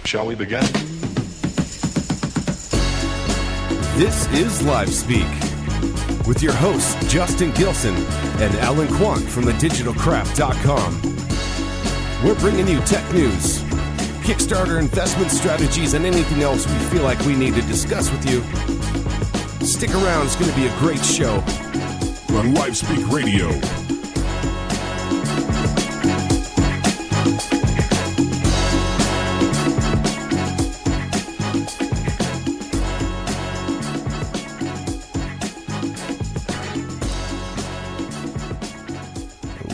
Shall we begin? This is Live Speak with your hosts Justin Gilson and Alan Quant from thedigitalcraft.com. We're bringing you tech news, Kickstarter investment strategies, and anything else we feel like we need to discuss with you. Stick around, it's going to be a great show on Live Speak Radio.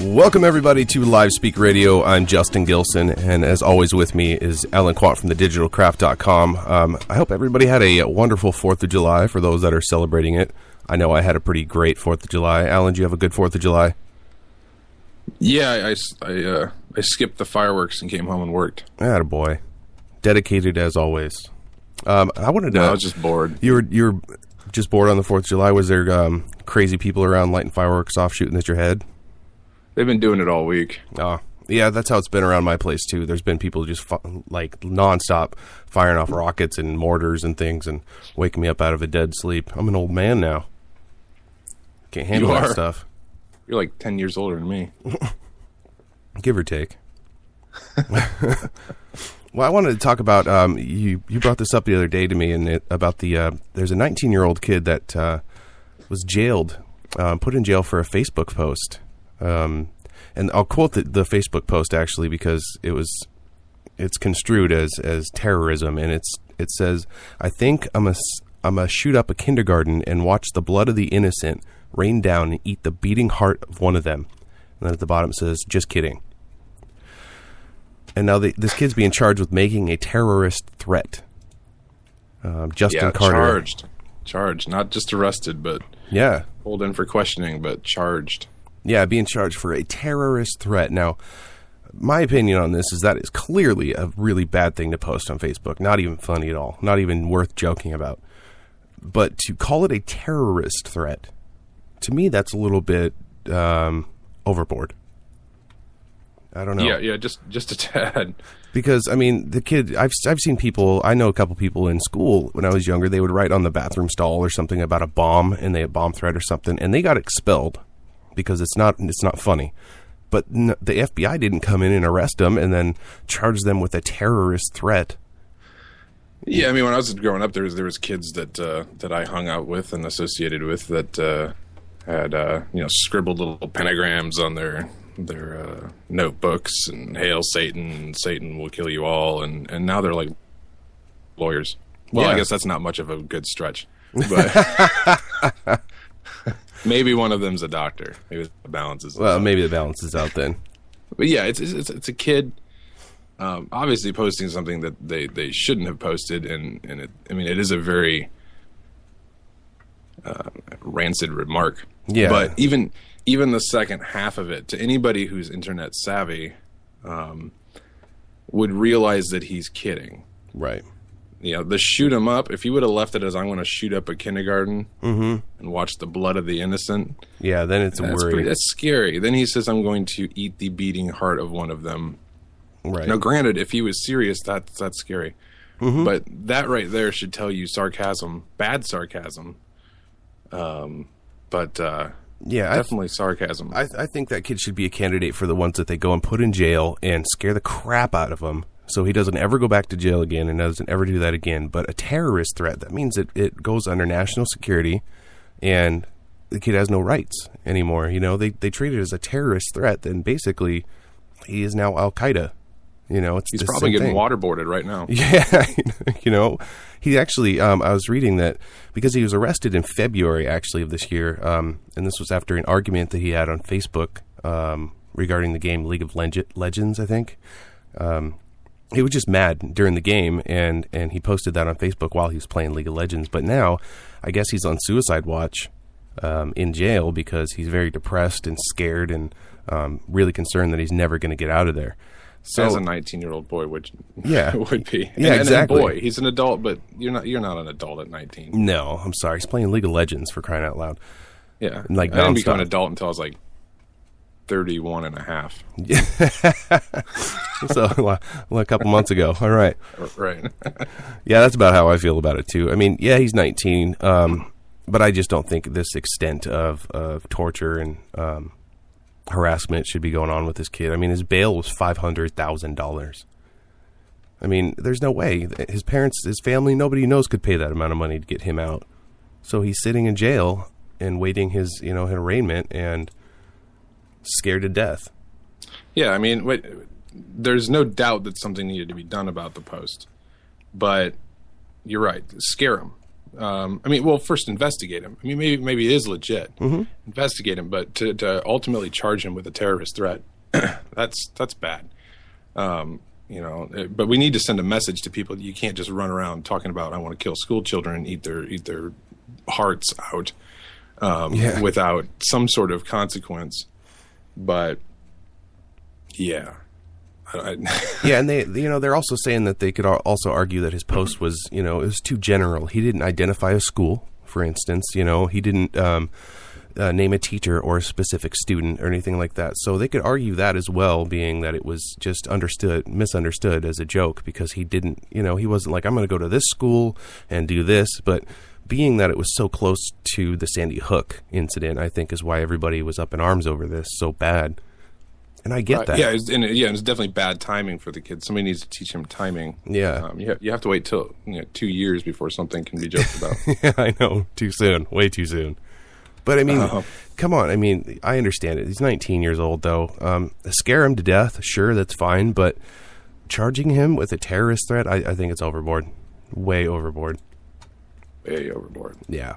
Welcome, everybody, to Live Speak Radio. I'm Justin Gilson, and as always with me is Alan Quant from thedigitalcraft.com. I hope everybody had a wonderful 4th of July for those that are celebrating it. I know I had a pretty great 4th of July. Alan, do you have a good 4th of July? Yeah, I skipped the fireworks and came home and worked. Attaboy. Dedicated as always. I wanted to... No, I was just bored. You were just bored on the 4th of July? Was there crazy people around lighting fireworks off, shooting at your head? They've been doing it all week. Oh, yeah, that's how it's been around my place, too. There's been people just, like, nonstop firing off rockets and mortars and things and waking me up out of a dead sleep. I'm an old man now. Can't handle that stuff. You're like 10 years older than me. Give or take. Well, I wanted to talk about, you brought this up the other day to me, and about there's a 19-year-old kid that was jailed, put in jail for a Facebook post. And I'll quote the Facebook post actually because it's construed as terrorism, and it says, "I think I'm a shoot up a kindergarten and watch the blood of the innocent rain down and eat the beating heart of one of them." And then at the bottom it says, "Just kidding." And now this kid's being charged with making a terrorist threat. Justin Carter. Charged, not just arrested, but pulled in for questioning, but charged. Yeah, being charged for a terrorist threat. Now, my opinion on this is that is clearly a really bad thing to post on Facebook. Not even funny at all. Not even worth joking about. But to call it a terrorist threat, to me, that's a little bit overboard. I don't know. Yeah, just a tad. Because, I mean, the kid, I've seen people, I know a couple people in school when I was younger, they would write on the bathroom stall or something about a bomb, and they had bomb threat or something, and they got expelled. Because it's not funny. But the FBI didn't come in and arrest them and then charge them with a terrorist threat. Yeah, I mean, when I was growing up, there was kids that I hung out with and associated with that had scribbled little pentagrams on their notebooks and "Hail Satan" and "Satan will kill you all," and now they're like lawyers. Well, yeah. I guess that's not much of a good stretch, but. Maybe one of them's a doctor. Maybe the balance is. Well, maybe the balance is out then. But yeah, it's a kid, obviously posting something that they shouldn't have posted, and it is a very rancid remark. Yeah. But even the second half of it, to anybody who's internet savvy, would realize that he's kidding. Right. You know, the shoot 'em up, if he would have left it as "I'm going to shoot up a kindergarten and watch the blood of the innocent." Yeah, then it's a worry. That's scary. Then he says, "I'm going to eat the beating heart of one of them." Right. Now, granted, if he was serious, that's scary. But that right there should tell you sarcasm, bad sarcasm. Definitely sarcasm. I think that kid should be a candidate for the ones that they go and put in jail and scare the crap out of him. So he doesn't ever go back to jail again and doesn't ever do that again. But a terrorist threat, that means it goes under national security, and the kid has no rights anymore. You know, they treat it as a terrorist threat, then basically he is now Al-Qaeda. You know, he's probably getting waterboarded right now. Yeah, you know, he actually, I was reading that because he was arrested in February, actually, of this year, and this was after an argument that he had on Facebook regarding the game League of Legends, I think. He was just mad during the game, and he posted that on Facebook while he was playing League of Legends. But now, I guess he's on suicide watch in jail because he's very depressed and scared and really concerned that he's never going to get out of there. So, as a 19-year-old boy would be. Yeah, and exactly. A boy, he's an adult, but you're not an adult at 19. No, I'm sorry. He's playing League of Legends, for crying out loud. Yeah, like I didn't become an adult until I was like 31 and a half. So, well, a couple months ago. All right. Right. Yeah, that's about how I feel about it, too. I mean, yeah, he's 19, but I just don't think this extent of torture and harassment should be going on with this kid. I mean, his bail was $500,000. I mean, there's no way. His parents, his family, nobody knows could pay that amount of money to get him out. So he's sitting in jail and waiting his, arraignment and scared to death. Yeah, I mean, there's no doubt that something needed to be done about the post. But you're right. Scare him. First investigate him. I mean, maybe it is legit. Mm-hmm. Investigate him, but to ultimately charge him with a terrorist threat, that's bad. But we need to send a message to people that you can't just run around talking about I want to kill school children and eat their hearts out without some sort of consequence. But yeah. Yeah, and they're also saying that they could also argue that his post was, it was too general. He didn't identify a school, for instance. He didn't name a teacher or a specific student or anything like that. So they could argue that as well, being that it was just misunderstood as a joke because he didn't, he wasn't like, I'm going to go to this school and do this. But being that it was so close to the Sandy Hook incident, I think is why everybody was up in arms over this so bad. And I get that. Yeah, it's definitely bad timing for the kid. Somebody needs to teach him timing. Yeah. You have to wait till 2 years before something can be joked about. Yeah, I know. Too soon. Way too soon. But, I mean, come on. I mean, I understand it. He's 19 years old, though. Scare him to death, sure, that's fine. But charging him with a terrorist threat, I think it's overboard. Way overboard. Way overboard. Yeah.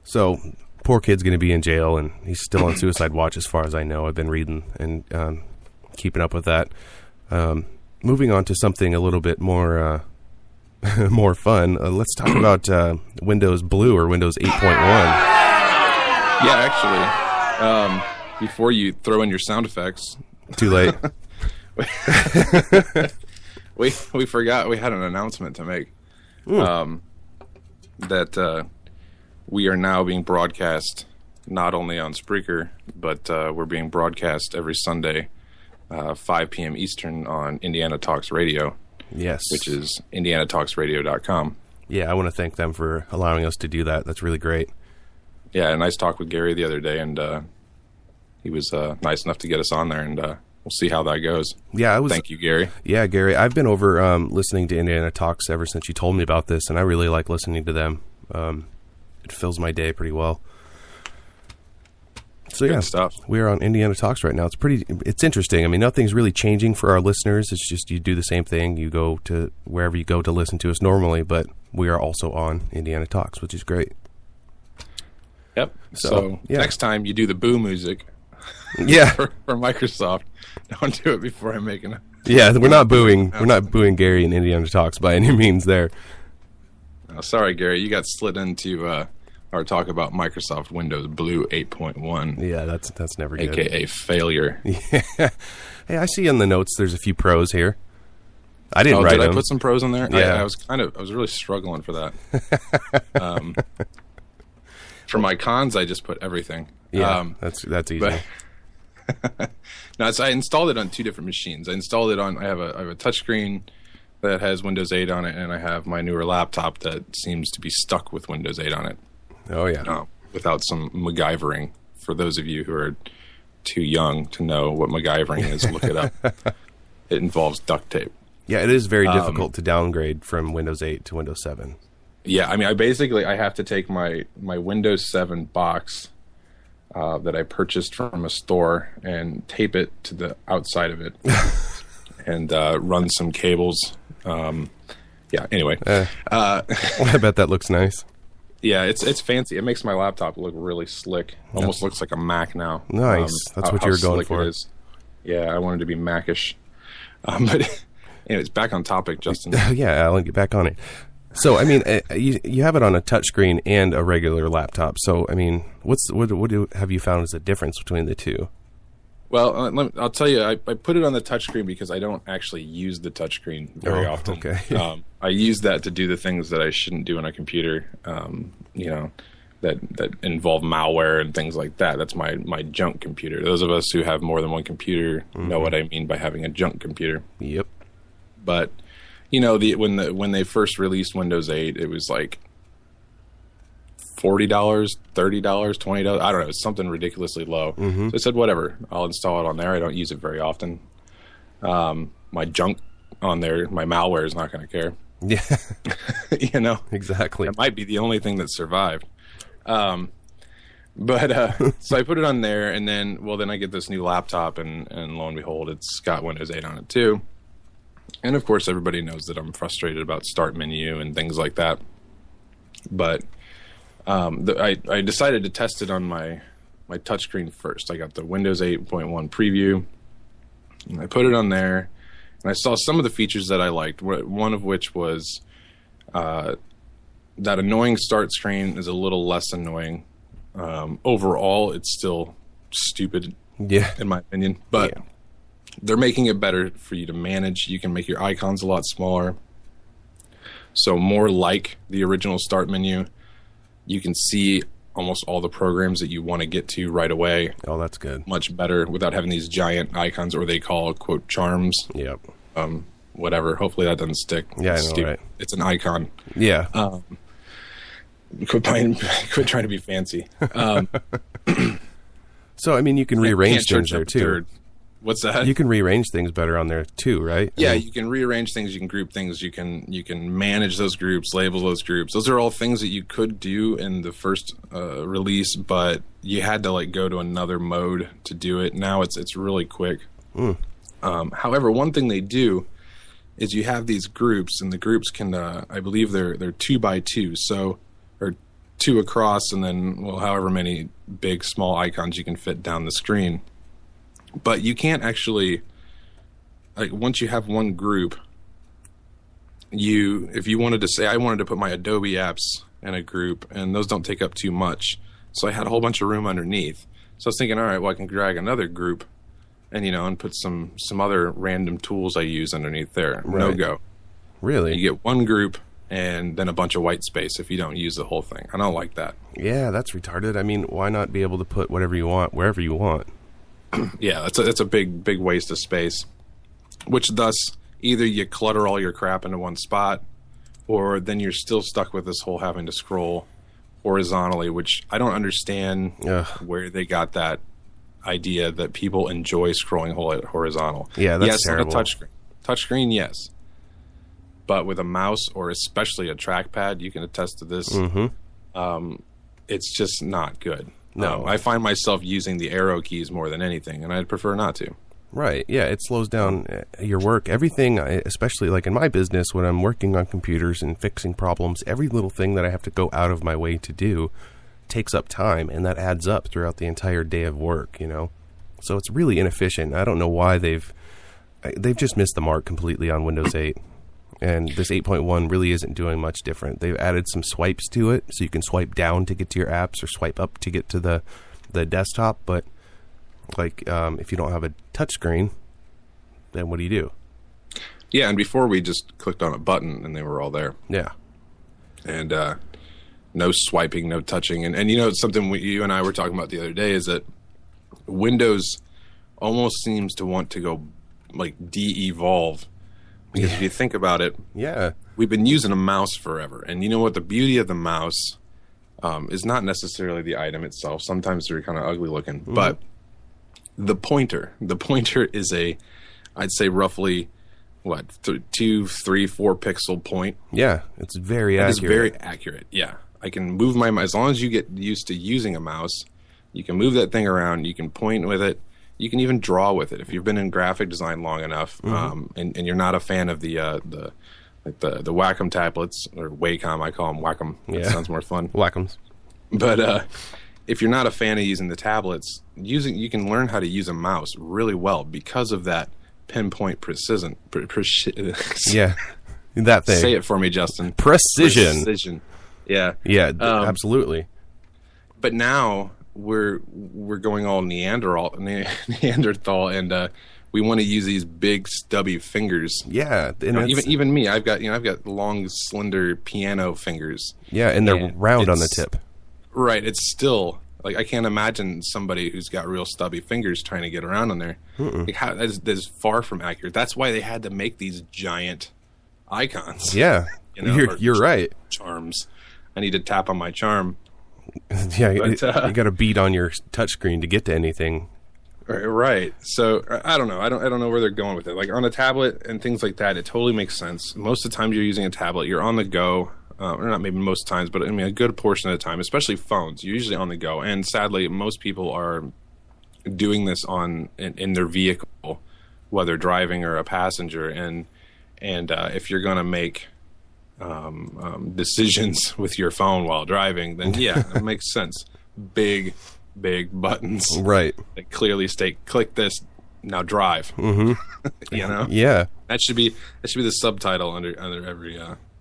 So, poor kid's going to be in jail, and he's still on suicide watch as far as I know. I've been reading and keeping up with that. Moving on to something a little bit more more fun. Let's talk about Windows Blue or Windows 8.1. Yeah, actually, before you throw in your sound effects. Too late. we forgot we had an announcement to make. That we are now being broadcast not only on Spreaker, but we're being broadcast every Sunday, 5 p.m. Eastern on Indiana Talks Radio. Yes. Which is indianatalksradio.com. Yeah, I want to thank them for allowing us to do that. That's really great. Yeah, a nice talk with Gary the other day, and he was nice enough to get us on there, and we'll see how that goes. Yeah, Thank you, Gary. Yeah, Gary, I've been over listening to Indiana Talks ever since you told me about this, and I really like listening to them. It fills my day pretty well. So Good stuff. We are on Indiana Talks right now. It's interesting. I mean, nothing's really changing for our listeners. It's just you do the same thing. You go to wherever you go to listen to us normally, but we are also on Indiana Talks, which is great. Yep. So next time you do the boo music, for Microsoft, don't do it before I'm making it. Yeah, we're not booing. We're not booing Gary in Indiana Talks by any means. There. Oh, sorry, Gary. You got slid into our talk about Microsoft Windows Blue 8.1. Yeah, that's never good. AKA failure. Yeah. Hey, I see in the notes there's a few pros here. I didn't write them. Did I put some pros in there? Yeah. I was really struggling for that. For my cons, I just put everything. Yeah, that's easy. No, I installed it on 2 different machines. I have a touchscreen that has Windows 8 on it, and I have my newer laptop that seems to be stuck with Windows 8 on it. Oh, yeah. Without some MacGyvering. For those of you who are too young to know what MacGyvering is, look it up. It involves duct tape. Yeah, it is very difficult to downgrade from Windows 8 to Windows 7. Yeah, I mean, I have to take my Windows 7 box that I purchased from a store and tape it to the outside of it and run some cables. Anyway. I bet that looks nice. Yeah, it's fancy. It makes my laptop look really slick. Almost looks like a Mac now. Nice. That's what you were going for. It is. Yeah, I wanted to be Mac-ish. But anyways, back on topic, Justin. Yeah, Alan, get back on it. So, I mean, you have it on a touchscreen and a regular laptop. So, I mean, what have you found as the difference between the two? Well, I'll tell you, I put it on the touchscreen because I don't actually use the touchscreen very often. Okay. I use that to do the things that I shouldn't do on a computer. that involve malware and things like that. That's my junk computer. Those of us who have more than one computer know what I mean by having a junk computer. Yep. But when they first released Windows 8, it was like $40, $30, $20. I don't know. It's something ridiculously low. So I said, whatever. I'll install it on there. I don't use it very often. My junk on there, my malware is not going to care. Yeah. Exactly. It might be the only thing that survived. So I put it on there, and then I get this new laptop, and lo and behold, it's got Windows 8 on it too. And of course, everybody knows that I'm frustrated about start menu and things like that. But I decided to test it on my touchscreen first. I got the Windows 8.1 preview, and I put it on there, and I saw some of the features that I liked. One of which was that annoying start screen is a little less annoying. Overall, it's still stupid, in my opinion. But they're making it better for you to manage. You can make your icons a lot smaller, so more like the original start menu. You can see almost all the programs that you want to get to right away. Oh, that's good. Much better without having these giant icons, or they call, quote, charms. Yep. Whatever. Hopefully that doesn't stick. Yeah, It's I know, stupid. right? It's an icon. Yeah. Quit trying to be fancy. So, I mean, you can rearrange things there, too. What's that? You can rearrange things better on there, too, right? Yeah, you can rearrange things. You can group things. You can manage those groups, label those groups. Those are all things that you could do in the first release, but you had to go to another mode to do it. Now it's really quick. However, one thing they do is you have these groups, and the groups can, I believe they're 2x2, or 2 across, and then however many big, small icons you can fit down the screen. But you can't actually, once you have one group, if you wanted to say, I wanted to put my Adobe apps in a group, and those don't take up too much, so I had a whole bunch of room underneath. So I was thinking, all right, I can drag another group, and put some other random tools I use underneath there. Right. No go. Really? You get one group, and then a bunch of white space if you don't use the whole thing. I don't like that. Yeah, that's retarded. I mean, why not be able to put whatever you want wherever you want? Yeah, that's a big waste of space, which thus either you clutter all your crap into one spot, or then you're still stuck with this whole having to scroll horizontally, which I don't understand where they got that idea that people enjoy scrolling horizontal. Yeah, that's terrible. On a touchscreen. Touchscreen, yes. But with a mouse, or especially a trackpad, you can attest to this, it's just not good. No. I find myself using the arrow keys more than anything, and I'd prefer not to. Right. Yeah, it slows down your work. Everything, especially in my business, when I'm working on computers and fixing problems, every little thing that I have to go out of my way to do takes up time, and that adds up throughout the entire day of work, So it's really inefficient. I don't know why they've just missed the mark completely on Windows 8. And this 8.1 really isn't doing much different. They've added some swipes to it, so you can swipe down to get to your apps or swipe up to get to the desktop. But if you don't have a touchscreen, then what do you do? Yeah, and before we just clicked on a button and they were all there. Yeah. And no swiping, no touching. And something you and I were talking about the other day is that Windows almost seems to want to go de-evolve. Because if you think about it, we've been using a mouse forever. And you know what? The beauty of the mouse is not necessarily the item itself. Sometimes they're kind of ugly looking. But the pointer is I'd say roughly, 2, 3, 4 pixel point. Yeah, it's very accurate. It's very accurate, yeah. I can move my mouse. As long as you get used to using a mouse, you can move that thing around. You can point with it. You can even draw with it if you've been in graphic design long enough, and you're not a fan of the Wacom tablets, or Wacom. I call them Wacom. That sounds more fun. Wacoms. But if you're not a fan of using the tablets, you can learn how to use a mouse really well because of that pinpoint precision. Yeah, that thing. Say it for me, Justin. Precision. Yeah. Yeah, absolutely. But now we're going all Neanderthal, and we want to use these big stubby fingers. Yeah, and even me, I've got long, slender piano fingers. Yeah, and they're round on the tip. Right. It's still like I can't imagine somebody who's got real stubby fingers trying to get around on there. Like that is far from accurate. That's why they had to make these giant icons. Yeah, you're right. Charms. I need to tap on my charm. Yeah, you got to beat on your touchscreen to get to anything. Right. So I don't know. I don't know where they're going with it. Like on a tablet and things like that, it totally makes sense. Most of the time you're using a tablet, you're on the go. Or not maybe most times, but I mean a good portion of the time, especially phones, you're usually on the go. And sadly, most people are doing this in their vehicle, whether driving or a passenger. And if you're going to make decisions with your phone while driving, then yeah, it makes sense. Big buttons, right? That clearly state, click this now, drive. Mm-hmm. You know, yeah. That should be the subtitle under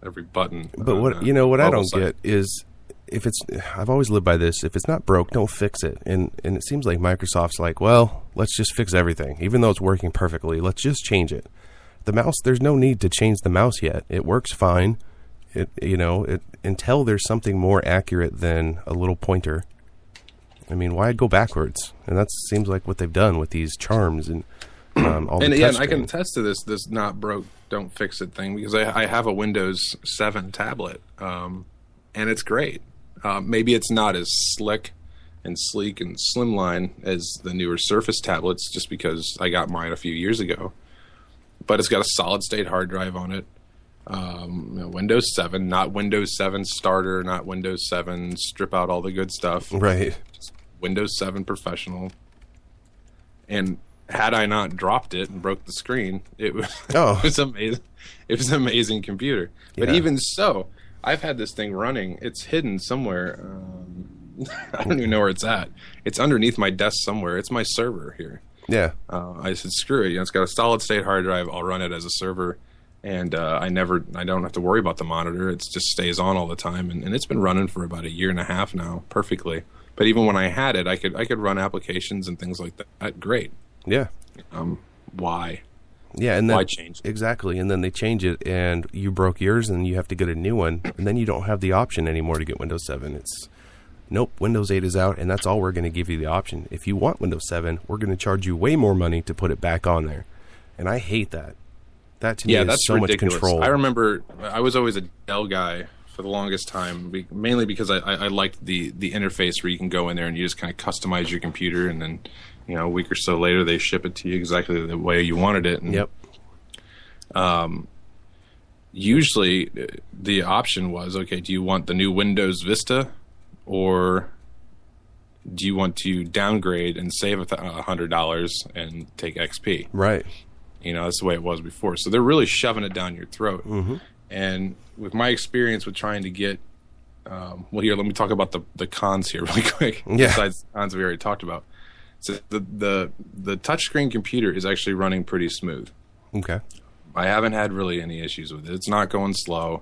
every button. But what I don't get is if it's. I've always lived by this. If it's not broke, don't fix it. And it seems like Microsoft's like, well, let's just fix everything, even though it's working perfectly. Let's just change it. The mouse. There's no need to change the mouse yet. It works fine. Until there's something more accurate than a little pointer. I mean, why go backwards? And that seems like what they've done with these charms and all the and I can attest to this not broke, don't fix it thing, because I have a Windows 7 tablet, and it's great. Maybe it's not as slick and sleek and slimline as the newer Surface tablets, just because I got mine a few years ago. But it's got a solid-state hard drive on it. Windows 7, not Windows 7 Starter, not Windows 7 strip out all the good stuff. Right. Just Windows 7 Professional. And had I not dropped it and broke the screen, it was amazing. It was an amazing computer. But even so, I've had this thing running. It's hidden somewhere. I don't even know where it's at. It's underneath my desk somewhere. It's my server here. Yeah. I said, screw it. It's got a solid-state hard drive. I'll run it as a server. And I don't have to worry about the monitor. It just stays on all the time, and it's been running for about a year and a half now, perfectly. But even when I had it, I could run applications and things like that. Great. Yeah. Why? Yeah, and then why change it? Exactly, and then they change it, and you broke yours, and you have to get a new one, and then you don't have the option anymore to get Windows 7. It's nope, Windows 8 is out, and that's all we're going to give you the option. If you want Windows 7, we're going to charge you way more money to put it back on there, and I hate that. That to me is that's so ridiculous. much control. I remember I was always a Dell guy for the longest time, mainly because I liked the interface where you can go in there and you just kind of customize your computer, and then a week or so later they ship it to you exactly the way you wanted it. And, yep. Usually the option was, okay, do you want the new Windows Vista, or do you want to downgrade and save $100 and take XP? Right. That's the way it was before. So they're really shoving it down your throat. Mm-hmm. And with my experience with trying to get, here, let me talk about the cons here really quick. Yeah. Besides the cons we already talked about. So the touchscreen computer is actually running pretty smooth. Okay. I haven't had really any issues with it. It's not going slow.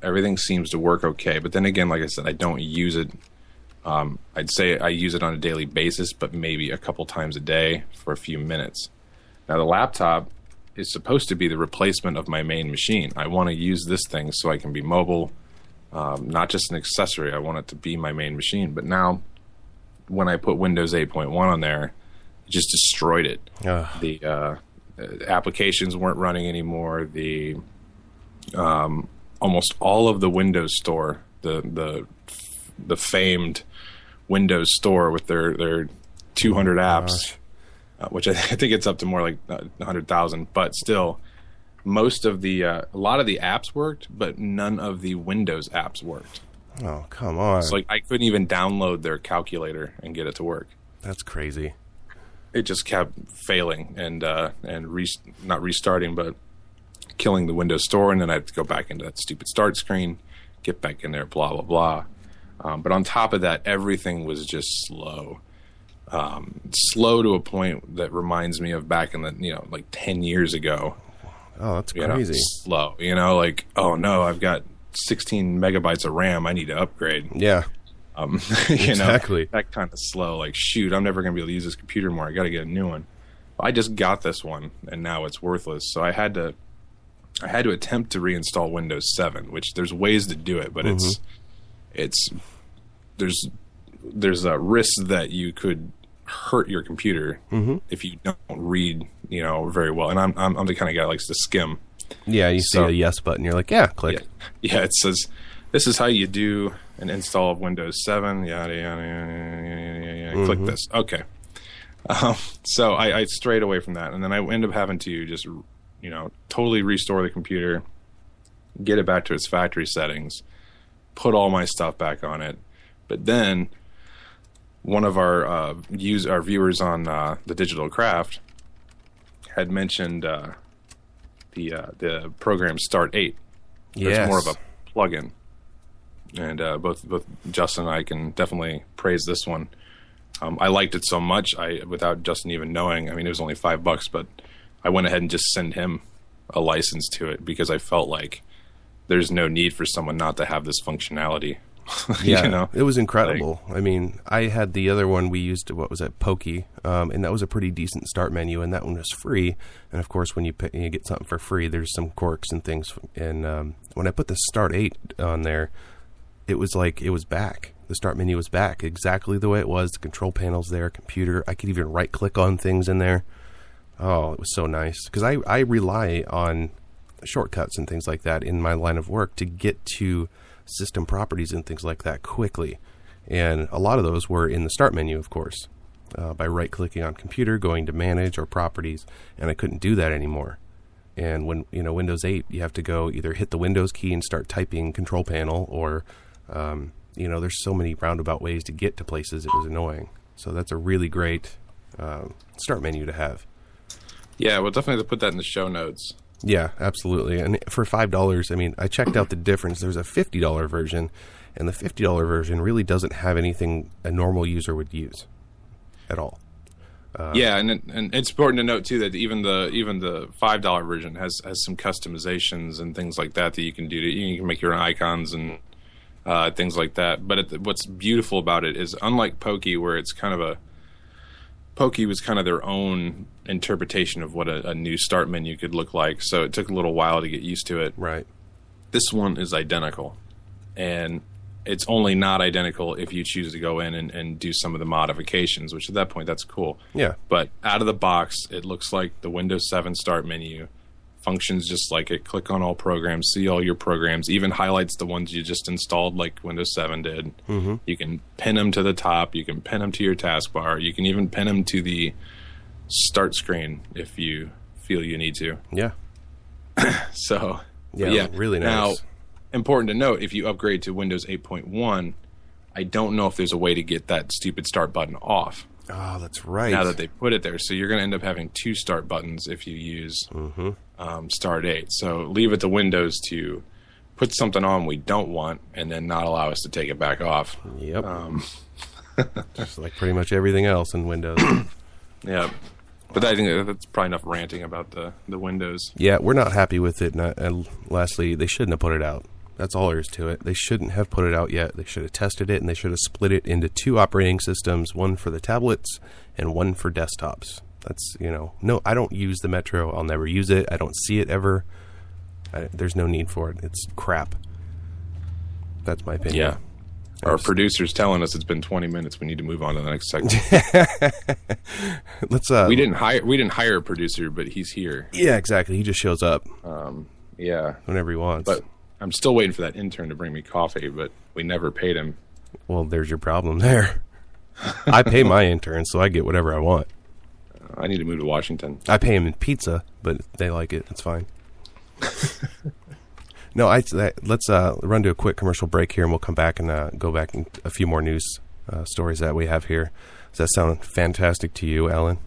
Everything seems to work okay. But then again, like I said, I don't use it. I'd say I use it on a daily basis, but maybe a couple times a day for a few minutes. Now, the laptop is supposed to be the replacement of my main machine. I want to use this thing so I can be mobile, not just an accessory. I want it to be my main machine. But now, when I put Windows 8.1 on there, it just destroyed it. The applications weren't running anymore. The almost all of the Windows Store, the famed Windows Store with their 200 apps, which I think it's up to more like 100,000, but still, most of a lot of the apps worked, but none of the Windows apps worked. Oh, come on! So I couldn't even download their calculator and get it to work. That's crazy. It just kept failing and not restarting, but killing the Windows Store, and then I had to go back into that stupid start screen, get back in there, blah blah blah. But on top of that, everything was just slow. Slow to a point that reminds me of back in the like 10 years ago. Oh, that's crazy. Slow, like, oh no, I've got 16 megabytes of RAM, I need to upgrade. Yeah. Exactly. That kind of slow, like, shoot, I'm never going to be able to use this computer more, I got to get a new one. I just got this one and now it's worthless, so I had to attempt to reinstall Windows 7, which there's ways to do it, but it's there's a risk that you could hurt your computer if you don't read, very well. And I'm the kind of guy that likes to skim. Yeah, you see a yes button, you're like, yeah, click. Yeah, it says, this is how you do an install of Windows 7, yada, yada, yada. Click this. Okay. So I strayed away from that, and then I end up having to just, totally restore the computer, get it back to its factory settings, put all my stuff back on it. But then one of our viewers on the Digital Craft had mentioned the program Start 8. Yes. It's more of a plugin, and both Justin and I can definitely praise this one. I liked it so much, without Justin even knowing. I mean, it was only $5, but I went ahead and just sent him a license to it because I felt like there's no need for someone not to have this functionality. Yeah, it was incredible. I mean, I had the other one we used, what was it, Pokey, and that was a pretty decent start menu, and that one was free. And of course, when you get something for free, there's some quirks and things. And when I put the Start 8 on there, it was like it was back. The start menu was back exactly the way it was. The control panel's there, computer. I could even right-click on things in there. Oh, it was so nice. Because I rely on shortcuts and things like that in my line of work to get to system properties and things like that quickly. And a lot of those were in the start menu, of course, by right-clicking on computer, going to manage or properties, and I couldn't do that anymore. And when, Windows 8, you have to go either hit the Windows key and start typing control panel, or, there's so many roundabout ways to get to places. It was annoying. So that's a really great start menu to have. Yeah, we'll definitely have to put that in the show notes. Yeah, absolutely. And for $5, I mean, I checked out the difference. There's a $50 version, and the $50 version really doesn't have anything a normal user would use at all. And it's important to note too that even the $5 version has some customizations and things like that you can do. You can make your own icons and things like that. But what's beautiful about it is, unlike Pokey, where it's kind of Pokey was kind of their own interpretation of what a new start menu could look like, so it took a little while to get used to it. Right. This one is identical, and it's only not identical if you choose to go in and do some of the modifications, which at that point, that's cool. Yeah. But out of the box, it looks like the Windows 7 start menu, functions just like it. Click on all programs, see all your programs, even highlights the ones you just installed like Windows 7 did. Mm-hmm. You can pin them to the top. You can pin them to your taskbar. You can even pin them to the start screen if you feel you need to. Yeah. So, yeah, really nice. Now, important to note, if you upgrade to Windows 8.1, I don't know if there's a way to get that stupid start button off. Oh, that's right. Now that they put it there. So you're going to end up having two start buttons if you use Start 8. So leave it to Windows to put something on we don't want and then not allow us to take it back off. Yep. Just like pretty much everything else in Windows. Yeah. But I think that's probably enough ranting about the Windows. Yeah, we're not happy with it. And lastly, they shouldn't have put it out. That's all there is to it. They shouldn't have put it out yet. They should have tested it, and they should have split it into two operating systems, one for the tablets and one for desktops. That's, no, I don't use the Metro. I'll never use it. I don't see it ever. There's no need for it. It's crap. That's my opinion. Yeah. Our producer's telling us it's been 20 minutes. We need to move on to the next segment. Let's. We didn't hire a producer, but he's here. Yeah, exactly. He just shows up. Yeah, whenever he wants. But I'm still waiting for that intern to bring me coffee, but we never paid him. Well, there's your problem there. I pay my interns, so I get whatever I want. I need to move to Washington. I pay them in pizza, but they like it. It's fine. No, let's run to a quick commercial break here, and we'll come back and go back and a few more news stories that we have here. Does that sound fantastic to you, Alan?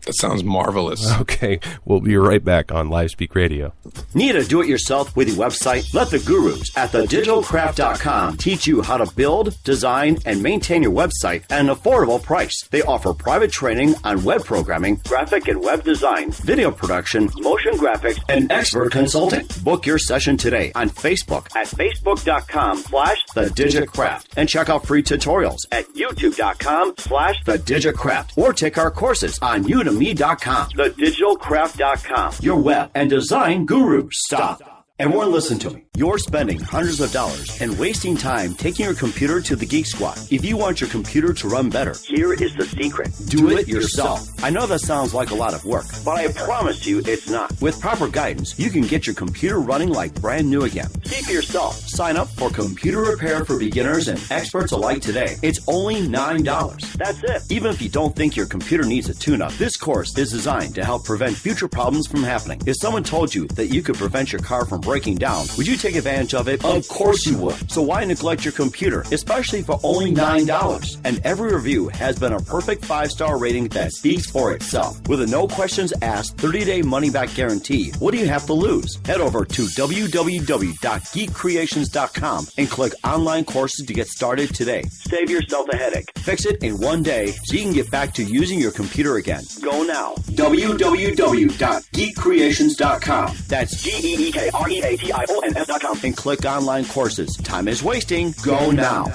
That sounds marvelous. Okay, we'll be right back on Live Speak Radio. Need a do-it-yourself with your website? Let the gurus at thedigitalcraft.com teach you how to build, design, and maintain your website at an affordable price. They offer private training on web programming, graphic and web design, video production, motion graphics, and expert consulting. Book your session today on Facebook at facebook.com/thedigitcraft and check out free tutorials at youtube.com/thedigitcraft or take our courses on Udemy.com. Thedigitalcraft.com. Your web and design guru. Stop. Everyone listen to me. You're spending hundreds of dollars and wasting time taking your computer to the Geek Squad. If you want your computer to run better, here is the secret. Do it yourself. I know that sounds like a lot of work, but I promise you it's not. With proper guidance, you can get your computer running like brand new again. See for yourself. Sign up for computer repair for beginners and experts alike today. It's only $9. That's it. Even if you don't think your computer needs a tune-up, this course is designed to help prevent future problems from happening. If someone told you that you could prevent your car from breaking down, would you take advantage of it? Of course you would. So why neglect your computer, especially for only $9? And every review has been a perfect 5-star rating that speaks for itself. With a no questions asked 30-day money-back guarantee, what do you have to lose? Head over to www.geekcreations.com and click online courses to get started today. Save yourself a headache. Fix it in one day so you can get back to using your computer again. Go now. www.geekcreations.com. That's GEEKREATIONS.com and click online courses. Time is wasting. Go now.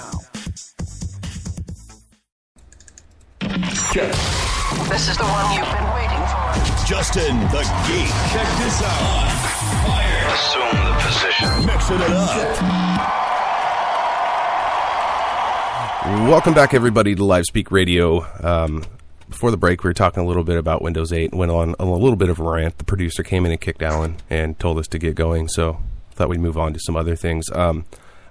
This is the one you've been waiting for. Justin the Geek. Check this out. Fire. Assume the position. Mixing it up. Welcome back, everybody, to Live Speak Radio. Before the break, we were talking a little bit about Windows 8 and went on a little bit of a rant. The producer came in and kicked Alan and told us to get going, so I thought we'd move on to some other things. I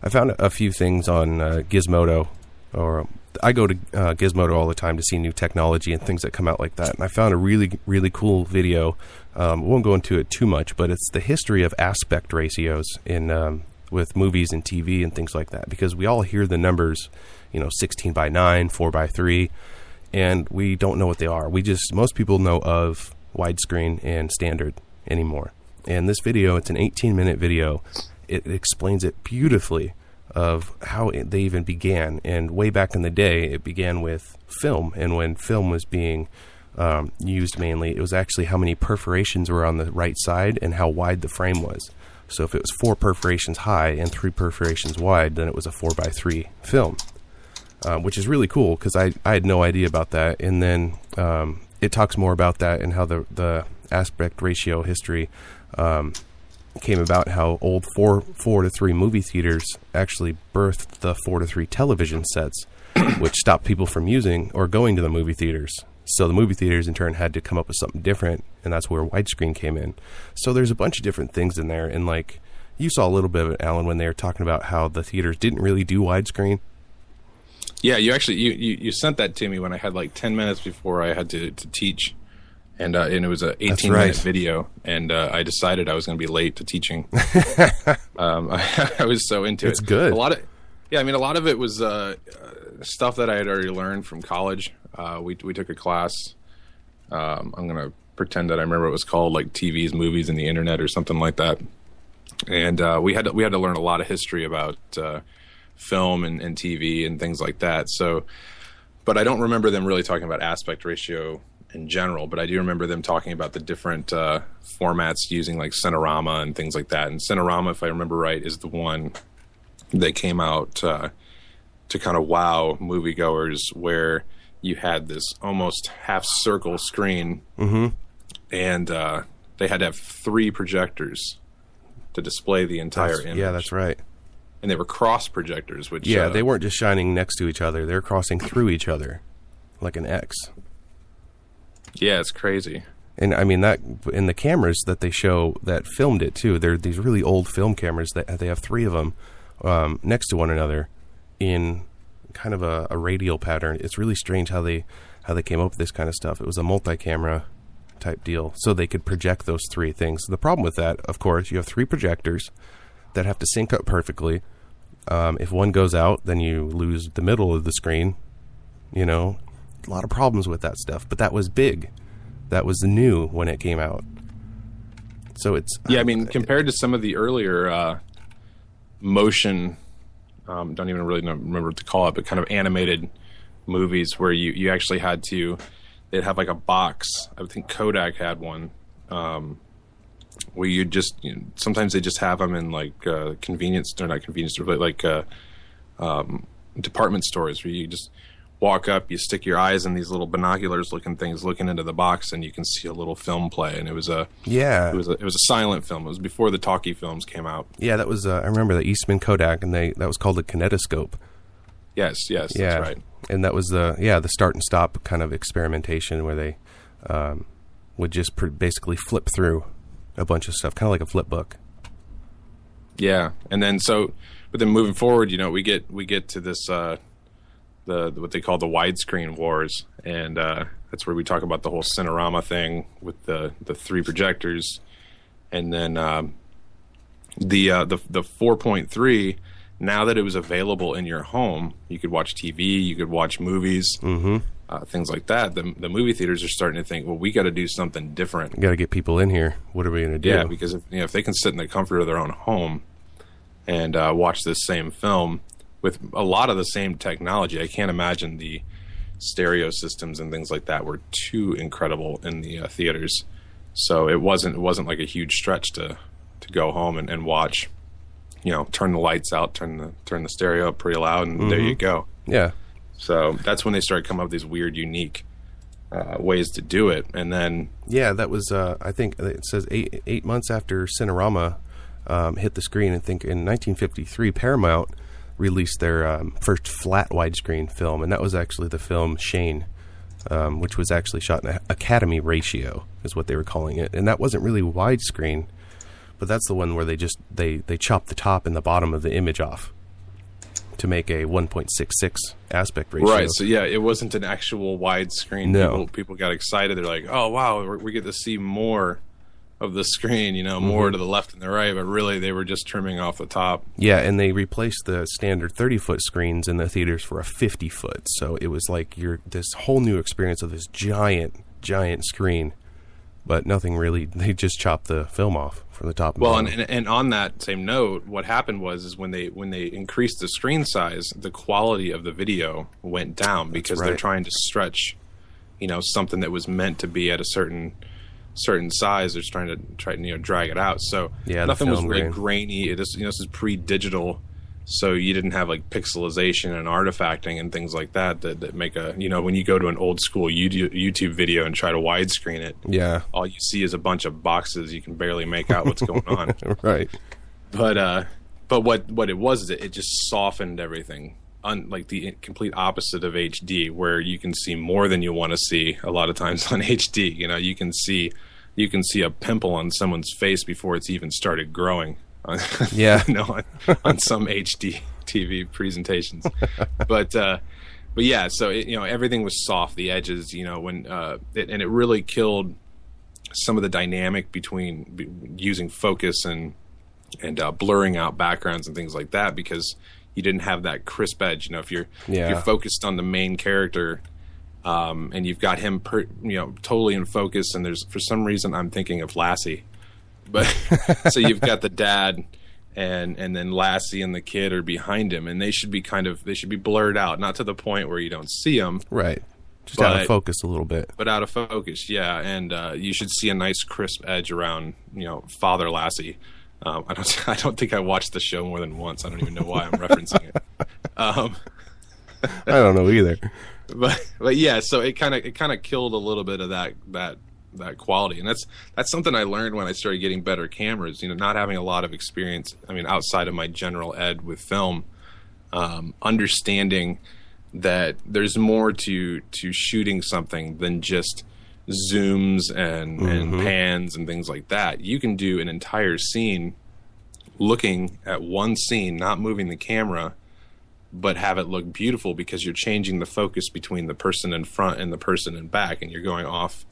found a few things on Gizmodo, or I go to Gizmodo all the time to see new technology and things that come out like that. And I found a really, really cool video. I won't go into it too much, but it's the history of aspect ratios in with movies and TV and things like that. Because we all hear the numbers, 16 by 9, 4 by 3, and we don't know what they are. Most people know of widescreen and standard anymore. And this video, it's an 18-minute video. It explains it beautifully of how they even began. And way back in the day, it began with film. And when film was being used mainly, it was actually how many perforations were on the right side and how wide the frame was. So if it was 4 perforations high and 3 perforations wide, then it was a 4 by 3 film, which is really cool because I had no idea about that. And then it talks more about that and how the aspect ratio history came about, how old 4:3 movie theaters actually birthed the 4:3 television sets, which stopped people from using or going to the movie theaters. So the movie theaters in turn had to come up with something different, and that's where widescreen came in. So there's a bunch of different things in there, and like you saw a little bit of it, Alan, when they were talking about how the theaters didn't really do widescreen. Yeah, you actually you sent that to me when I had like 10 minutes before I had to teach. And it was an 18-minute video, and I decided I was going to be late to teaching. I was so into it. It's good. A lot of it was stuff that I had already learned from college. We took a class. I'm going to pretend that I remember what it was called, like TVs, movies, and the internet, or something like that. And we had to learn a lot of history about film and TV and things like that. So, but I don't remember them really talking about aspect ratio in general, but I do remember them talking about the different formats using like Cinerama and things like that. And Cinerama, if I remember right, is the one that came out to kind of wow moviegoers, where you had this almost half circle screen, and they had to have 3 projectors to display the entire image. Yeah, that's right. And they were cross projectors, which they weren't just shining next to each other; they were crossing through each other, like an X. Yeah, it's crazy. And I mean, that in the cameras that they show that filmed it too, they're these really old film cameras that they have 3 of them next to one another in kind of a radial pattern. It's really strange how they came up with this kind of stuff. It was a multi-camera type deal, so they could project those 3 things. The problem with that, of course, you have 3 projectors that have to sync up perfectly. If one goes out, then you lose the middle of the screen. A lot of problems with that stuff, but that was big. That was new when it came out. So it's... Yeah, I mean, compared to some of the earlier motion, don't even really remember what to call it, but kind of animated movies where you actually had to... They'd have like a box. I think Kodak had one, where you just... sometimes they just have them in like convenience... Or not convenience store, but like department stores where you just... walk up, you stick your eyes in these little binoculars looking things, looking into the box, and you can see a little film play. And it was a silent film. It was before the talkie films came out. Yeah, that was I remember the Eastman Kodak, and that was called a kinetoscope. Yes, that's right. And that was the start and stop kind of experimentation where they would just basically flip through a bunch of stuff, kind of like a flip book. Yeah, and then but then moving forward, we get to this what they call the widescreen wars, and that's where we talk about the whole Cinerama thing with the 3 projectors, and then the 4.3. Now that it was available in your home, you could watch TV, you could watch movies, things like that. The movie theaters are starting to think, well, we got to do something different. We got to get people in here. What are we going to do? Yeah, because if they can sit in the comfort of their own home and watch this same film with a lot of the same technology, I can't imagine the stereo systems and things like that were too incredible in the theaters. So it wasn't like a huge stretch to go home and watch. Turn the lights out, turn the stereo up pretty loud, and there you go. Yeah. So that's when they started coming up with these weird, unique ways to do it. And then that was I think it says 8 months after Cinerama hit the screen. I think in 1953, Paramount released their first flat widescreen film, and that was actually the film Shane, which was actually shot in Academy ratio, is what they were calling it. And that wasn't really widescreen, but that's the one where they chopped the top and the bottom of the image off to make a 1.66 aspect ratio. Right, so it wasn't an actual widescreen. No. People got excited. They're like, oh, wow, we get to see more of the screen, more to the left and the right, but really they were just trimming off the top. Yeah, and they replaced the standard 30-foot screens in the theaters for a 50-foot. So it was like this whole new experience of this giant screen, but nothing really. They just chopped the film off from the top. Well, and on that same note, what happened was when they increased the screen size, the quality of the video went down because they're trying to stretch, something that was meant to be at a certain size. They're trying to drag it out. So nothing was really grainy. This is pre-digital, so you didn't have like pixelization and artifacting and things like that make a when you go to an old school YouTube video and try to widescreen it, all you see is a bunch of boxes. You can barely make out what's going on. Right. But what it was is it just softened everything. Like the complete opposite of HD, where you can see more than you want to see a lot of times on HD. You can see a pimple on someone's face before it's even started growing. On some HD TV presentations. But yeah, so everything was soft. The edges, and it really killed some of the dynamic between using focus and blurring out backgrounds and things like that, because you didn't have that crisp edge. If you're focused on the main character, and you've got him totally in focus, and there's, for some reason I'm thinking of Lassie, but so you've got the dad and then Lassie and the kid are behind him, and they should be blurred out, not to the point where you don't see them, right? Just out of focus a little bit, but out of focus, and you should see a nice crisp edge around Father Lassie. I don't think I watched the show more than once. I don't even know why I'm referencing it. I don't know either. But yeah, so it kind of killed a little bit of that quality, and that's something I learned when I started getting better cameras. Not having a lot of experience. I mean, outside of my general ed with film, understanding that there's more to shooting something than just zooms and pans and things like that. You can do an entire scene looking at one scene, not moving the camera, but have it look beautiful because you're changing the focus between the person in front and the person in back, and you're going off,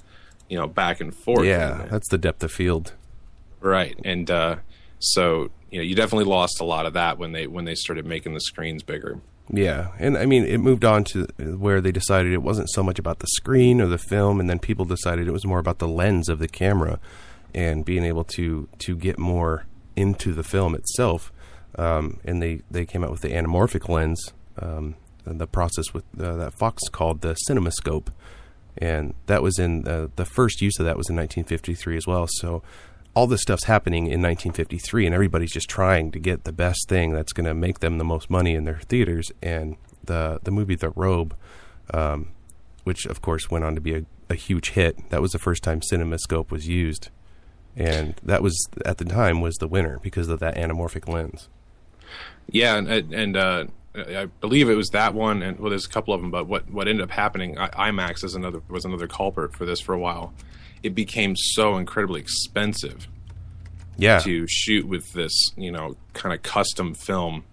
back and forth. Yeah, that's the depth of field. Right. And so you definitely lost a lot of that when they started making the screens bigger. Yeah, and I mean, it moved on to where they decided it wasn't so much about the screen or the film, and then people decided it was more about the lens of the camera and being able to get more into the film itself. And they came out with the anamorphic lens, and the process with that Fox called the CinemaScope, and that was in the first use of that was in 1953 as well. So all this stuff's happening in 1953, and everybody's just trying to get the best thing that's going to make them the most money in their theaters. And the movie The Robe which of course went on to be a huge hit. That was the first time CinemaScope was used, and that was at the time was the winner because of that anamorphic lens. Yeah, and I believe it was that one, and there's a couple of them. But what ended up happening, IMAX was another culprit for this for a while. It became so incredibly expensive, to shoot with this, kind of custom film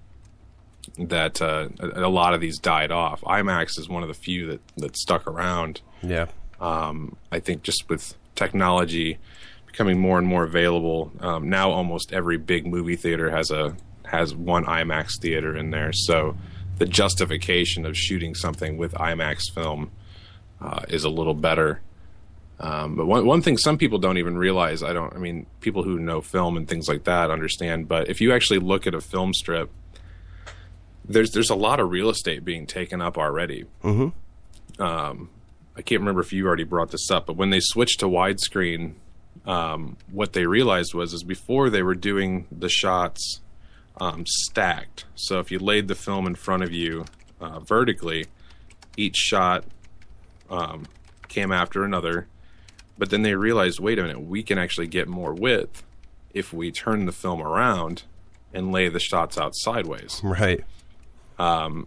that a lot of these died off. IMAX is one of the few that stuck around. Yeah. I think just with technology becoming more and more available, now almost every big movie theater has one IMAX theater in there. So the justification of shooting something with IMAX film is a little better. But one thing some people don't even realize, people who know film and things like that understand, but if you actually look at a film strip, there's a lot of real estate being taken up already. Mm-hmm. I can't remember if you already brought this up, but when they switched to widescreen, what they realized was before they were doing the shots stacked. So if you laid the film in front of you vertically, each shot came after another. But then they realized, wait a minute, we can actually get more width if we turn the film around and lay the shots out sideways. Right. But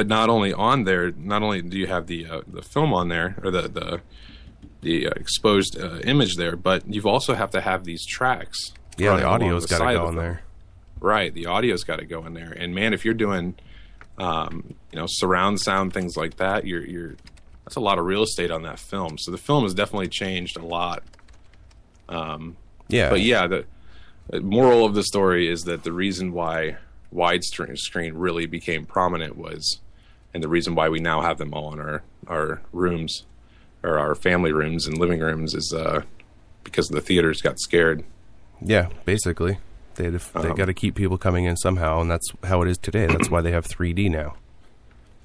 not only do you have the film on there, or the exposed image there, but you also have to have these tracks. Yeah, the audio's got to go in there. Right, the audio's got to go in there. And man, if you're doing, surround sound, things like that, that's a lot of real estate on that film. So the film has definitely changed a lot. But yeah, the moral of the story is that the reason why widescreen really became prominent and the reason why we now have them all in our rooms, or our family rooms and living rooms, is because the theaters got scared. Yeah, basically. They got to keep people coming in somehow, and that's how it is today. That's why they have 3D now.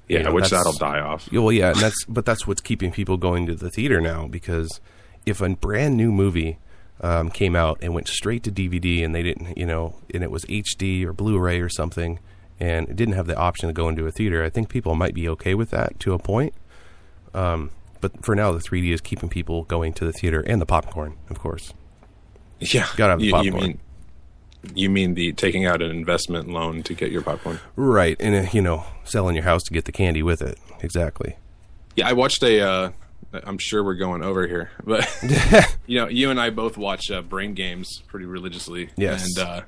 Yeah, which that'll die off. Well, yeah, and that's what's keeping people going to the theater now, because if a brand new movie came out and went straight to DVD and they didn't, and it was HD or Blu-ray or something, and it didn't have the option to go into a theater, I think people might be okay with that to a point. But for now, the 3D is keeping people going to the theater, and the popcorn, of course. Yeah, gotta have the popcorn. You mean the taking out an investment loan to get your popcorn? Right, and selling your house to get the candy with it. Exactly. Yeah, I watched I'm sure we're going over here, but you and I both watch Brain Games pretty religiously. Yes. And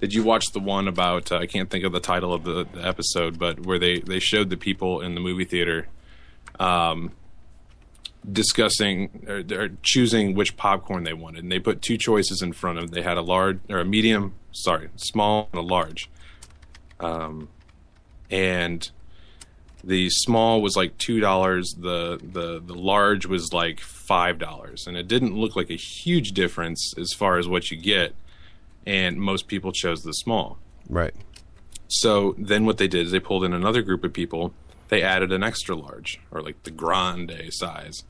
did you watch the one about I can't think of the title of the episode, but where they showed the people in the movie theater discussing or choosing which popcorn they wanted, and they put two choices in front of them. They had small and a large, and the small was like $2. The large was like $5, and it didn't look like a huge difference as far as what you get, and most people chose the small. Right. So then what they did is they pulled in another group of people. They added an extra large, or like the grande size.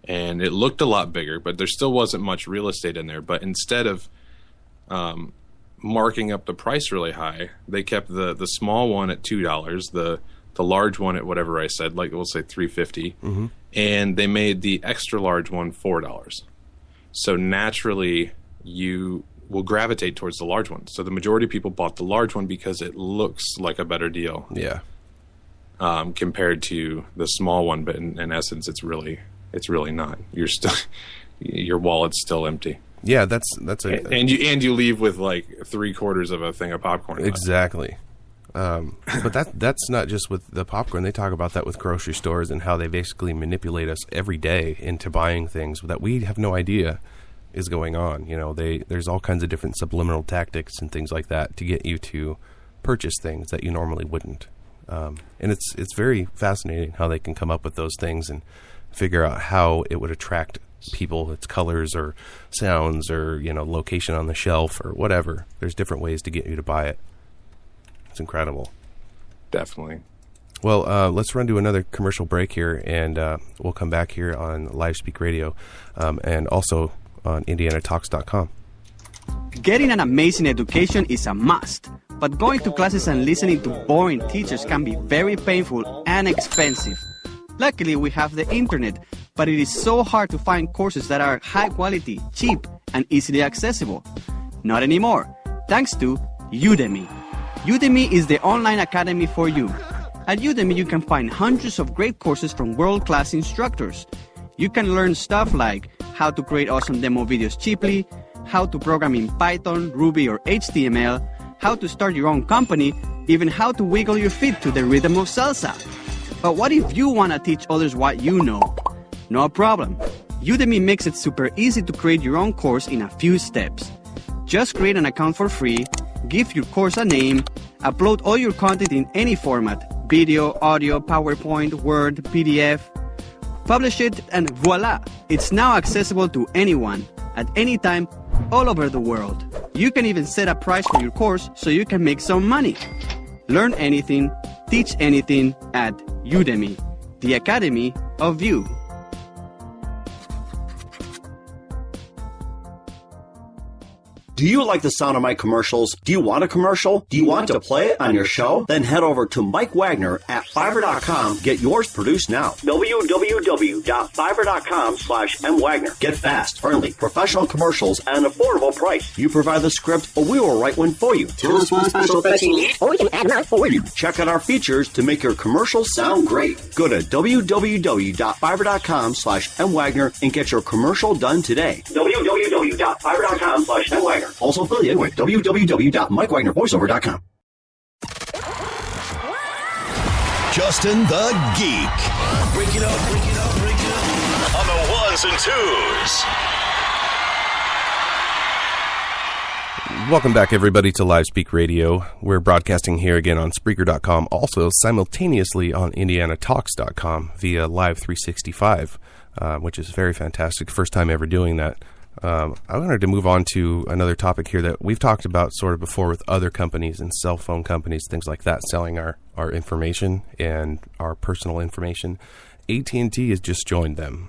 And it looked a lot bigger, but there still wasn't much real estate in there. But instead of marking up the price really high, they kept the small one at $2, the large one at whatever I said, like we'll say $3.50, mm-hmm. and they made the extra large one $4. So naturally, you will gravitate towards the large one. So the majority of people bought the large one because it looks like a better deal. Yeah. Compared to the small one, but in essence, it's really not. Your wallet's still empty. Yeah, that's and you leave with like 3/4 of a thing of popcorn. Exactly. But that's not just with the popcorn. They talk about that with grocery stores and how they basically manipulate us every day into buying things that we have no idea is going on. There's all kinds of different subliminal tactics and things like that to get you to purchase things that you normally wouldn't. And it's very fascinating how they can come up with those things and figure out how it would attract people, its colors or sounds or, location on the shelf or whatever. There's different ways to get you to buy it. It's incredible. Definitely. Well, let's run to another commercial break here, and we'll come back here on Live Speak Radio and also on IndianaTalks.com. Getting an amazing education is a must. But going to classes and listening to boring teachers can be very painful and expensive. Luckily, we have the internet, but it is so hard to find courses that are high quality, cheap, and easily accessible. Not anymore, thanks to Udemy. Udemy is the online academy for you. At Udemy, you can find hundreds of great courses from world-class instructors. You can learn stuff like how to create awesome demo videos cheaply, how to program in Python, Ruby, or HTML, how to start your own company, even how to wiggle your feet to the rhythm of salsa. But what if you want to teach others what you know? No problem. Udemy makes it super easy to create your own course in a few steps. Just create an account for free, give your course a name, upload all your content in any format, video, audio, PowerPoint, Word, PDF, publish it, and voila! It's now accessible to anyone, at any time, all over the world. You can even set a price for your course so you can make some money. Learn anything, teach anything at Udemy, the Academy of You. Do you like the sound of my commercials? Do you want a commercial? Do you want to play it on your show? Then head over to Mike Wagner at Fiverr.com. Get yours produced now. www.fiverr.com/mwagner. Get fast, friendly, professional commercials at an affordable price. You provide the script, or we will write one for you. Tell us what special effects you need, or we can add them for you. Check out our features to make your commercials sound great. Go to www.fiverr.com/mwagner and get your commercial done today. www.fiverr.com/mwagner. Also affiliated with www.mikewagnervoiceover.com. Justin the Geek. Break it up. On the ones and twos. Welcome back, everybody, to Live Speak Radio. We're broadcasting here again on Spreaker.com, also simultaneously on IndianaTalks.com via Live 365, which is very fantastic. First time ever doing that. I wanted to move on to another topic here that we've talked about sort of before with other companies and cell phone companies, things like that, selling our information and our personal information. AT&T has just joined them.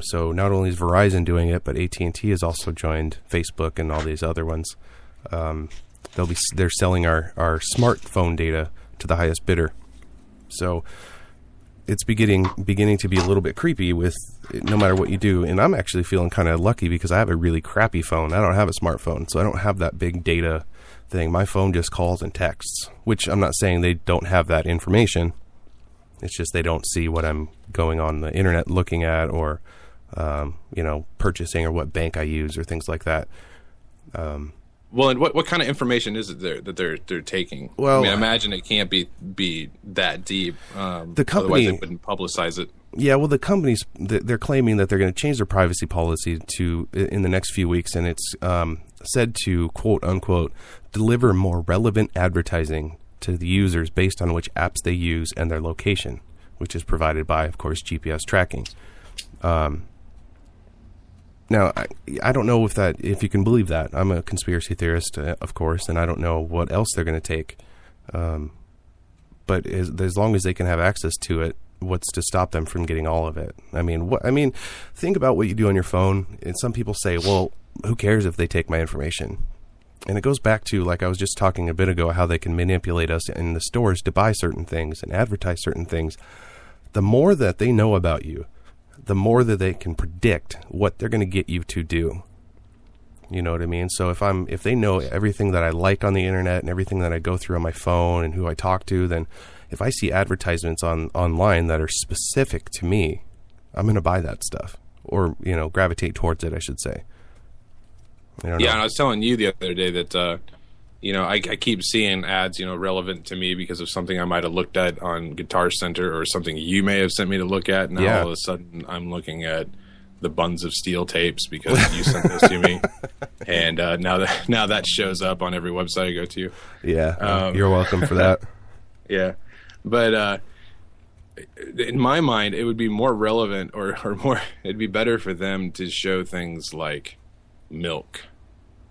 So not only is Verizon doing it, but AT&T has also joined Facebook and all these other ones. They're selling our smartphone data to the highest bidder. So it's beginning to be a little bit creepy with no matter what you do. And I'm actually feeling kind of lucky because I have a really crappy phone. I don't have a smartphone, so I don't have that big data thing. My phone just calls and texts, which I'm not saying they don't have that information. It's just they don't see what I'm going on the internet looking at or, purchasing or what bank I use or things like that. Well, and what kind of information is it that they're taking? Well, I mean, I imagine it can't be that deep. The company, otherwise they wouldn't publicize it. Yeah, well, the companies, they're claiming that they're going to change their privacy policy in the next few weeks, and it's said to, quote unquote, deliver more relevant advertising to the users based on which apps they use and their location, which is provided by, of course, GPS tracking. Now, I don't know if you can believe that. I'm a conspiracy theorist, of course, and I don't know what else they're going to take. But as long as they can have access to it, what's to stop them from getting all of it? I mean, think about what you do on your phone. And some people say, well, who cares if they take my information? And it goes back to, like I was just talking a bit ago, how they can manipulate us in the stores to buy certain things and advertise certain things. The more that they know about you, the more that they can predict what they're going to get you to do. You know what I mean? So if they know everything that I like on the internet and everything that I go through on my phone and who I talk to, then if I see advertisements online that are specific to me, I'm going to buy that stuff or, gravitate towards it, I should say. I don't know. And I was telling you the other day that, I keep seeing ads, relevant to me because of something I might have looked at on Guitar Center or something you may have sent me to look at. Now all of a sudden I'm looking at the Buns of Steel tapes because you sent those to me. And now that shows up on every website I go to. Yeah, you're welcome for that. Yeah. But in my mind, it would be more relevant or more, it'd be better for them to show things like milk,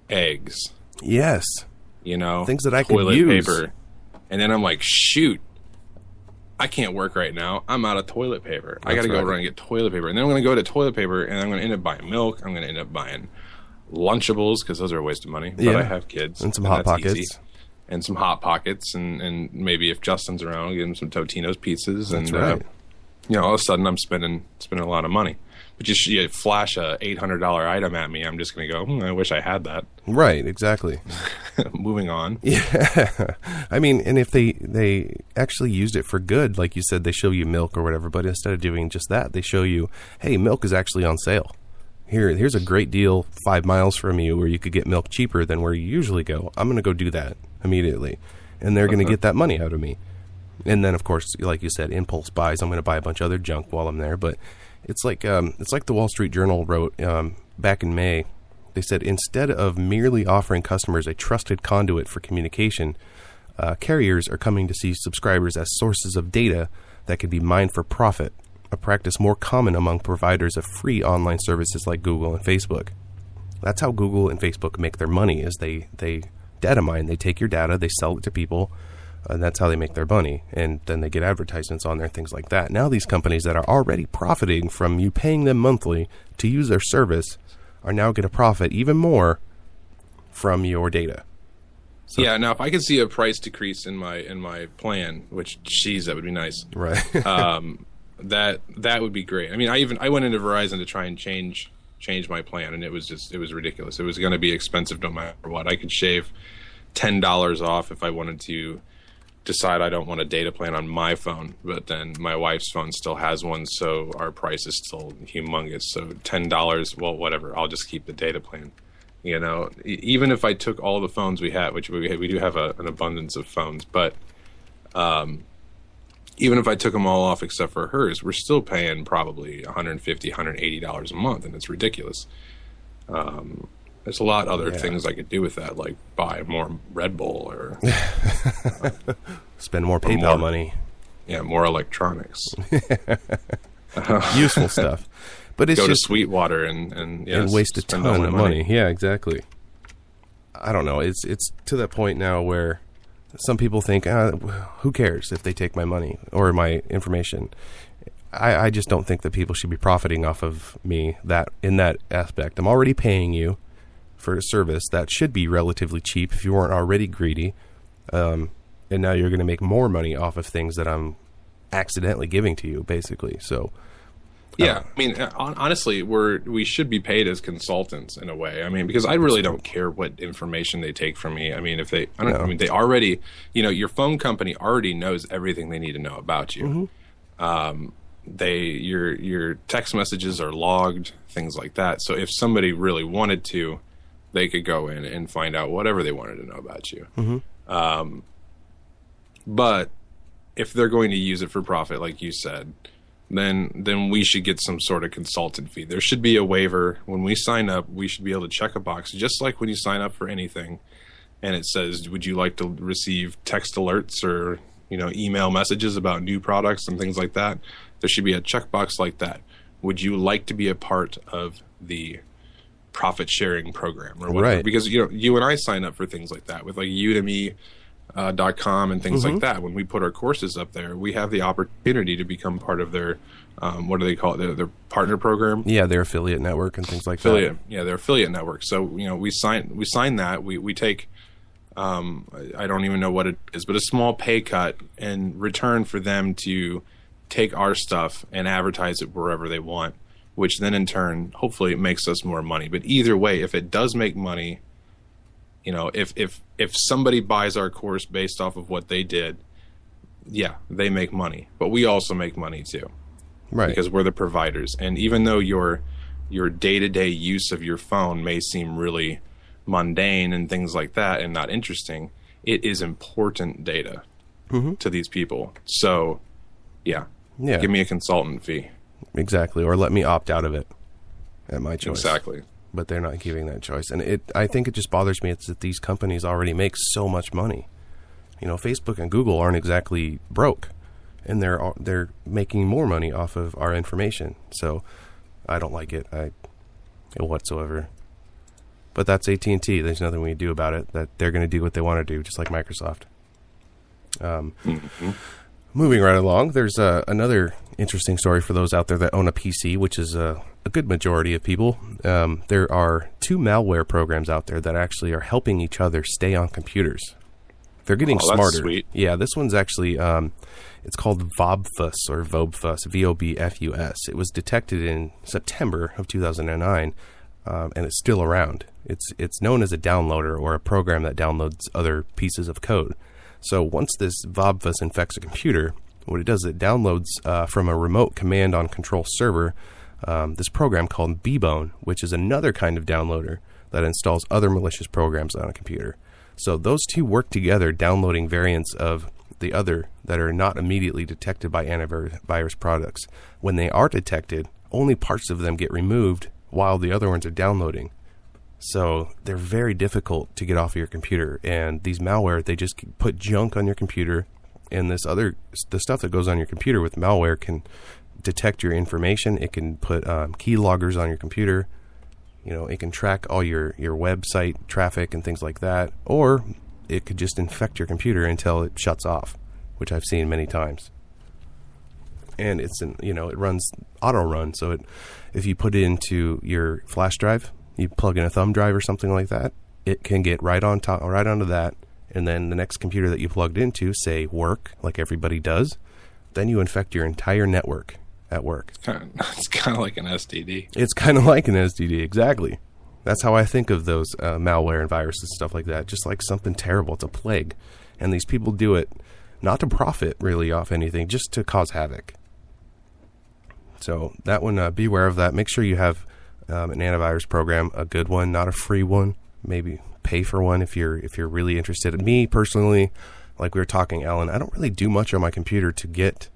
eggs. Yes. Things that I could use. Toilet paper. And then I'm like, shoot, I can't work right now. I'm out of toilet paper. I got to go run and get toilet paper. And then I'm going to go to toilet paper and I'm going to end up buying milk. I'm going to end up buying Lunchables because those are a waste of money. But I have kids. And some Hot Pockets. Easy. and some Hot Pockets, and maybe if Justin's around, I'll give him some Totino's pizzas. That's and right. All of a sudden I'm spending a lot of money. But you flash a $800 item at me, I'm just going to go, I wish I had that. Right, exactly. Moving on. Yeah. I mean, and if they actually used it for good, like you said, they show you milk or whatever, but instead of doing just that, they show you, hey, milk is actually on sale. Here's a great deal 5 miles from you where you could get milk cheaper than where you usually go. I'm going to go do that immediately. And they're going to get that money out of me. And then, of course, like you said, impulse buys. I'm going to buy a bunch of other junk while I'm there. But it's like the Wall Street Journal wrote back in May. They said, instead of merely offering customers a trusted conduit for communication, carriers are coming to see subscribers as sources of data that can be mined for profit, a practice more common among providers of free online services like Google and Facebook. That's how Google and Facebook make their money, is they data mine. They take your data, they sell it to people, and that's how they make their money. And then they get advertisements on there, things like that. Now these companies that are already profiting from you paying them monthly to use their service are now going to profit even more from your data. So, yeah, now if I could see a price decrease in my plan, which, geez, that would be nice. Right. That would be great. I mean, I went into Verizon to try and change my plan, and it was ridiculous. It was going to be expensive no matter what. I could shave $10 off if I wanted to decide I don't want a data plan on my phone, but then my wife's phone still has one, so our price is still humongous. So $10, well, whatever. I'll just keep the data plan. Even if I took all the phones we have, which we do have an abundance of phones, but even if I took them all off except for hers, we're still paying probably $150, $180 a month, and it's ridiculous. There's a lot of other things I could do with that, like buy more Red Bull or spend more PayPal money. Yeah, more electronics. Useful stuff. But it's go just to Sweetwater and waste a ton of money. Yeah, exactly. I don't know. It's to that point now where some people think, who cares if they take my money or my information? I just don't think that people should be profiting off of me in that aspect. I'm already paying you for a service that should be relatively cheap if you weren't already greedy. And now you're going to make more money off of things that I'm accidentally giving to you, basically. So, yeah, I mean, honestly, we should be paid as consultants in a way. I mean, because I really don't care what information they take from me. I mean, they already, your phone company already knows everything they need to know about you. Mm-hmm. Your text messages are logged, things like that. So if somebody really wanted to, they could go in and find out whatever they wanted to know about you. Mm-hmm. But if they're going to use it for profit, like you said, then we should get some sort of consultant fee. There should be a waiver. When we sign up, we should be able to check a box, just like when you sign up for anything, and it says, would you like to receive text alerts or email messages about new products and things like that? There should be a checkbox like that. Would you like to be a part of the profit sharing program or whatever? Right. Because you and I sign up for things like that with like Udemy.com and things like that. When we put our courses up there, we have the opportunity to become part of their what do they call it? Their partner program. Yeah, their affiliate network and things like that. Yeah, their affiliate network. So we sign that. We take I don't even know what it is, but a small pay cut in return for them to take our stuff and advertise it wherever they want, which then in turn, hopefully it makes us more money. But either way, if it does make money, if somebody buys our course based off of what they did, yeah, they make money. But we also make money too. Right. Because we're the providers. And even though your day-to-day use of your phone may seem really mundane and things like that and not interesting, it is important data to these people. So, yeah, give me a consultant fee. Exactly, or let me opt out of it at my choice. Exactly. But they're not giving that choice. And I think it just bothers me. It's that these companies already make so much money. Facebook and Google aren't exactly broke, and they're making more money off of our information. So I don't like it whatsoever. But that's AT&T. There's nothing we can do about it. That they're going to do what they want to do, just like Microsoft. Moving right along, there's another interesting story for those out there that own a PC, which is a good majority of people. There are 2 malware programs out there that actually are helping each other stay on computers. They're getting that's smarter. Sweet. Yeah, this one's actually, it's called VOBFUS or VOBFUS, VOBFUS. It was detected in September of 2009, and it's still around. It's known as a downloader or a program that downloads other pieces of code. So once this VOBFUS infects a computer, what it does is it downloads from a remote command on control server this program called Bbone, which is another kind of downloader that installs other malicious programs on a computer. So those two work together, downloading variants of the other that are not immediately detected by antivirus products. When they are detected, only parts of them get removed while the other ones are downloading. So they're very difficult to get off of your computer. And these malware, they just put junk on your computer. And the stuff that goes on your computer with malware can detect your information. It can put keyloggers on your computer. It can track all your website traffic and things like that. Or it could just infect your computer until it shuts off, which I've seen many times. And it runs auto run. So if you put it into your flash drive, you plug in a thumb drive or something like that, it can get right onto that. And then the next computer that you plugged into, say work, like everybody does, then you infect your entire network at work. It's kind of like an STD. It's kind of like an STD, exactly. That's how I think of those malware and viruses and stuff like that, just like something terrible. It's a plague. And these people do it not to profit really off anything, just to cause havoc. So that one, beware of that. Make sure you have an antivirus program, a good one, not a free one. Maybe pay for one if you're really interested. Me personally, like we were talking, Alan, I don't really do much on my computer to get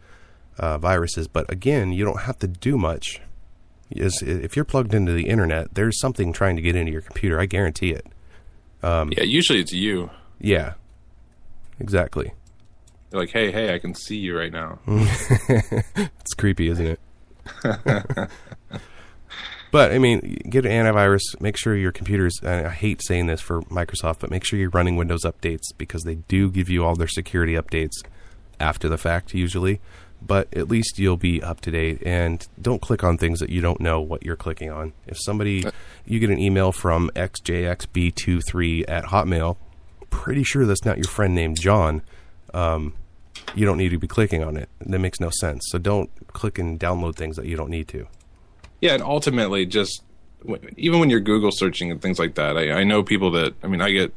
viruses, but again, you don't have to do much. If you're plugged into the internet, there's something trying to get into your computer. I guarantee it. Usually it's you. Yeah, exactly. You're like, hey, I can see you right now. It's creepy, isn't it? But, I mean, get an antivirus. Make sure your computer's, I hate saying this for Microsoft, but make sure you're running Windows updates, because they do give you all their security updates after the fact, usually. But at least you'll be up to date, and don't click on things that you don't know what you're clicking on. If you get an email from xjxb23@hotmail, pretty sure that's not your friend named John, you don't need to be clicking on it. That makes no sense. So don't click and download things that you don't need to. Yeah, and ultimately, just even when you're Google searching and things like that, I know people that, I get,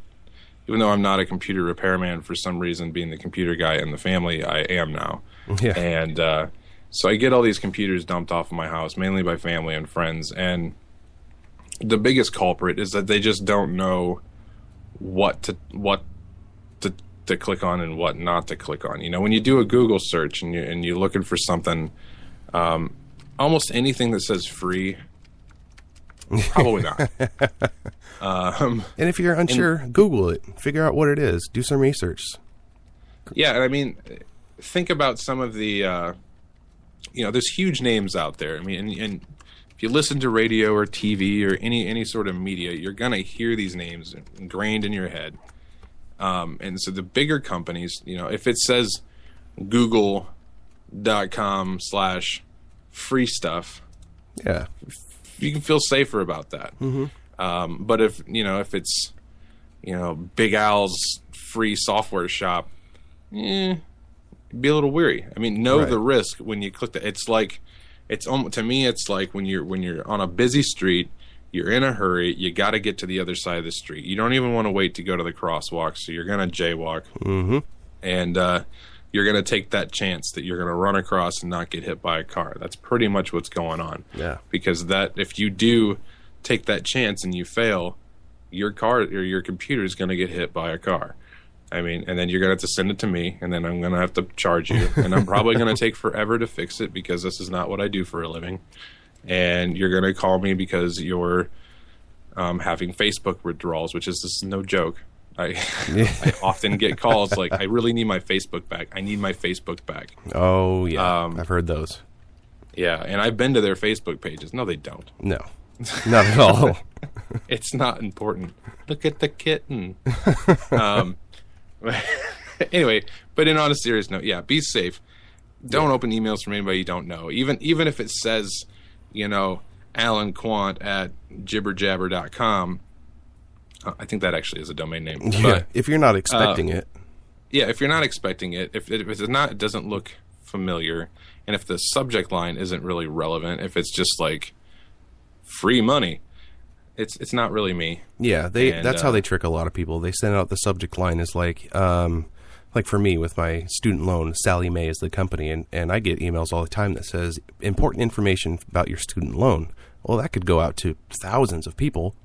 even though I'm not a computer repairman, for some reason, being the computer guy in the family, I am now. Yeah. And so I get all these computers dumped off of my house, mainly by family and friends. And the biggest culprit is that they just don't know what to click on and what not to click on. When you do a Google search and you're looking for something, almost anything that says free, probably not. And if you're unsure, Google it. Figure out what it is. Do some research. Yeah, and think about some of the, there's huge names out there. And if you listen to radio or TV or any sort of media, you're going to hear these names ingrained in your head. And so the bigger companies, if it says google.com/free stuff, yeah, you can feel safer about that. Mm-hmm. But if it's Big Al's free software shop, be a little weary. Know Right. the risk when you click that. To me it's like when you're on a busy street, you're in a hurry, you got to get to the other side of the street. You don't even want to wait to go to the crosswalk, so you're going to jaywalk. Mm-hmm. And you're going to take that chance that you're going to run across and not get hit by a car. That's pretty much what's going on. Yeah. Because if you do take that chance and you fail, your car or your computer is going to get hit by a car. And then you're going to have to send it to me, and then I'm going to have to charge you. And I'm probably going to take forever to fix it, because this is not what I do for a living. And you're going to call me because you're having Facebook withdrawals, this is no joke. I often get calls like, I really need my Facebook back. I need my Facebook back. Oh, yeah. I've heard those. Yeah, and I've been to their Facebook pages. No, they don't. No, not at all. It's not important. Look at the kitten. Anyway, but in on a serious note, yeah, be safe. Don't open emails from anybody you don't know. Even if it says, Alan Quant at jibberjabber.com. I think that actually is a domain name. Yeah, But, if you're not expecting it. Yeah, if you're not expecting it, if it's not, it doesn't look familiar, and if the subject line isn't really relevant, if it's just like free money, it's not really me. Yeah, that's how they trick a lot of people. They send out the subject line as like for me with my student loan, Sally Mae is the company, and I get emails all the time that says important information about your student loan. Well, that could go out to thousands of people,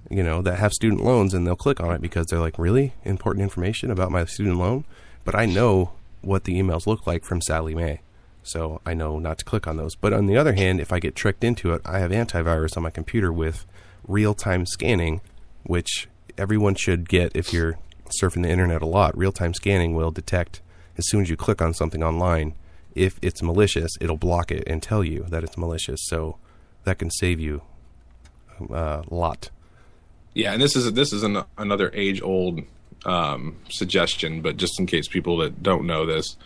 that have student loans, and they'll click on it because they're like, really? Important information about my student loan? But I know what the emails look like from Sally Mae, so I know not to click on those. But on the other hand, if I get tricked into it, I have antivirus on my computer with real-time scanning, which everyone should get if you're surfing the internet a lot. Real-time scanning will detect as soon as you click on something online. If it's malicious, it'll block it and tell you that it's malicious, so that can save you a lot. Yeah, and this is another age-old suggestion, but just in case people that don't know this,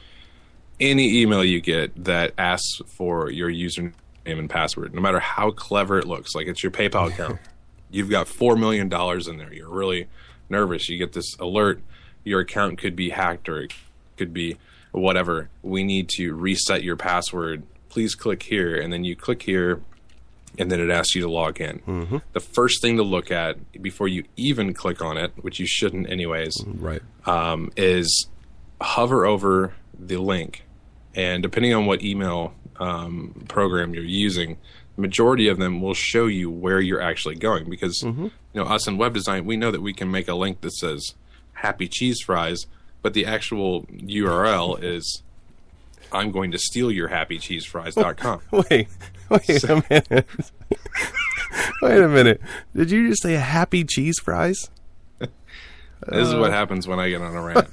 any email you get that asks for your username and password, no matter how clever it looks, like it's your PayPal account, you've got $4 million in there, you're really nervous, you get this alert, your account could be hacked or it could be whatever, we need to reset your password, please click here, and then you click here, and then it asks you to log in. Mm-hmm. The first thing to look at before you even click on it, which you shouldn't anyways, right, is hover over the link. And depending on what email program you're using, the majority of them will show you where you're actually going. Because us in web design, we know that we can make a link that says happy cheese fries, but the actual URL is I'm going to steal your happycheesefries.com. Wait a minute. Wait a minute. Did you just say happy cheese fries? This is what happens when I get on a rant.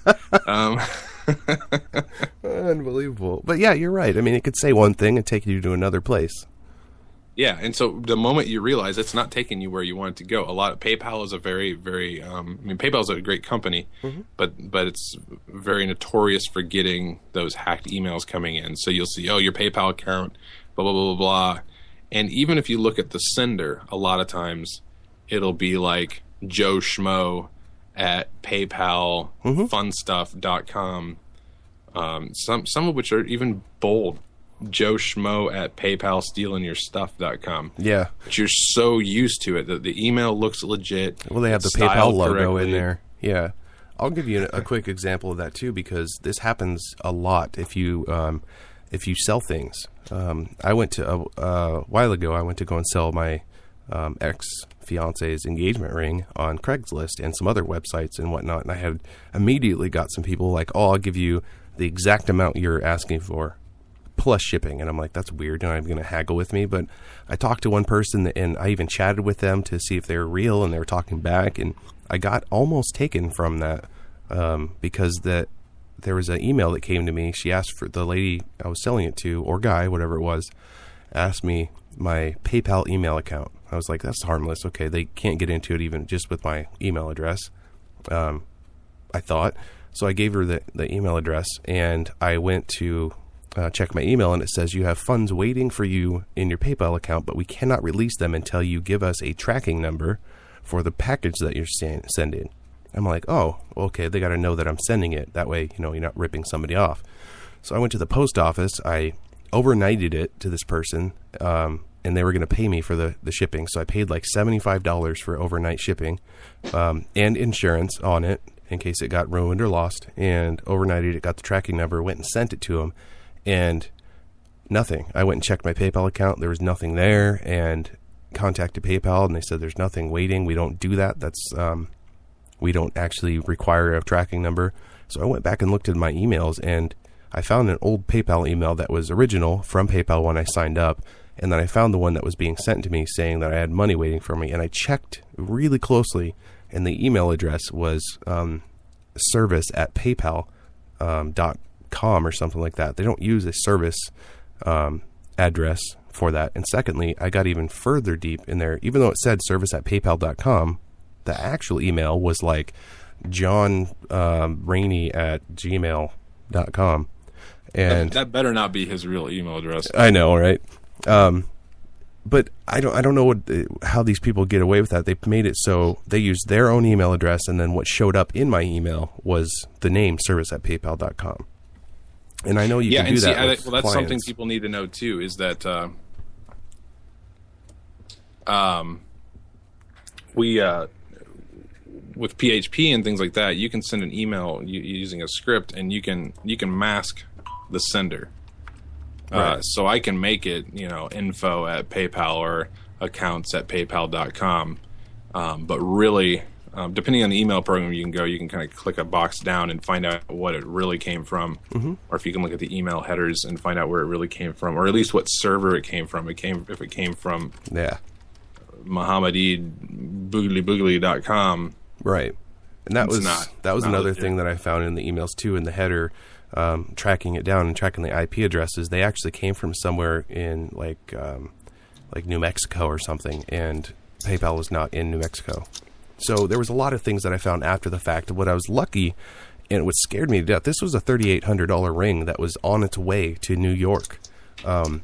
Unbelievable. But yeah, you're right. I mean, it could say one thing and take you to another place. Yeah, and so the moment you realize it's not taking you where you want it to go, PayPal is a very, very, PayPal is a great company, but it's very notorious for getting those hacked emails coming in. So you'll see, your PayPal account, blah, blah, blah, blah, blah. And even if you look at the sender, a lot of times it'll be like Joe Schmo at PayPal, funstuff.com. Some of which are even bold. Joe Schmo at PayPal stealingyourstuff.com. Yeah. But you're so used to it that the email looks legit. Well, they have the PayPal logo in there. Yeah. I'll give you a quick example of that too, because this happens a lot if you sell things. I went to a while ago. I went to go and sell my ex-fiance's engagement ring on Craigslist and some other websites and whatnot. And I had immediately got some people like, "Oh, I'll give you the exact amount you're asking for, plus shipping." And I'm like, that's weird. You're not even going to haggle with me. But I talked to one person, and I even chatted with them to see if they were real, and they were talking back. And I got almost taken from that because there was an email that came to me. She asked for the lady I was selling it to, or guy, whatever it was, asked me my PayPal email account. I was like, that's harmless. Okay, they can't get into it even just with my email address, I thought. So I gave her the email address, and I went to check my email, and it says you have funds waiting for you in your PayPal account, but we cannot release them until you give us a tracking number for the package that you're sending. I'm like, oh, okay, they got to know that I'm sending it. That way, you're not ripping somebody off. So I went to the post office. I overnighted it to this person, and they were going to pay me for the shipping. So I paid like $75 for overnight shipping and insurance on it in case it got ruined or lost, and overnighted it, got the tracking number, went and sent it to them. And nothing. I went and checked my PayPal account. There was nothing there, and contacted PayPal, and they said there's nothing waiting. We don't do that. That's we don't actually require a tracking number. So I went back and looked at my emails, and I found an old PayPal email that was original from PayPal when I signed up, and then I found the one that was being sent to me saying that I had money waiting for me. And I checked really closely, and the email address was service at PayPal.com or something like that. They don't use a service address for that. And secondly, I got even further deep in there. Even though it said service at PayPal.com, the actual email was like John Rainey at gmail.com. And that better not be his real email address. I know, right? But I don't know how these people get away with that. They've made it so they use their own email address, and then what showed up in my email was the name service@paypal.com. And I know you can do that. Well, that's clients. Something people need to know too, is that we with PHP and things like that, you can send an email using a script, and you can mask the sender. Right. So I can make it, info@PayPal or accounts@paypal.com. But really, depending on the email program you can kind of click a box down and find out what it really came from. Mm-hmm. Or if you can look at the email headers and find out where it really came from, or at least what server it came from. If it came from MohammedBoogly.com. Right. And that was another thing that I found in the emails too, in the header. Tracking it down and tracking the IP addresses, they actually came from somewhere in like New Mexico or something, and PayPal was not in New Mexico. So there was a lot of things that I found after the fact. What I was lucky, and what scared me to death, this was a $3,800 ring that was on its way to New York, and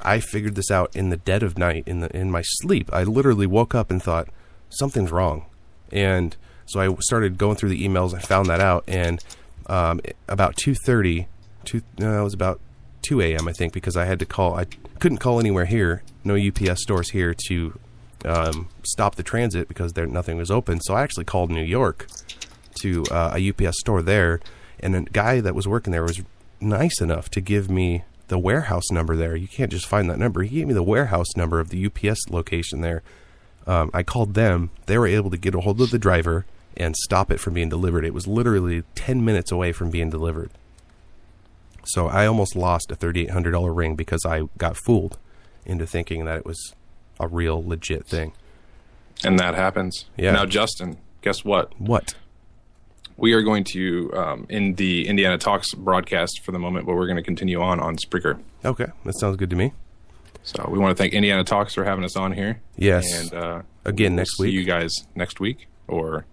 I figured this out in the dead of night in my sleep. I literally woke up and thought something's wrong, and so I started going through the emails and found that out. And about 2:30, it was about 2 a.m. I think, because I had to call. I couldn't call anywhere here, no UPS stores here to stop the transit because nothing was open. So I actually called New York to a UPS store there, and a guy that was working there was nice enough to give me the warehouse number there. You can't just find that number. He gave me the warehouse number of the UPS location there. I called them. They were able to get a hold of the driver and stop it from being delivered. It was literally 10 minutes away from being delivered. So I almost lost a $3,800 ring because I got fooled into thinking that it was a real legit thing. And that happens. Yeah. Now, Justin, guess what? What? We are going to, in the Indiana Talks broadcast for the moment, but we're going to continue on Spreaker. Okay, that sounds good to me. So we want to thank Indiana Talks for having us on here. Yes. And again, next week. See you guys next week, or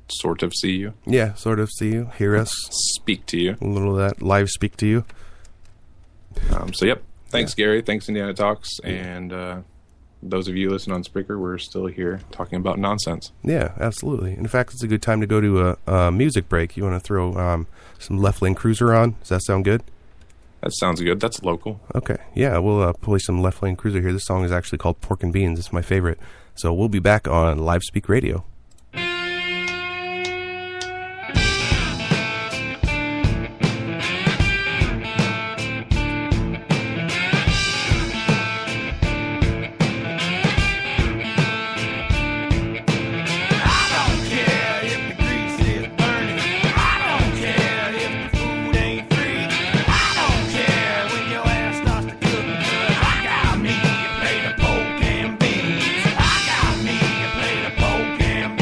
sort of see you. Yeah, sort of see you, hear us. Speak to you. A little of that live speak to you. So, yep. Thanks, Gary. Thanks, Indiana Talks. And those of you listening on Spreaker, we're still here talking about nonsense. Yeah, absolutely. In fact, it's a good time to go to a music break. You want to throw some Left Lane Cruiser on? Does that sound good? That sounds good. That's local. Okay. Yeah, we'll play some Left Lane Cruiser here. This song is actually called Pork and Beans. It's my favorite. So we'll be back on Live Speak Radio. Pork and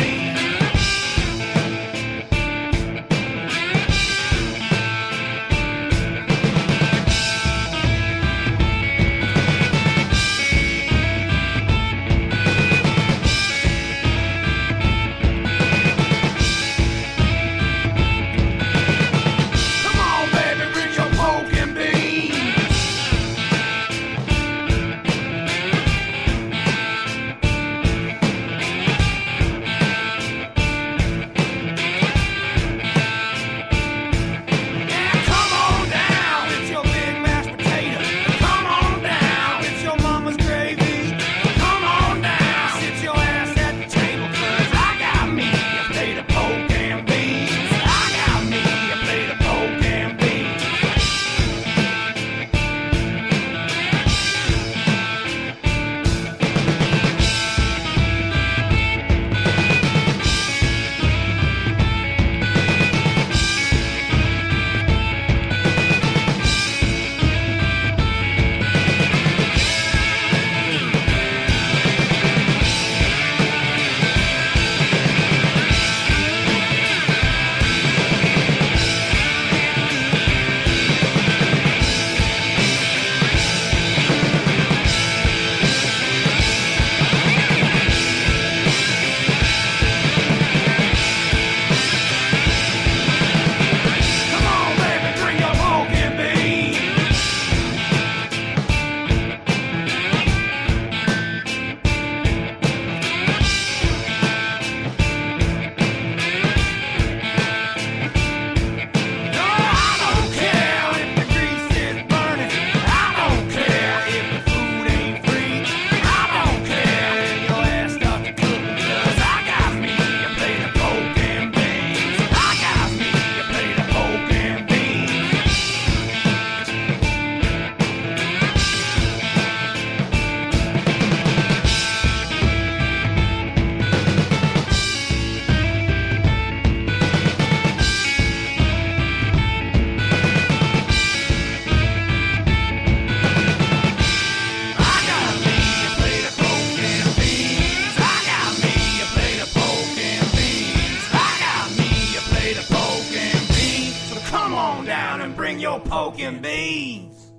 no poking beans.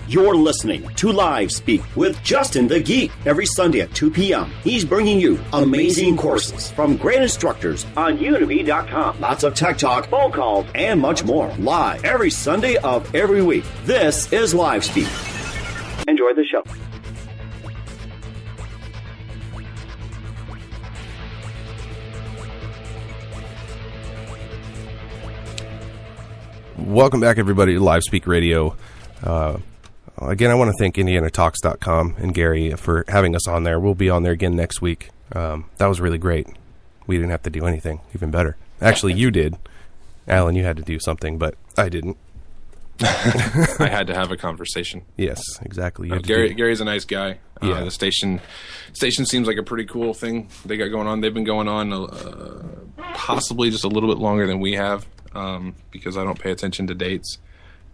You're listening to Live Speak with Justin the Geek every Sunday at 2 p.m. He's bringing you amazing courses from great instructors on Udemy.com. Lots of tech talk, phone calls, and much more. Live every Sunday of every week. This is Live Speak. Enjoy the show. Welcome back, everybody, to Live Speak Radio. Again, I want to thank IndianaTalks.com and Gary for having us on there. We'll be on there again next week. That was really great. We didn't have to do anything. Even better. Actually, you did. Alan, you had to do something, but I didn't. I had to have a conversation. Yes, exactly. Gary's a nice guy. Yeah. The station seems like a pretty cool thing they got going on. They've been going on possibly just a little bit longer than we have because I don't pay attention to dates.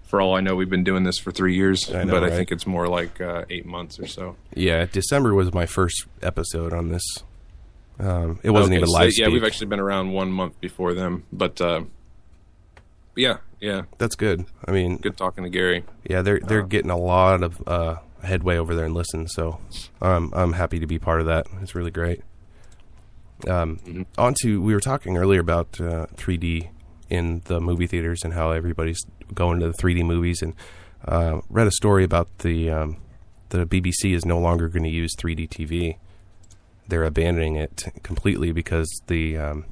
For all I know, we've been doing this for 3 years, I know, but right? I think it's more like 8 months or so. Yeah, December was my first episode on this. It wasn't even Live Speak. Yeah, we've actually been around 1 month before them, but yeah. That's good. I mean, good talking to Gary. Yeah, they're getting a lot of headway over there and listen, so I'm happy to be part of that. It's really great. We were talking earlier about 3D in the movie theaters and how everybody's going to the 3D movies, and read a story about the BBC is no longer going to use 3D TV. They're abandoning it completely because the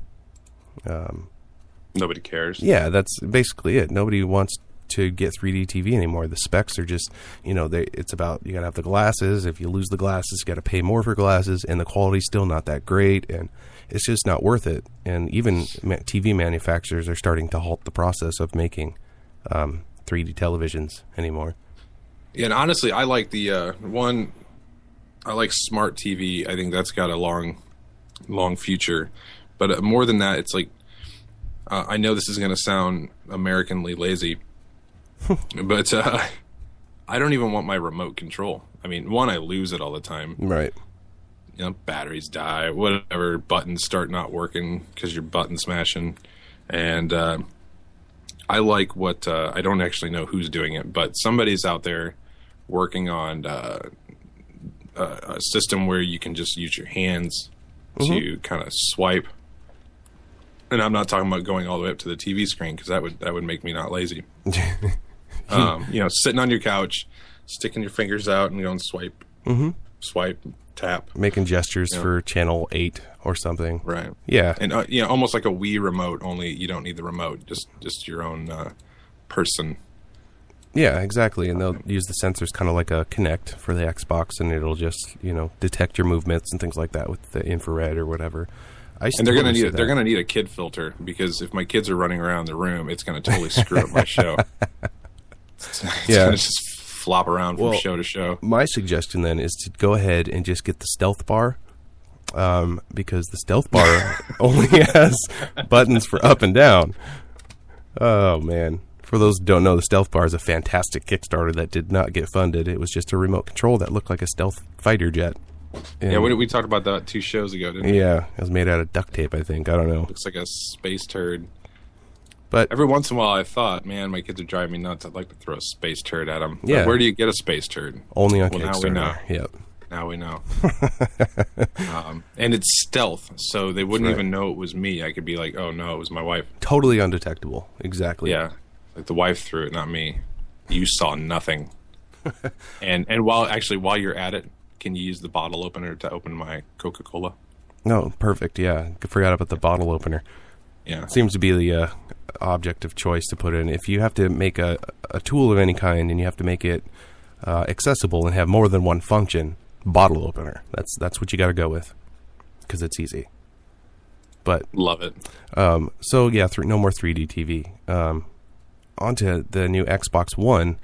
nobody cares. Yeah, that's basically it. Nobody wants to get 3D TV anymore. The specs are just, it's about you got to have the glasses. If you lose the glasses, you got to pay more for glasses, and the quality's still not that great, and it's just not worth it. And even TV manufacturers are starting to halt the process of making 3D televisions anymore. Yeah, and honestly, I like the I like smart TV. I think that's got a long future. But more than that, it's like, I know this is going to sound Americanly lazy, but I don't even want my remote control. I mean, one, I lose it all the time. Right. Batteries die, whatever, buttons start not working because you're button smashing. And I like what, I don't actually know who's doing it, but somebody's out there working on a system where you can just use your hands to kind of swipe. And I'm not talking about going all the way up to the TV screen because that would make me not lazy. Sitting on your couch, sticking your fingers out and going swipe, swipe, tap, making gestures for channel 8 or something. Right. Yeah. And almost like a Wii remote, only you don't need the remote, just your own person. Yeah, exactly. And they'll use the sensors kind of like a Kinect for the Xbox, and it'll just detect your movements and things like that with the infrared or whatever. And they're going to need a kid filter, because if my kids are running around the room, it's going to totally screw up my show. It's going to just flop around from show to show. My suggestion then is to go ahead and just get the stealth bar, because the stealth bar only has buttons for up and down. Oh, man. For those who don't know, the stealth bar is a fantastic Kickstarter that did not get funded. It was just a remote control that looked like a stealth fighter jet. And we talked about that 2 shows ago, didn't we? Yeah, it was made out of duct tape, I think. I don't know. Looks like a space turd. But every once in a while I thought, man, my kids are driving me nuts. I'd like to throw a space turd at them. Yeah. But where do you get a space turd? Only on Kickstarter. Now we know. Yep. Now we know. And it's stealth, so they wouldn't even know it was me. I could be like, oh, no, it was my wife. Totally undetectable. Exactly. Yeah. Like the wife threw it, not me. You saw nothing. And while you're at it, can you use the bottle opener to open my Coca-Cola? No, perfect. Yeah, I forgot about the bottle opener. Yeah, it seems to be the object of choice to put in. If you have to make a tool of any kind and you have to make it accessible and have more than one function, bottle opener. That's what you got to go with, because it's easy. But love it. So yeah, no more 3D TV. Onto the new Xbox One.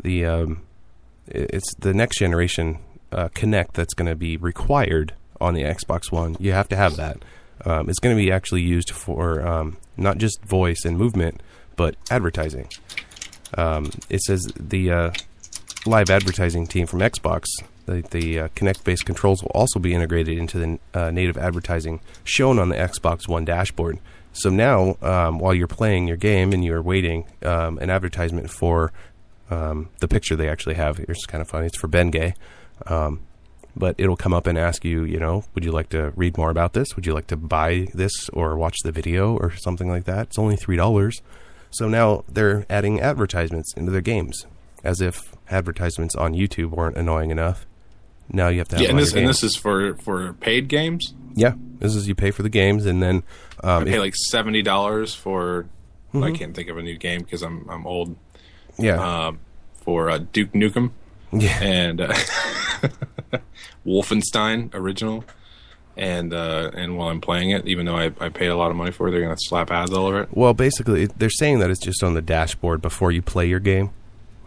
It's the next generation Kinect that's going to be required on the Xbox One. You have to have that. It's going to be actually used for not just voice and movement, but advertising. It says the live advertising team from Xbox, the Kinect-based controls will also be integrated into the native advertising shown on the Xbox One dashboard. So now, while you're playing your game and you're waiting, an advertisement for the picture they actually have, it's kind of funny, it's for Bengay, but it'll come up and ask you, would you like to read more about this? Would you like to buy this or watch the video or something like that? It's only $3. So now they're adding advertisements into their games, as if advertisements on YouTube weren't annoying enough. Now you have to have and this is for paid games? Yeah, this is you pay for the games, and then I pay like $70 for I can't think of a new game because I'm old. Yeah. For Duke Nukem. Yeah. And Wolfenstein original. And while I'm playing it, even though I paid a lot of money for it, they're going to slap ads all over it. Well, basically, they're saying that it's just on the dashboard before you play your game.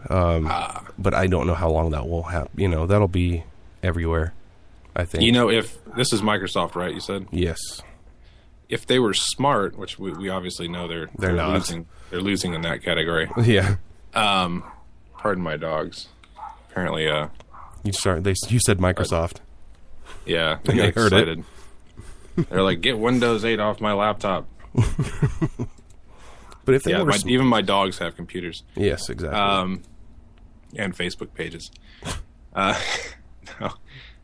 But I don't know how long that will happen. That'll be everywhere, I think. If this is Microsoft, right? You said? Yes. If they were smart, which we obviously know they're not. They're losing in that category. Yeah. Pardon my dogs. Apparently, you said Microsoft. Yeah, they got heard excited. They're like, get Windows 8 off my laptop. But if they were even my dogs have computers. Yes, exactly. And Facebook pages.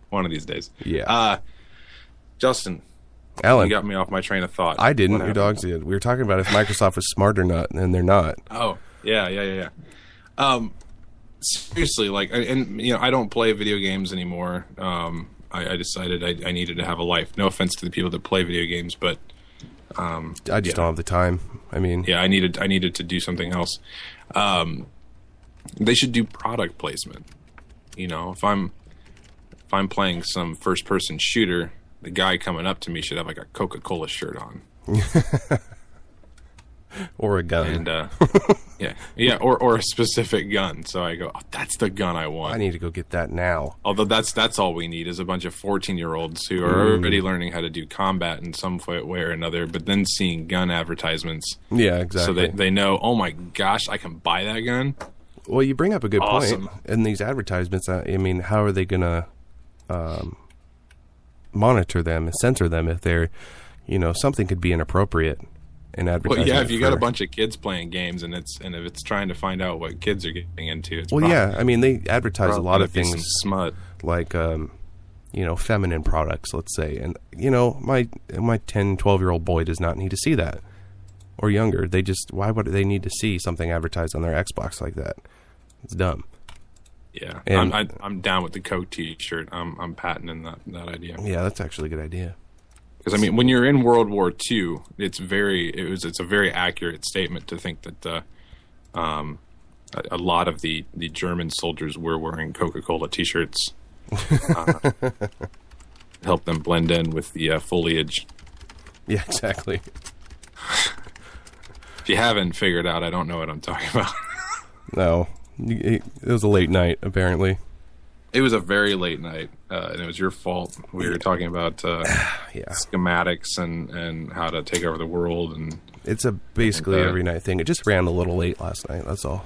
One of these days. Yeah. Justin, Alan, you got me off my train of thought. I didn't. Your dogs did. We were talking about if Microsoft was smart or not, and they're not. Oh, yeah. Seriously, I don't play video games anymore. I decided I needed to have a life. No offense to the people that play video games, but I just don't have the time. I mean, yeah, I needed to do something else. They should do product placement. If I'm playing some first person shooter, the guy coming up to me should have like a Coca-Cola shirt on. Or a gun. And or a specific gun. So I go, oh, that's the gun I want. I need to go get that now. Although that's all we need is a bunch of 14-year-olds who are already learning how to do combat in some way or another, but then seeing gun advertisements. Yeah, exactly. So they know, oh my gosh, I can buy that gun. Well, you bring up a good Awesome. point. In these advertisements, I mean, how are they going to monitor them and censor them if they're, something could be inappropriate in advertising? Well, yeah, if you got a bunch of kids playing games and if it's trying to find out what kids are getting into, it's I mean, they advertise a lot of things, some smut, like feminine products, let's say, and my 10, 12-year-old boy does not need to see that, or younger. Why would they need to see something advertised on their Xbox like that? It's dumb. Yeah, and I'm down with the Coke T-shirt. I'm patenting that idea. Yeah, that's actually a good idea. Because when you're in World War II, it's a very accurate statement to think that a lot of the German soldiers were wearing Coca-Cola T-shirts. Help them blend in with the foliage. Yeah, exactly. If you haven't figured out, I don't know what I'm talking about. No, it was a late night, apparently. It was a very late night, and it was your fault. We were talking about schematics and how to take over the world. And it's basically every night thing. It just ran a little late last night, that's all.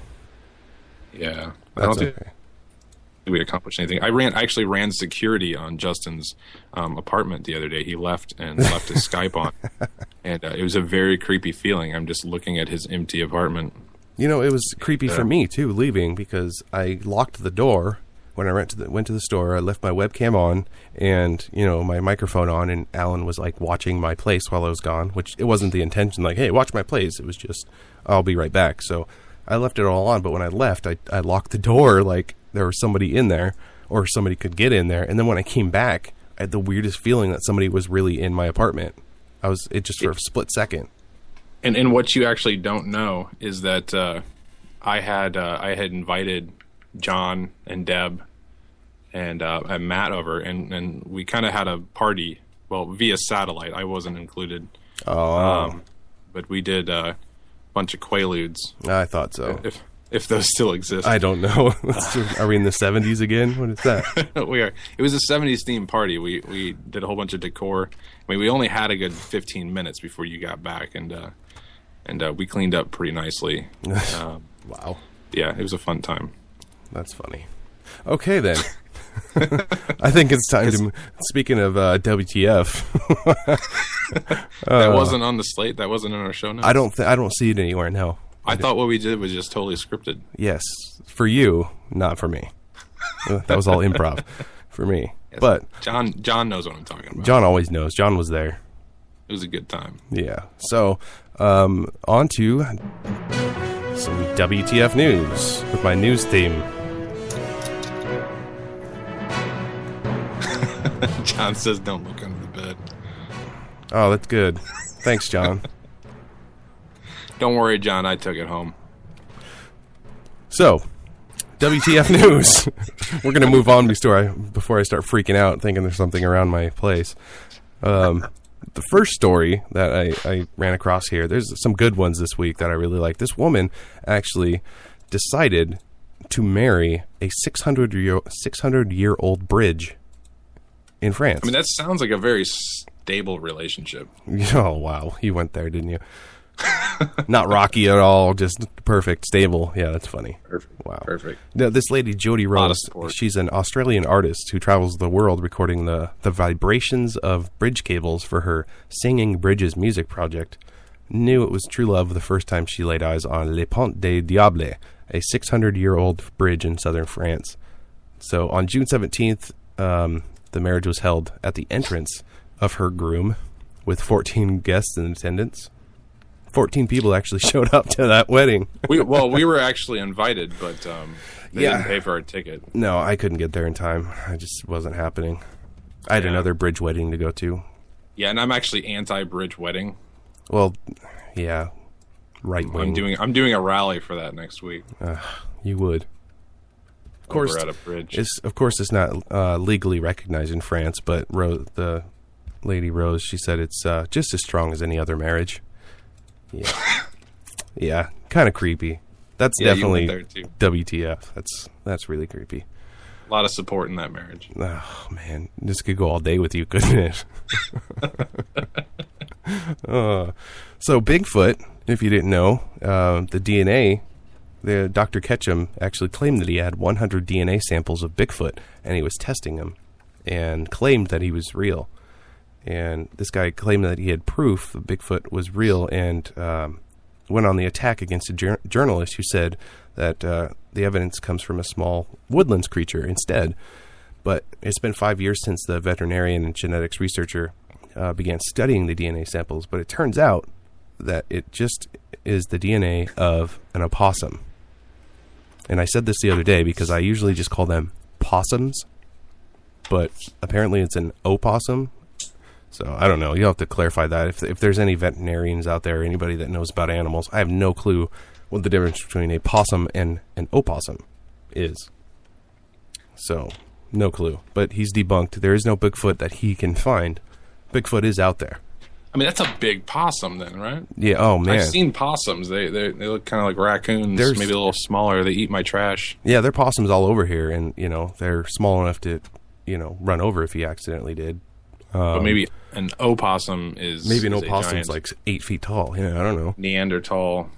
Yeah. I don't think we accomplished anything. I actually ran security on Justin's apartment the other day. He left his Skype on, and it was a very creepy feeling. I'm just looking at his empty apartment. It was creepy for me, too, leaving, because I locked the door. When I went to the store, I left my webcam on and, my microphone on, and Alan was, watching my place while I was gone, which it wasn't the intention, hey, watch my place. It was just, I'll be right back. So I left it all on, but when I left, I locked the door like there was somebody in there or somebody could get in there. And then when I came back, I had the weirdest feeling that somebody was really in my apartment. It just for a split second. And what you actually don't know is that I had invited John and Deb and Matt over, and we kind of had a party, via satellite. I wasn't included. Oh. But we did a bunch of Quaaludes. I thought so. If those still exist. I don't know. Are we in the 70s again? What is that? We are. It was a 70s themed party. We did a whole bunch of decor. I mean, we only had a good 15 minutes before you got back, and we cleaned up pretty nicely. Wow. Yeah, it was a fun time. That's funny. Okay, then. I think it's time to. Speaking of WTF, that wasn't on the slate. That wasn't in our show notes. I don't see it anywhere. No. I thought what we did was just totally scripted. Yes, for you, not for me. That was all improv for me. Yes, but John knows what I'm talking about. John always knows. John was there. It was a good time. Yeah. So, on to some WTF news with my news theme. John says don't look under the bed. Oh, that's good. Thanks, John. Don't worry, John. I took it home. So, WTF news. We're going to move on before I start freaking out thinking there's something around my place. The first story that I ran across here, there's some good ones this week that I really like. This woman actually decided to marry a 600-year-old bridge in France. I mean, that sounds like a very stable relationship. Oh, wow. You went there, didn't you? Not rocky at all, just perfect, stable. Yeah, that's funny. Perfect. Wow. Perfect. Now, this lady, Jodie Rose, she's an Australian artist who travels the world recording the vibrations of bridge cables for her Singing Bridges music project. Knew it was true love the first time she laid eyes on Le Pont des Diables, a 600-year-old bridge in southern France. So on June 17th, the marriage was held at the entrance of her groom with 14 guests in attendance. 14 people actually showed up to that wedding. We were actually invited, but they didn't pay for our ticket. No, I couldn't get there in time. It just wasn't happening. I had another bridge wedding to go to. Yeah, and I'm actually anti-bridge wedding. Well, yeah, right wing. I'm doing a rally for that next week. You would. Of course, at a bridge. It's not legally recognized in France, but the lady Rose, she said it's just as strong as any other marriage. Yeah, yeah, kind of creepy. That's definitely WTF. That's really creepy. A lot of support in that marriage. Oh man, this could go all day with you, couldn't it? So Bigfoot, if you didn't know, the DNA, Dr. Ketchum actually claimed that he had 100 DNA samples of Bigfoot, and he was testing them, and claimed that he was real. And this guy claimed that he had proof that Bigfoot was real, and went on the attack against a journalist who said that the evidence comes from a small woodlands creature instead. But it's been 5 years since the veterinarian and genetics researcher began studying the DNA samples, but it turns out that it just is the DNA of an opossum. And I said this the other day because I usually just call them possums, but apparently it's an opossum. So I don't know. You'll have to clarify that. If there's any veterinarians out there, anybody that knows about animals, I have no clue what the difference between a possum and an opossum is. So, no clue. But he's debunked. There is no Bigfoot that he can find. Bigfoot is out there. I mean, that's a big possum then, right? Yeah, oh man. I've seen possums. They look kind of like raccoons, maybe a little smaller. They eat my trash. Yeah, there are possums all over here, and, they're small enough to, run over if he accidentally did. But maybe an opossum is... Maybe an opossum's like 8 feet tall. Yeah, I don't know. Neanderthal.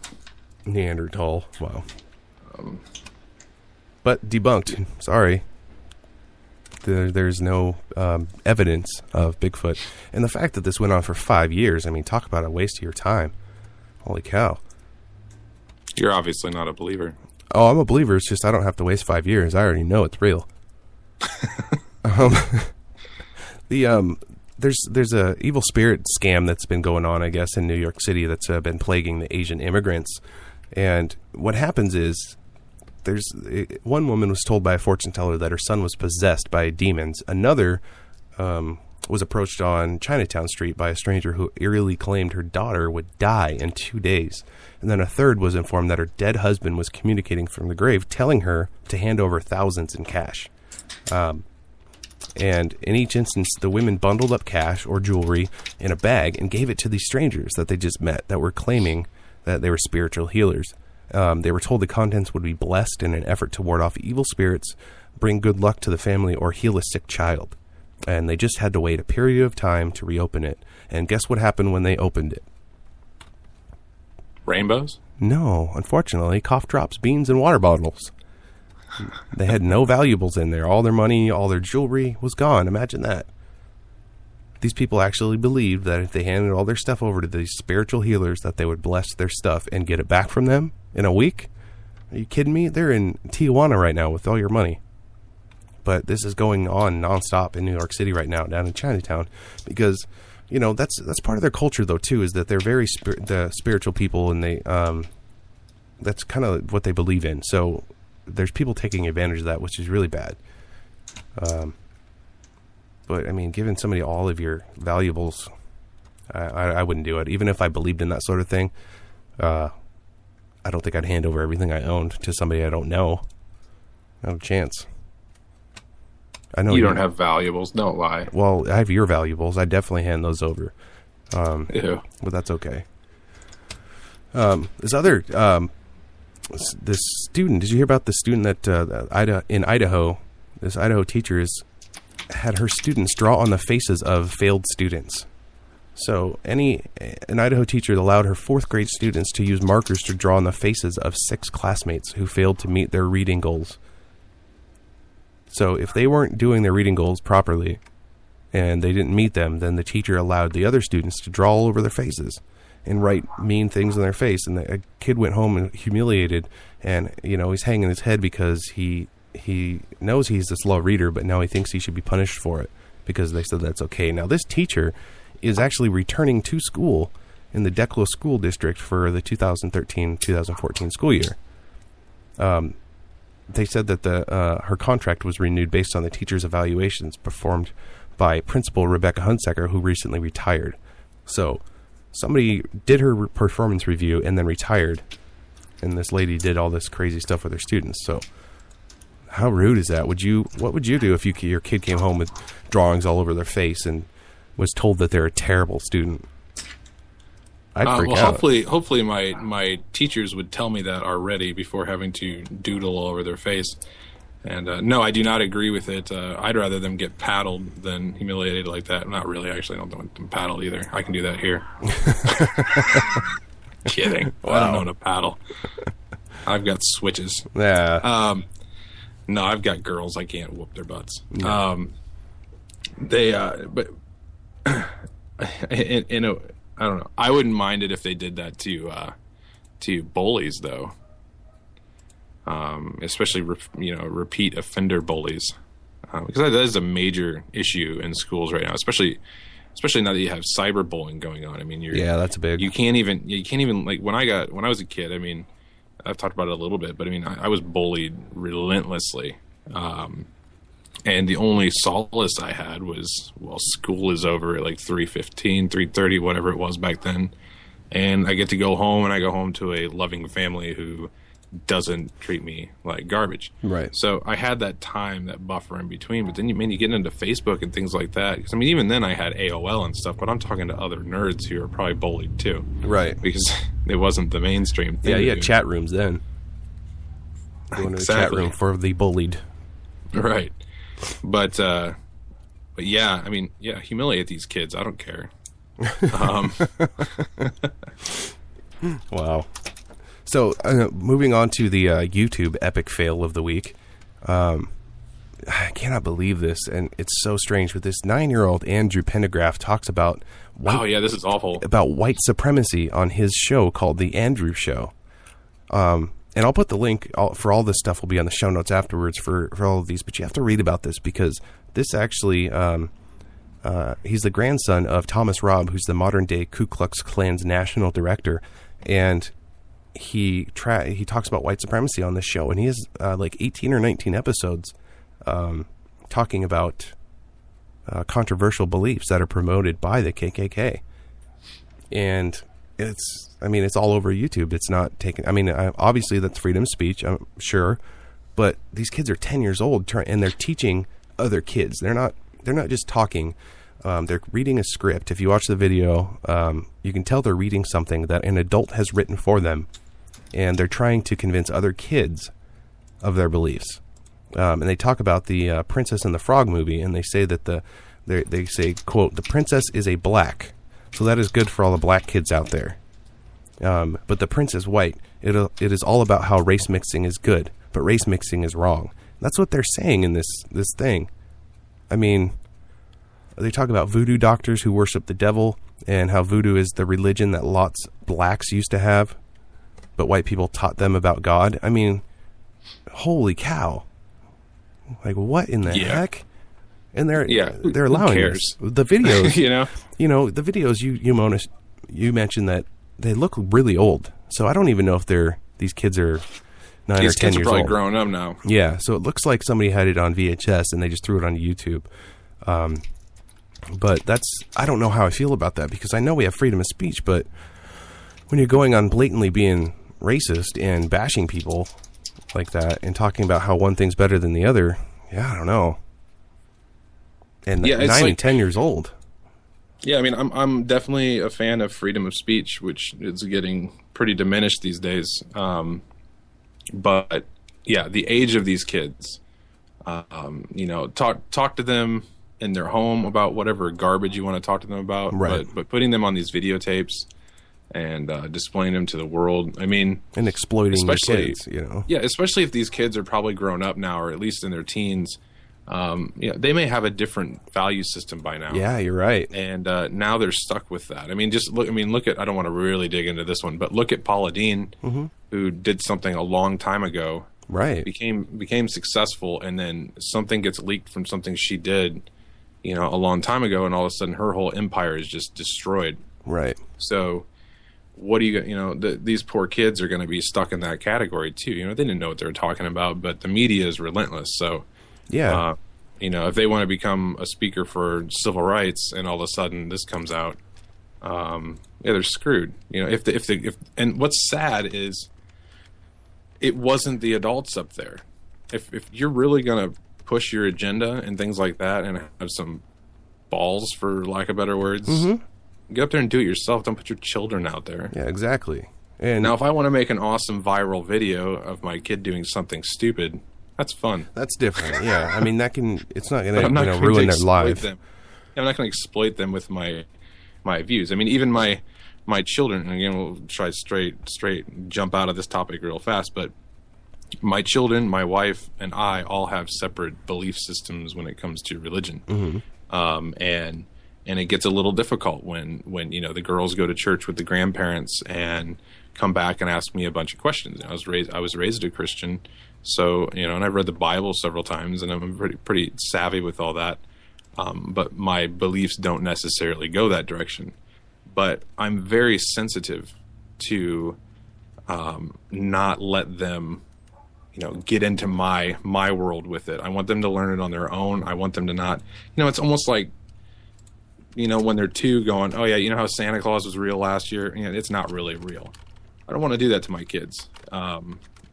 Wow. But debunked. Sorry. There's no evidence of Bigfoot. And the fact that this went on for 5 years, I mean, talk about a waste of your time. Holy cow. You're obviously not a believer. Oh, I'm a believer. It's just I don't have to waste 5 years. I already know it's real. There's a evil spirit scam that's been going on, I guess, in New York City that's been plaguing the Asian immigrants. And what happens is one woman was told by a fortune teller that her son was possessed by demons. Another was approached on Chinatown Street by a stranger who eerily claimed her daughter would die in 2 days. And then a third was informed that her dead husband was communicating from the grave, telling her to hand over thousands in cash. And in each instance, the women bundled up cash or jewelry in a bag and gave it to these strangers that they just met that were claiming that they were spiritual healers. They were told the contents would be blessed in an effort to ward off evil spirits, bring good luck to the family, or heal a sick child. And they just had to wait a period of time to reopen it. And guess what happened when they opened it? Rainbows? No, unfortunately, cough drops, beans, and water bottles. They had no valuables in there. All their money, all their jewelry was gone. Imagine that. These people actually believed that if they handed all their stuff over to these spiritual healers, that they would bless their stuff and get it back from them in a week. Are you kidding me? They're in Tijuana right now with all your money. But this is going on nonstop in New York City right now, down in Chinatown, because, you know, that's part of their culture, though, too, is that they're very the spiritual people, and they that's kind of what they believe in. So there's people taking advantage of that, which is really bad. But, I mean, giving somebody all of your valuables, I wouldn't do it. Even if I believed in that sort of thing, I don't think I'd hand over everything I owned to somebody I don't know. Not a chance. I know you don't have valuables. Don't lie. Well, I have your valuables. I definitely hand those over. Ew. But that's okay. This student, did you hear about the student that in Idaho, this Idaho teacher had her students draw on the faces of failed students. So an Idaho teacher allowed her 4th grade students to use markers to draw on the faces of 6 classmates who failed to meet their reading goals. So if they weren't doing their reading goals properly and they didn't meet them, then the teacher allowed the other students to draw all over their faces and write mean things on their face. And a kid went home and humiliated, and, you know, he's hanging his head because he knows he's a slow reader, but now he thinks he should be punished for it because they said that's okay. Now, this teacher is actually returning to school in the Declo School District for the 2013-2014 school year. They said that her contract was renewed based on the teacher's evaluations performed by Principal Rebecca Hunsaker, who recently retired. So somebody did her performance review and then retired, and this lady did all this crazy stuff with her students. So how rude is that? What would you do if your kid came home with drawings all over their face and was told that they're a terrible student? I'd freak out. Hopefully my teachers would tell me that already before having to doodle all over their face. And no, I do not agree with it. I'd rather them get paddled than humiliated like that. Not really, actually. I don't want them paddled either. I can do that here. Kidding. Wow. I don't know how to paddle. I've got switches. Yeah. No, I've got girls. I can't whoop their butts. No. But I don't know. I wouldn't mind it if they did that to bullies, though. Especially repeat offender bullies, because that is a major issue in schools right now. Especially now that you have cyberbullying going on. I mean, that's big. You can't even like when I was a kid. I mean, I've talked about it a little bit, but I mean, I was bullied relentlessly. And the only solace I had was, well, school is over at like 3:15, 3:30, whatever it was back then. And I get to go home, and I go home to a loving family who doesn't treat me like garbage. Right. So I had that time, that buffer in between. But then you get into Facebook and things like that. Because, I mean, even then I had AOL and stuff, but I'm talking to other nerds who are probably bullied too. Right. Because it wasn't the mainstream thing. Yeah, you had chat rooms then. Going to the chat room for the bullied. Right. But yeah, I mean, yeah, humiliate these kids. I don't care. Wow. So, moving on to the YouTube epic fail of the week. I cannot believe this, and it's so strange. But this 9-year-old Andrew Pendergraft talks about this is awful. About white supremacy on his show called The Andrew Show. And I'll put the link for all this stuff will be on the show notes afterwards for all of these. But you have to read about this because this actually, he's the grandson of Thomas Robb, who's the modern-day Ku Klux Klan's national director. And he talks about white supremacy on this show. And he has like 18 or 19 episodes talking about controversial beliefs that are promoted by the KKK. And it's all over YouTube. It's not taken. I mean, obviously that's freedom of speech, I'm sure, but these kids are 10 years old and they're teaching other kids. They're not just talking. They're reading a script. If you watch the video, you can tell they're reading something that an adult has written for them, and they're trying to convince other kids of their beliefs. And they talk about the Princess and the Frog movie, and they say that they say, quote, "The princess is a black, so that is good for all the black kids out there." but the prince is white. It is all about how race mixing is good, but race mixing is wrong. That's what they're saying in this thing. I mean, they talk about voodoo doctors who worship the devil and how voodoo is the religion that lots blacks used to have, but white people taught them about God. I mean, holy cow. Like, what in the heck? And they're allowing this. The videos, the videos you mentioned that they look really old. So I don't even know if these kids are 9 or 10 years old. These kids are probably grown up now. Yeah, so it looks like somebody had it on VHS and they just threw it on YouTube. But I don't know how I feel about that, because I know we have freedom of speech, but when you're going on blatantly being racist and bashing people like that and talking about how one thing's better than the other, I don't know. And 9 and 10 years old. Yeah, I mean, I'm definitely a fan of freedom of speech, which is getting pretty diminished these days. But yeah, the age of these kids, talk to them in their home about whatever garbage you want to talk to them about. Right. But putting them on these videotapes and displaying them to the world, I mean, and exploiting the kids, Yeah, especially if these kids are probably grown up now, or at least in their teens. They may have a different value system by now. Yeah, you're right. And now they're stuck with that. I mean, look at, I don't want to really dig into this one, but look at Paula Deen, who did something a long time ago. Right. Became successful, and then something gets leaked from something she did, a long time ago, and all of a sudden her whole empire is just destroyed. Right. So what do these poor kids are going to be stuck in that category too. They didn't know what they were talking about, but the media is relentless. So yeah, if they want to become a speaker for civil rights, and all of a sudden this comes out, they're screwed. And what's sad is it wasn't the adults up there. If you're really going to push your agenda and things like that, and have some balls, for lack of better words, get up there and do it yourself. Don't put your children out there. Yeah, exactly. And now, if I want to make an awesome viral video of my kid doing something stupid, that's fun. That's different. Yeah, I mean, it's not going to ruin their life. I'm not going to exploit them with my views. I mean, even my children, and again, we'll try straight jump out of this topic real fast, but my children, my wife, and I all have separate belief systems when it comes to religion. And it gets a little difficult when the girls go to church with the grandparents and come back and ask me a bunch of questions. I was raised a Christian, so and I've read the Bible several times, and I'm pretty savvy with all that. But my beliefs don't necessarily go that direction. But I'm very sensitive to not let them get into my world with it. I want them to learn it on their own. I want them to not, it's almost like, when they're 2 going, oh yeah, how Santa Claus was real last year? It's not really real. I don't want to do that to my kids.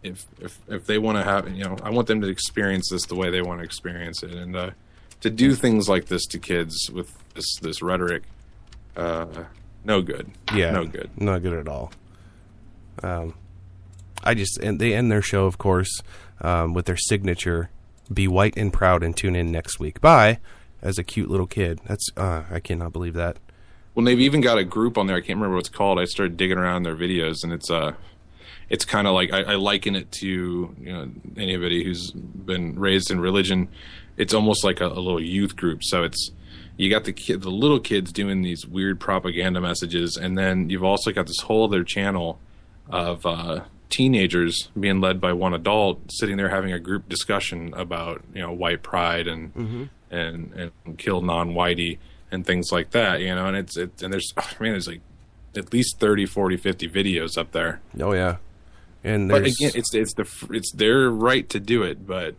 If they want to have, I want them to experience this the way they want to experience it. And to do things like this to kids with this rhetoric, no good. Yeah. No good. Not good at all. And they end their show, of course, with their signature, "Be white and proud and tune in next week." Bye. As a cute little kid. That's I cannot believe that. Well, they've even got a group on there. I can't remember what it's called. I started digging around their videos, and it's kind of like I liken it to anybody who's been raised in religion. It's almost like a little youth group. So you got the little kids doing these weird propaganda messages, and then you've also got this whole other channel of teenagers being led by one adult sitting there having a group discussion about white pride and kill non-whitey and things like that, and there's like at least 30, 40, 50 videos up there. Oh yeah. But again, it's their right to do it, but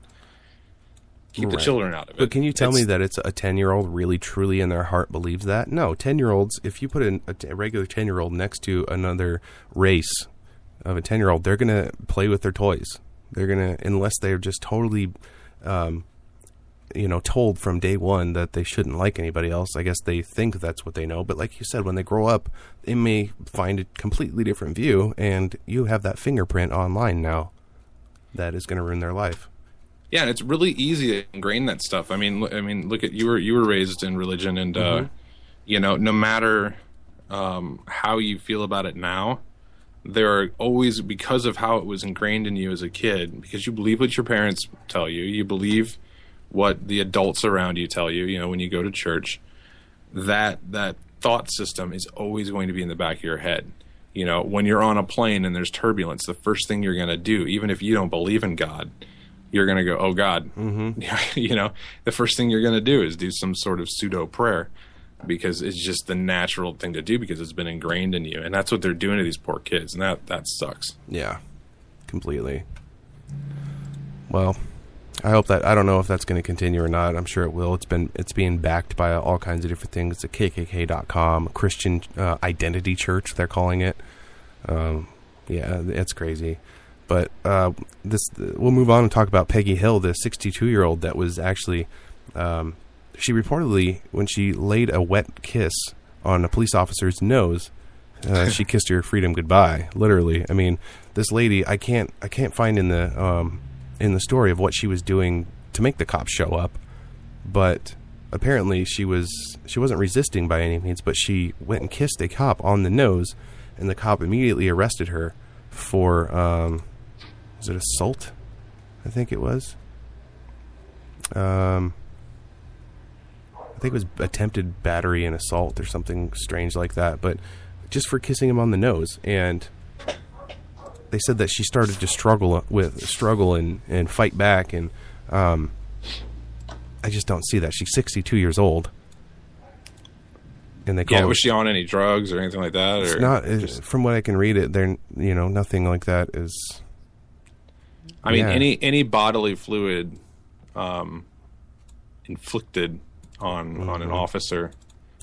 keep the children out of it. But can you tell me that it's a 10-year-old really truly in their heart believes that? No, 10-year-olds, if you put a regular 10-year-old next to another race of a 10-year-old, they're going to play with their toys. They're going to, unless they're just totally told from day one that they shouldn't like anybody else. I guess they think that's what they know. But like you said, when they grow up, they may find a completely different view, and you have that fingerprint online now that is going to ruin their life. Yeah, and it's really easy to ingrain that stuff. I mean, look at you were raised in religion, and no matter how you feel about it now, there are always, because of how it was ingrained in you as a kid, because you believe what your parents tell you, you believe what the adults around you tell you, when you go to church, that thought system is always going to be in the back of your head. When you're on a plane and there's turbulence, the first thing you're going to do, even if you don't believe in God, you're going to go, oh God. Mm-hmm. The first thing you're going to do is do some sort of pseudo prayer, because it's just the natural thing to do, because it's been ingrained in you. And that's what they're doing to these poor kids. And that sucks. Yeah, completely. Well, I hope that, I don't know if that's going to continue or not. I'm sure it will. It's being backed by all kinds of different things. It's a KKK.com, Christian Identity Church, they're calling it. Yeah, it's crazy. But we'll move on and talk about Peggy Hill, the 62-year-old that was actually, she reportedly, when she laid a wet kiss on a police officer's nose, she kissed her freedom goodbye. Literally. I mean, this lady, I can't find in the story of what she was doing to make the cops show up, but apparently she wasn't resisting by any means, but she went and kissed a cop on the nose, and the cop immediately arrested her for was it assault? I think it was. I think it was attempted battery and assault or something strange like that, but just for kissing him on the nose. And they said that she started to struggle and fight back, and I just don't see that. She's 62 years old, and they call was she on any drugs or anything like that? It's not. From what I can read, nothing like that is. I mean, any bodily fluid inflicted on an officer.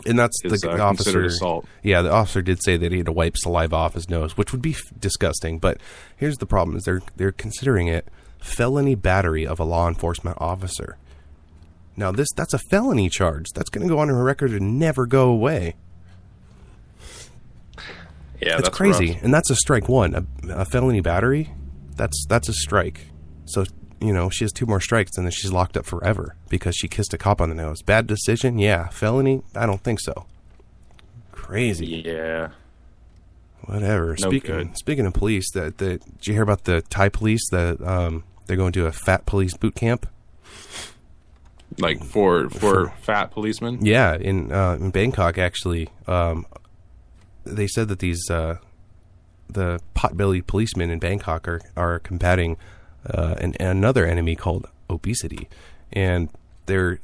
And that's the officer. Assault. Yeah, the officer did say that he had to wipe saliva off his nose, which would be disgusting. But here's the problem: is they're considering it felony battery of a law enforcement officer. Now that's a felony charge. That's going to go on her record and never go away. Yeah, that's crazy, rough. And that's a strike one. A felony battery, that's a strike. So she has 2 more strikes, and then she's locked up forever because she kissed a cop on the nose. Bad decision? Yeah. Felony? I don't think so. Crazy. Yeah. Whatever. Speaking of police, did you hear about the Thai police that they're going to a fat police boot camp? Like for fat policemen? Yeah, in Bangkok actually. They said that these the pot-bellied policemen in Bangkok are combating another enemy called obesity, and they're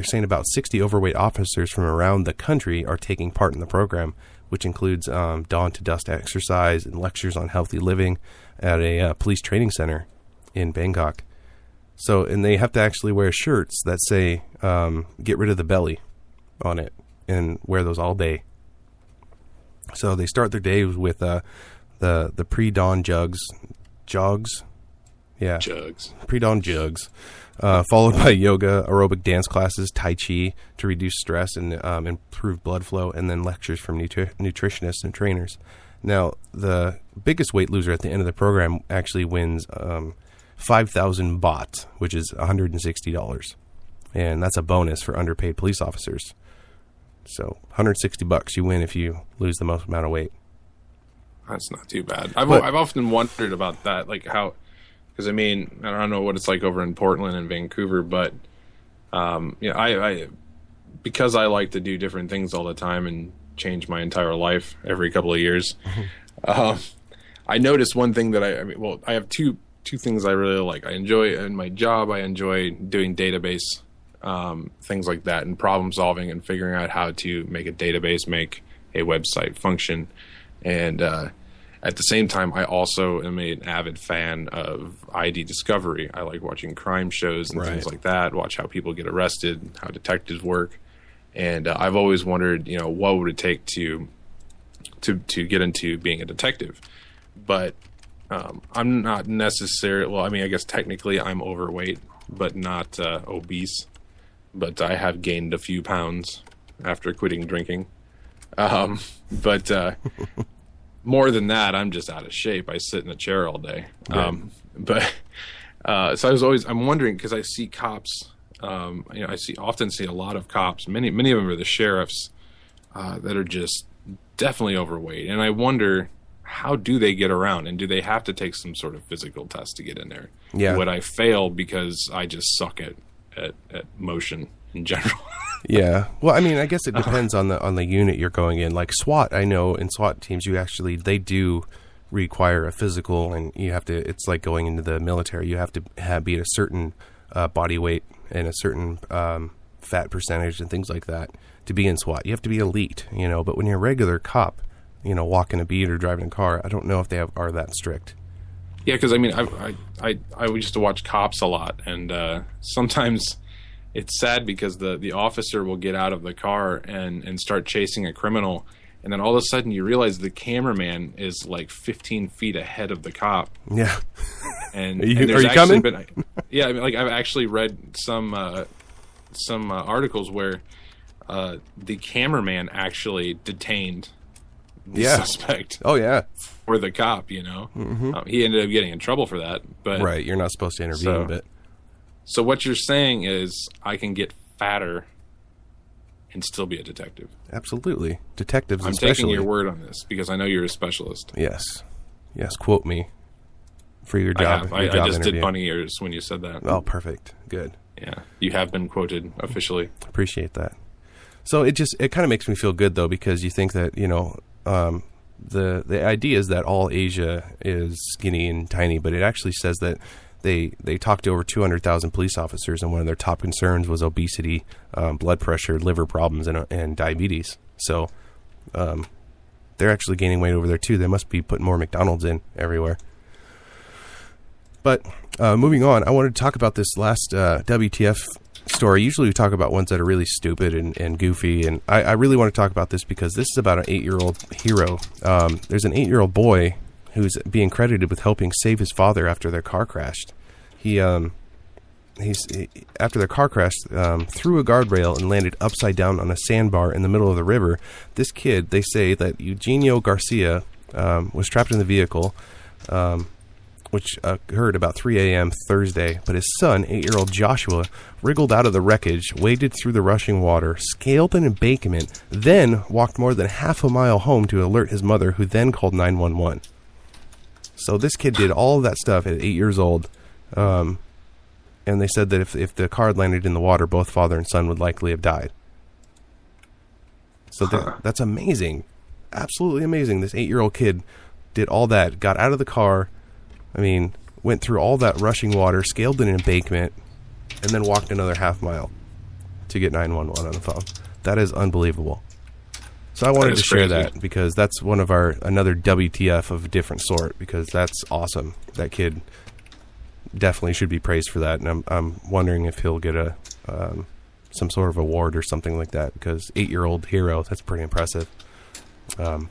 saying about 60 overweight officers from around the country are taking part in the program, which includes dawn to dusk exercise and lectures on healthy living at a police training center in Bangkok. So, and they have to actually wear shirts that say "Get rid of the belly" on it, and wear those all day. So they start their day with the pre-dawn jogs. Yeah. Jugs. Pre-dawn jugs. Followed by yoga, aerobic dance classes, Tai Chi to reduce stress and improve blood flow, and then lectures from nutritionists and trainers. Now, the biggest weight loser at the end of the program actually wins 5,000 baht, which is $160. And that's a bonus for underpaid police officers. So $160 you win if you lose the most amount of weight. That's not too bad. I've often wondered about that, like how... Because, I mean, I don't know what it's like over in Portland and Vancouver, but, I because I like to do different things all the time and change my entire life every couple of years, I noticed one thing that I have two things I really like. I enjoy, in my job, I enjoy doing database things like that and problem solving and figuring out how to make a database, make a website function. And at the same time, I also am an avid fan of ID discovery. I like watching crime shows and things like that, watch how people get arrested, how detectives work. And I've always wondered, what would it take to get into being a detective? But I'm not necessarily, well, I mean, I guess technically I'm overweight, but not obese. But I have gained a few pounds after quitting drinking. But more than that, I'm just out of shape. I sit in a chair all day. So I'm wondering, because I see cops, I often see a lot of cops. Many of them are the sheriffs that are just definitely overweight. And I wonder how do they get around, and do they have to take some sort of physical test to get in there? Yeah. Would I fail because I just suck at motion in general? Yeah. Well, I mean, I guess it depends on the unit you're going in. Like SWAT, I know in SWAT teams, they do require a physical, and you have to. It's like going into the military. You have to be at a certain body weight and a certain fat percentage and things like that to be in SWAT. You have to be elite, But when you're a regular cop, walking a beat or driving a car, I don't know if they are that strict. Yeah, because I mean, I used to watch Cops a lot, and sometimes it's sad because the officer will get out of the car and start chasing a criminal, and then all of a sudden you realize the cameraman is like 15 feet ahead of the cop. Yeah. And, are you there's coming? Yeah, I mean, like I've actually read some articles where the cameraman actually detained the suspect. Oh yeah. For the cop, Mm-hmm. He ended up getting in trouble for that. But right, you're not supposed to intervene, but. So what you're saying is I can get fatter and still be a detective. Absolutely. Detectives I'm especially. taking your word on this because I know you're a specialist. Yes. Yes, quote me for your job. I just interview. did bunny ears when you said that. Oh, perfect. Good. Yeah. You have been quoted officially. Appreciate that. So it kind of makes me feel good, though, because you think that, the idea is that all Asia is skinny and tiny, but it actually says that they talked to over 200,000 police officers, and one of their top concerns was obesity, blood pressure, liver problems, and diabetes. So they're actually gaining weight over there, too. They must be putting more McDonald's in everywhere. But moving on, I wanted to talk about this last WTF story. Usually we talk about ones that are really stupid and goofy, and I really want to talk about this because this is about an 8-year-old hero. There's an 8-year-old boy who's being credited with helping save his father after their car crashed. After their car crashed, threw a guardrail and landed upside down on a sandbar in the middle of the river. This kid, they say that Eugenio Garcia was trapped in the vehicle, which occurred about 3 a.m. Thursday, but his son, 8-year-old Joshua, wriggled out of the wreckage, waded through the rushing water, scaled an embankment, then walked more than half a mile home to alert his mother, who then called 911. So this kid did all of that stuff at 8 years old, and they said that if the car had landed in the water, both father and son would likely have died. So that's amazing. Absolutely amazing. This 8-year-old kid did all that, got out of the car, went through all that rushing water, scaled an embankment, and then walked another half mile to get 911 on the phone. That is unbelievable. So I wanted to share that because that's another WTF of a different sort, because that's awesome. That kid definitely should be praised for that, and I'm wondering if he'll get some sort of award or something like that, because 8-year-old hero, that's pretty impressive. So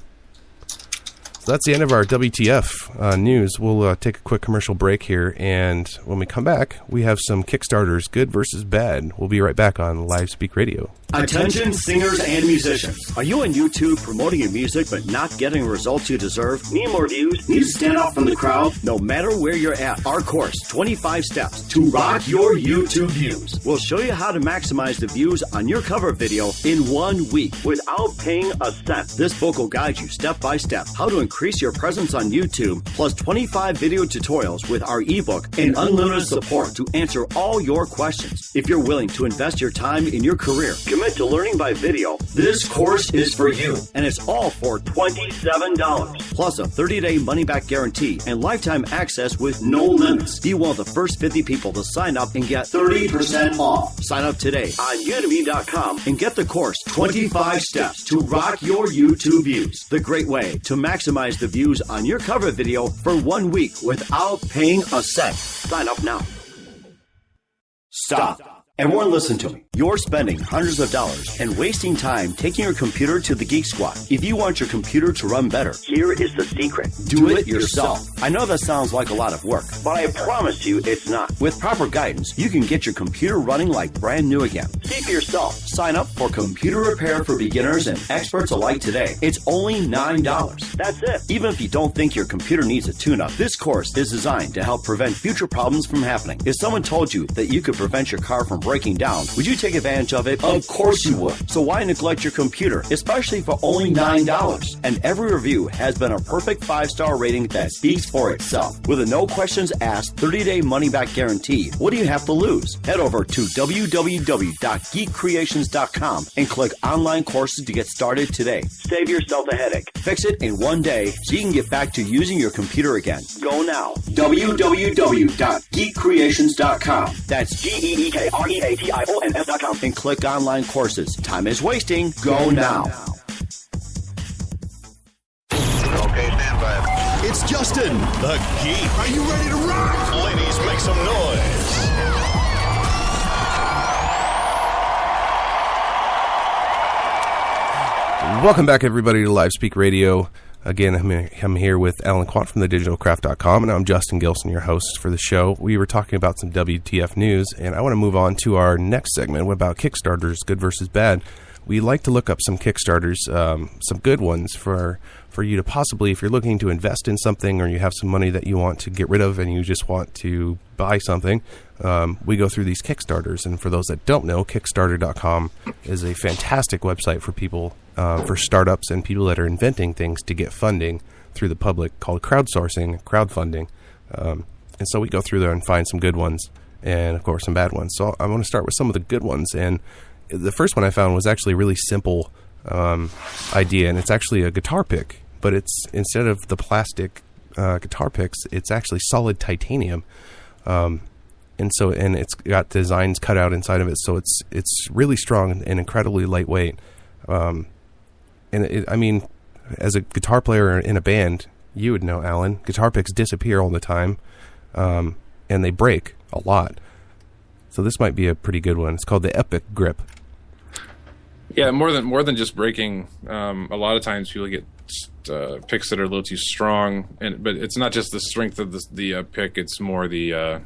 that's the end of our WTF news. We'll take a quick commercial break here, and when we come back, we have some Kickstarters, good versus bad. We'll be right back on Live Speak Radio. Attention singers and musicians. Are you on YouTube promoting your music but not getting the results you deserve? Need more views? Need to stand out from the crowd? No matter where you're at, our course, 25 Steps to Rock Your YouTube Views, will show you how to maximize the views on your cover video in 1 week without paying a cent. This book will guide you step by step how to increase your presence on YouTube, plus 25 video tutorials with our ebook and unlimited support to answer all your questions. If you're willing to invest your time in your career, commit to learning by video, this course is for you, and it's all for $27, plus a 30-day money-back guarantee and lifetime access with no limits. Be one of the first 50 people to sign up and get 30% off. Sign up today on Udemy.com and get the course 25 Steps to Rock Your YouTube Views, the great way to maximize the views on your cover video for 1 week without paying a cent. Sign up now. Stop. Everyone listen to me. You're spending hundreds of dollars and wasting time taking your computer to the Geek Squad. If you want your computer to run better, here is the secret. Do it yourself. I know that sounds like a lot of work, but I promise you it's not. With proper guidance, you can get your computer running like brand new again. See for yourself. Sign up for computer repair for beginners and experts alike today. It's only $9. That's it. Even if you don't think your computer needs a tune-up, this course is designed to help prevent future problems from happening. If someone told you that you could prevent your car from breaking down. Would you take advantage of it? Of course you would. So why neglect your computer, especially for only $9? And every review has been a perfect 5-star rating that speaks for itself. With a no questions asked 30-day money-back guarantee, what do you have to lose? Head over to www.geekcreations.com and click online courses to get started today. Save yourself a headache. Fix it in one day so you can get back to using your computer again. Go now. www.geekcreations.com. That's GEEKREATIONS.com and click online courses. Time is wasting. Go now. Okay, stand by. It's Justin, the Geek. Are you ready to rock? Ladies, make some noise. Welcome back, everybody, to Live Speak Radio. Again, I'm here with Alan Quant from thedigitalcraft.com, and I'm Justin Gilson, your host for the show. We were talking about some WTF news, and I want to move on to our next segment about Kickstarters, good versus bad. We like to look up some Kickstarters, some good ones for you to possibly, if you're looking to invest in something or you have some money that you want to get rid of and you just want to buy something, we go through these Kickstarters. And for those that don't know, Kickstarter.com is a fantastic website for people, for startups and people that are inventing things to get funding through the public, called crowdfunding. And so we go through there and find some good ones and, of course, some bad ones. So I want to start with some of the good ones. And the first one I found was actually a really simple idea, and it's actually a guitar pick, but it's, instead of the plastic guitar picks, it's actually solid titanium, and it's got designs cut out inside of it, so it's really strong and incredibly lightweight. I mean, as a guitar player in a band, you would know, Alan, guitar picks disappear all the time, and they break a lot. So this might be a pretty good one. It's called the Epic Grip. Yeah, more than just breaking. A lot of times people get picks that are a little too strong, but it's not just the strength of the pick; it's more the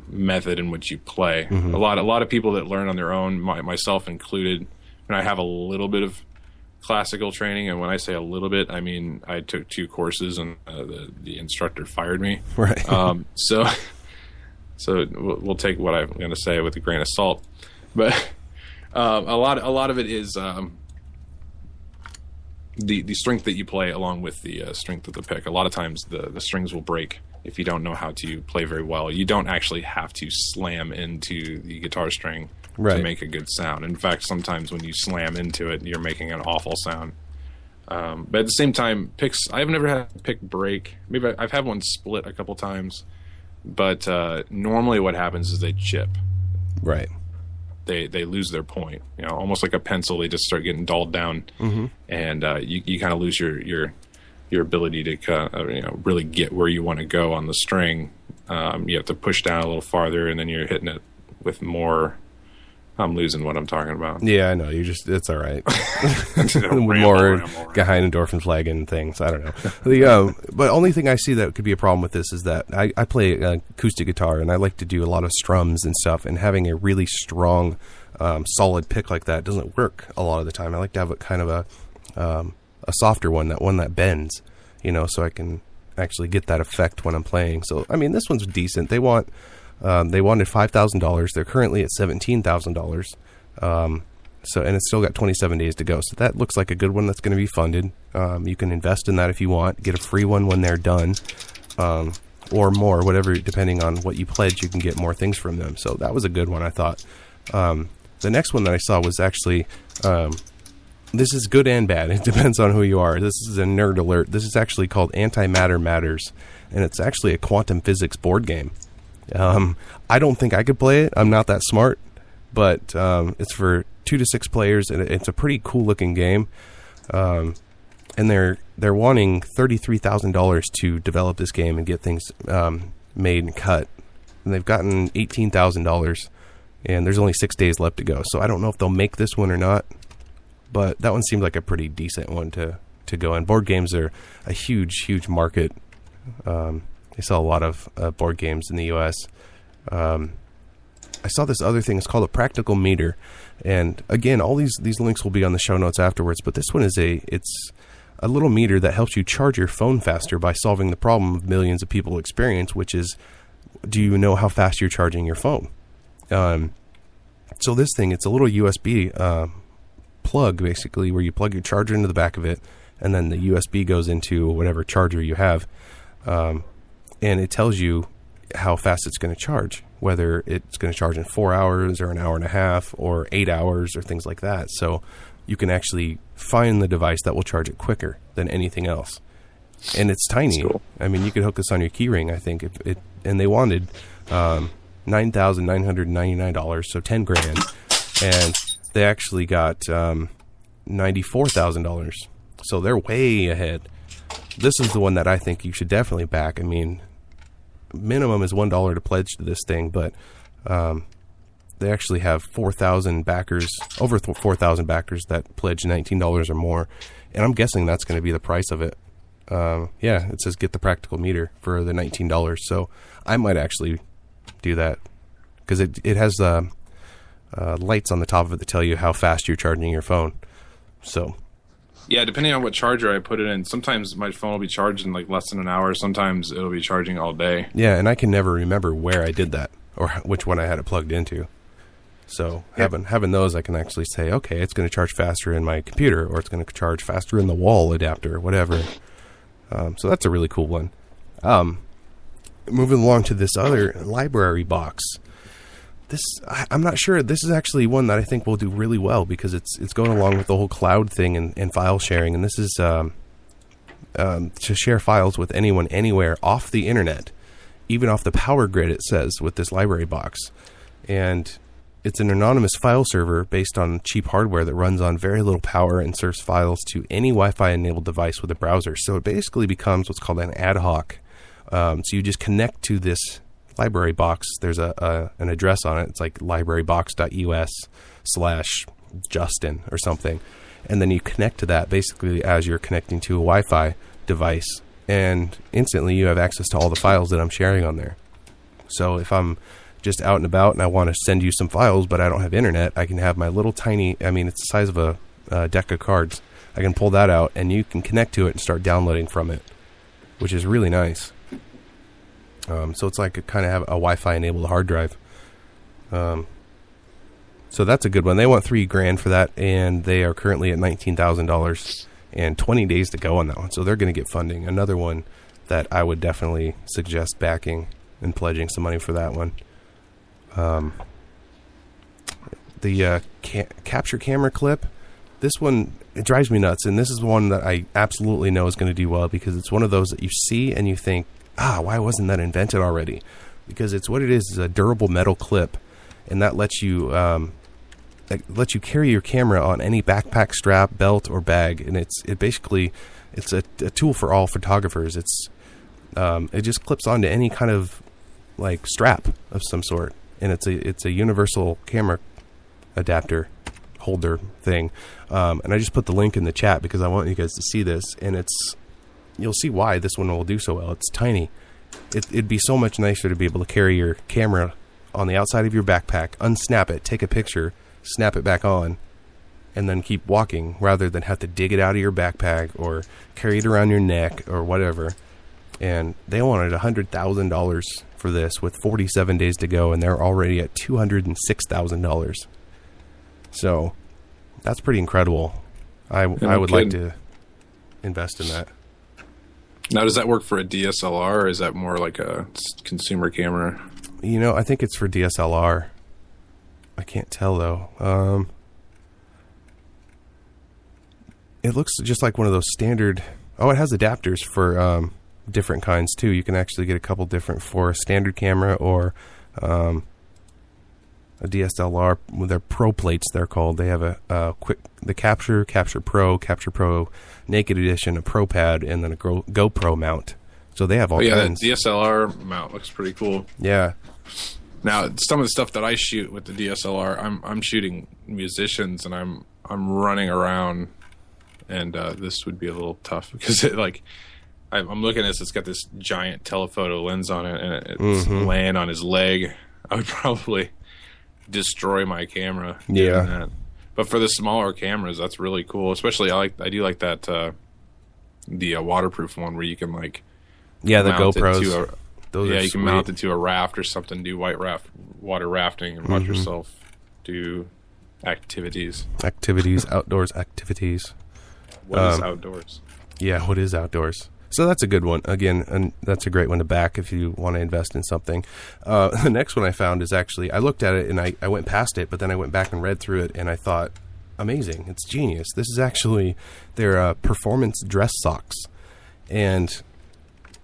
method in which you play. Mm-hmm. A lot of people that learn on their own, myself included, and I have a little bit of classical training. And when I say a little bit, I mean I took 2 courses, and the instructor fired me. Right. So we'll take what I'm going to say with a grain of salt, but. A lot of it is the strength that you play along with the strength of the pick. A lot of times the strings will break if you don't know how to play very well. You don't actually have to slam into the guitar string to make a good sound. In fact, sometimes when you slam into it, you're making an awful sound. But at the same time, picks, I've never had a pick break. Maybe I've had one split a couple times, but normally what happens is they chip. Right. They lose their point, almost like a pencil. They just start getting dulled down, mm-hmm. and you kind of lose your ability to really get where you want to go on the string. You have to push down a little farther, and then you're hitting it with more. I'm losing what I'm talking about. Yeah, I know. It's all right. More behind endorphin flag and things. I don't know. But only thing I see that could be a problem with this is that I play acoustic guitar, and I like to do a lot of strums and stuff, and having a really strong, solid pick like that doesn't work a lot of the time. I like to have a kind of a softer one that bends, so I can actually get that effect when I'm playing. So, I mean, this one's decent. They wanted $5,000. They're currently at $17,000. So, and it's still got 27 days to go. So that looks like a good one that's going to be funded. You can invest in that if you want. Get a free one when they're done, or more, whatever. Depending on what you pledge, you can get more things from them. So that was a good one, I thought. The next one that I saw was actually, this is good and bad. It depends on who you are. This is a nerd alert. This is actually called Antimatter Matters, and it's actually a quantum physics board game. I don't think I could play it. I'm not that smart, but it's for 2 to 6 players, and it's a pretty cool looking game. And they're wanting $33,000 to develop this game and get things made and cut. And they've gotten $18,000, and there's only 6 days left to go. So I don't know if they'll make this one or not, but that one seemed like a pretty decent one to go in. Board games are a huge market. They sell a lot of board games in the U.S. I saw this other thing. It's called a practical meter. And again, all these links will be on the show notes afterwards. But this one it's a little meter that helps you charge your phone faster by solving the problem of millions of people experience, which is, do you know how fast you're charging your phone? So this thing, it's a little USB plug, basically, where you plug your charger into the back of it, and then the USB goes into whatever charger you have. And it tells you how fast it's going to charge, whether it's going to charge in 4 hours or an hour and a half or 8 hours or things like that. So you can actually find the device that will charge it quicker than anything else. And it's tiny. Cool. I mean, you could hook this on your keyring, I think. And they wanted $9,999, so $10,000. And they actually got $94,000. So they're way ahead. This is the one that I think you should definitely back. I mean, minimum is $1 to pledge to this thing, but they actually have 4,000 backers, over 4,000 backers that pledge $19 or more, and I'm guessing that's going to be the price of it. Yeah, it says get the practical meter for the $19, so I might actually do that because it has lights on the top of it that tell you how fast you're charging your phone. So. Yeah, depending on what charger I put it in, sometimes my phone will be charged in like less than an hour. Sometimes it'll be charging all day. Yeah, and I can never remember where I did that or which one I had it plugged into. So having those, I can actually say, okay, it's going to charge faster in my computer, or it's going to charge faster in the wall adapter, whatever. So that's a really cool one. Moving along to this other library box. I'm not sure. This is actually one that I think will do really well because it's going along with the whole cloud thing and file sharing. And this is to share files with anyone, anywhere, off the internet, even off the power grid, it says, with this library box. And it's an anonymous file server based on cheap hardware that runs on very little power and serves files to any Wi-Fi enabled device with a browser. So it basically becomes what's called an ad hoc. So you just connect to this library box. There's an address on it. It's like librarybox.us/Justin or something. And then you connect to that basically as you're connecting to a Wi-Fi device. And instantly you have access to all the files that I'm sharing on there. So if I'm just out and about and I want to send you some files, but I don't have internet, I can have my little tiny, I mean, it's the size of a deck of cards. I can pull that out and you can connect to it and start downloading from it, which is really nice. So it's like a kind of have a Wi-Fi enabled hard drive. So that's a good one. They want $3,000 for that, and they are currently at $19,000 and 20 days to go on that one. So they're going to get funding. Another one that I would definitely suggest backing and pledging some money for that one. The capture camera clip. This one, it drives me nuts, and this is one that I absolutely know is going to do well because it's one of those that you see and you think, why wasn't that invented already? Because it's what it is a durable metal clip, and that lets you carry your camera on any backpack, strap, belt, or bag, and it's a tool for all photographers. It just clips onto any kind of like strap of some sort, and it's a universal camera adapter holder thing. And I just put the link in the chat because I want you guys to see this, and you'll see why this one will do so well. It's tiny. It'd be so much nicer to be able to carry your camera on the outside of your backpack, unsnap it, take a picture, snap it back on, and then keep walking rather than have to dig it out of your backpack or carry it around your neck or whatever. And they wanted $100,000 for this with 47 days to go, and they're already at $206,000. So that's pretty incredible. I would like to invest in that. Now, does that work for a DSLR, or is that more like a consumer camera? You know, I think it's for DSLR. I can't tell, though. It looks just like one of those standard... Oh, it has adapters for different kinds, too. You can actually get a couple different for a standard camera or a DSLR with their Pro plates, they're called. They have the Capture Pro Naked Edition, a Pro Pad, and then a GoPro mount. So they have all kinds. That DSLR mount looks pretty cool. Yeah. Now, some of the stuff that I shoot with the DSLR, I'm shooting musicians, and I'm running around, and this would be a little tough because I'm looking at this. It's got this giant telephoto lens on it, and it's laying on his leg. I would probably destroy my camera. Yeah. That. But for the smaller cameras, that's really cool. Especially, I do like that the waterproof one where you can the GoPros. You can mount it to a raft or something. Do water rafting and watch yourself do activities. Outdoors activities. What is outdoors? Yeah, what is outdoors? So that's a good one. Again, and that's a great one to back if you want to invest in something. The next one I found is actually, I looked at it and I went past it, but then I went back and read through it and I thought, amazing. It's genius. This is actually their performance dress socks. And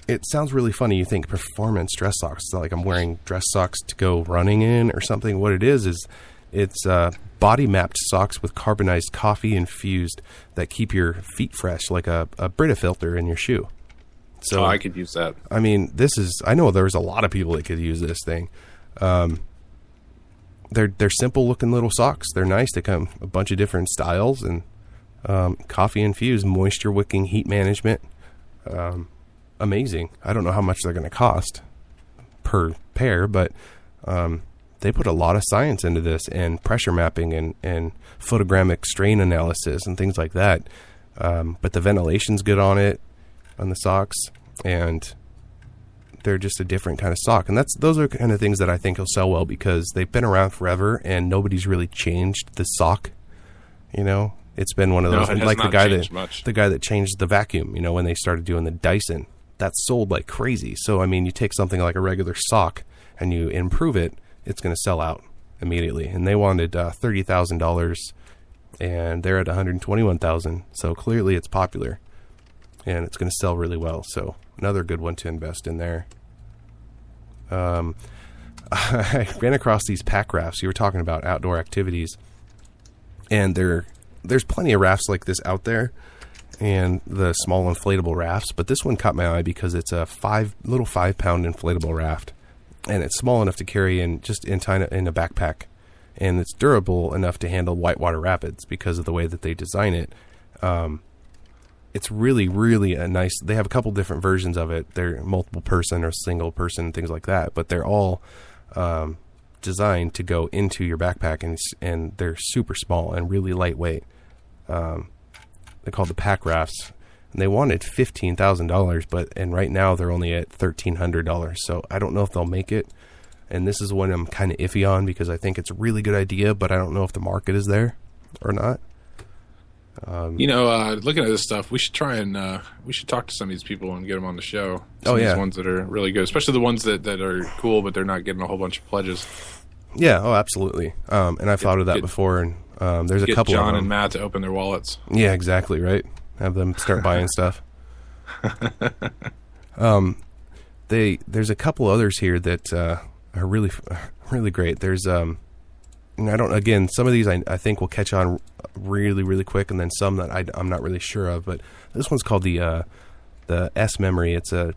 it sounds really funny. You think performance dress socks. It's like I'm wearing dress socks to go running in or something. What it is it's body mapped socks with carbonized coffee infused that keep your feet fresh, like a Brita filter in your shoe. So I could use that. I mean, I know there's a lot of people that could use this thing. They're simple looking little socks. They're nice. They come a bunch of different styles and coffee infused, moisture wicking, heat management. Amazing. I don't know how much they're going to cost per pair, but they put a lot of science into this and pressure mapping and photogrammic strain analysis and things like that. But the ventilation's good on the socks, and they're just a different kind of sock. And those are kind of things that I think will sell well because they've been around forever and nobody's really changed the sock. You know, it's been one of those, like the guy that changed the vacuum, you know, when they started doing the Dyson. That's sold like crazy. So, I mean, you take something like a regular sock and you improve it, it's going to sell out immediately. And they wanted $30,000 and they're at $121,000. So clearly it's popular and it's going to sell really well. So another good one to invest in there. I ran across these pack rafts. You were talking about outdoor activities, and there's plenty of rafts like this out there, and the small inflatable rafts. But this one caught my eye because it's a 5-pound inflatable raft, and it's small enough to carry in a backpack, and it's durable enough to handle whitewater rapids because of the way that they design it. It's really, really a nice. They have a couple different versions of it. They're multiple person or single person, things like that. But they're all designed to go into your backpack, and they're super small and really lightweight. They're called the pack rafts, and they wanted $15,000, and right now they're only at $1,300. So I don't know if they'll make it. And this is one I'm kind of iffy on because I think it's a really good idea, but I don't know if the market is there or not. Looking at this stuff, we should try and we should talk to some of these people and get them on the show. Some of these ones that are really good, especially the ones that are cool, but they're not getting a whole bunch of pledges. Yeah, absolutely. And I've thought of that before, and there's a couple of them. John and Matt to open their wallets. Yeah, exactly, right? Have them start buying stuff. There's a couple others here that are really, really great. There's some of these I think will catch on really, really quick, and then some that I'm not really sure of. But this one's called the S Memory. It's a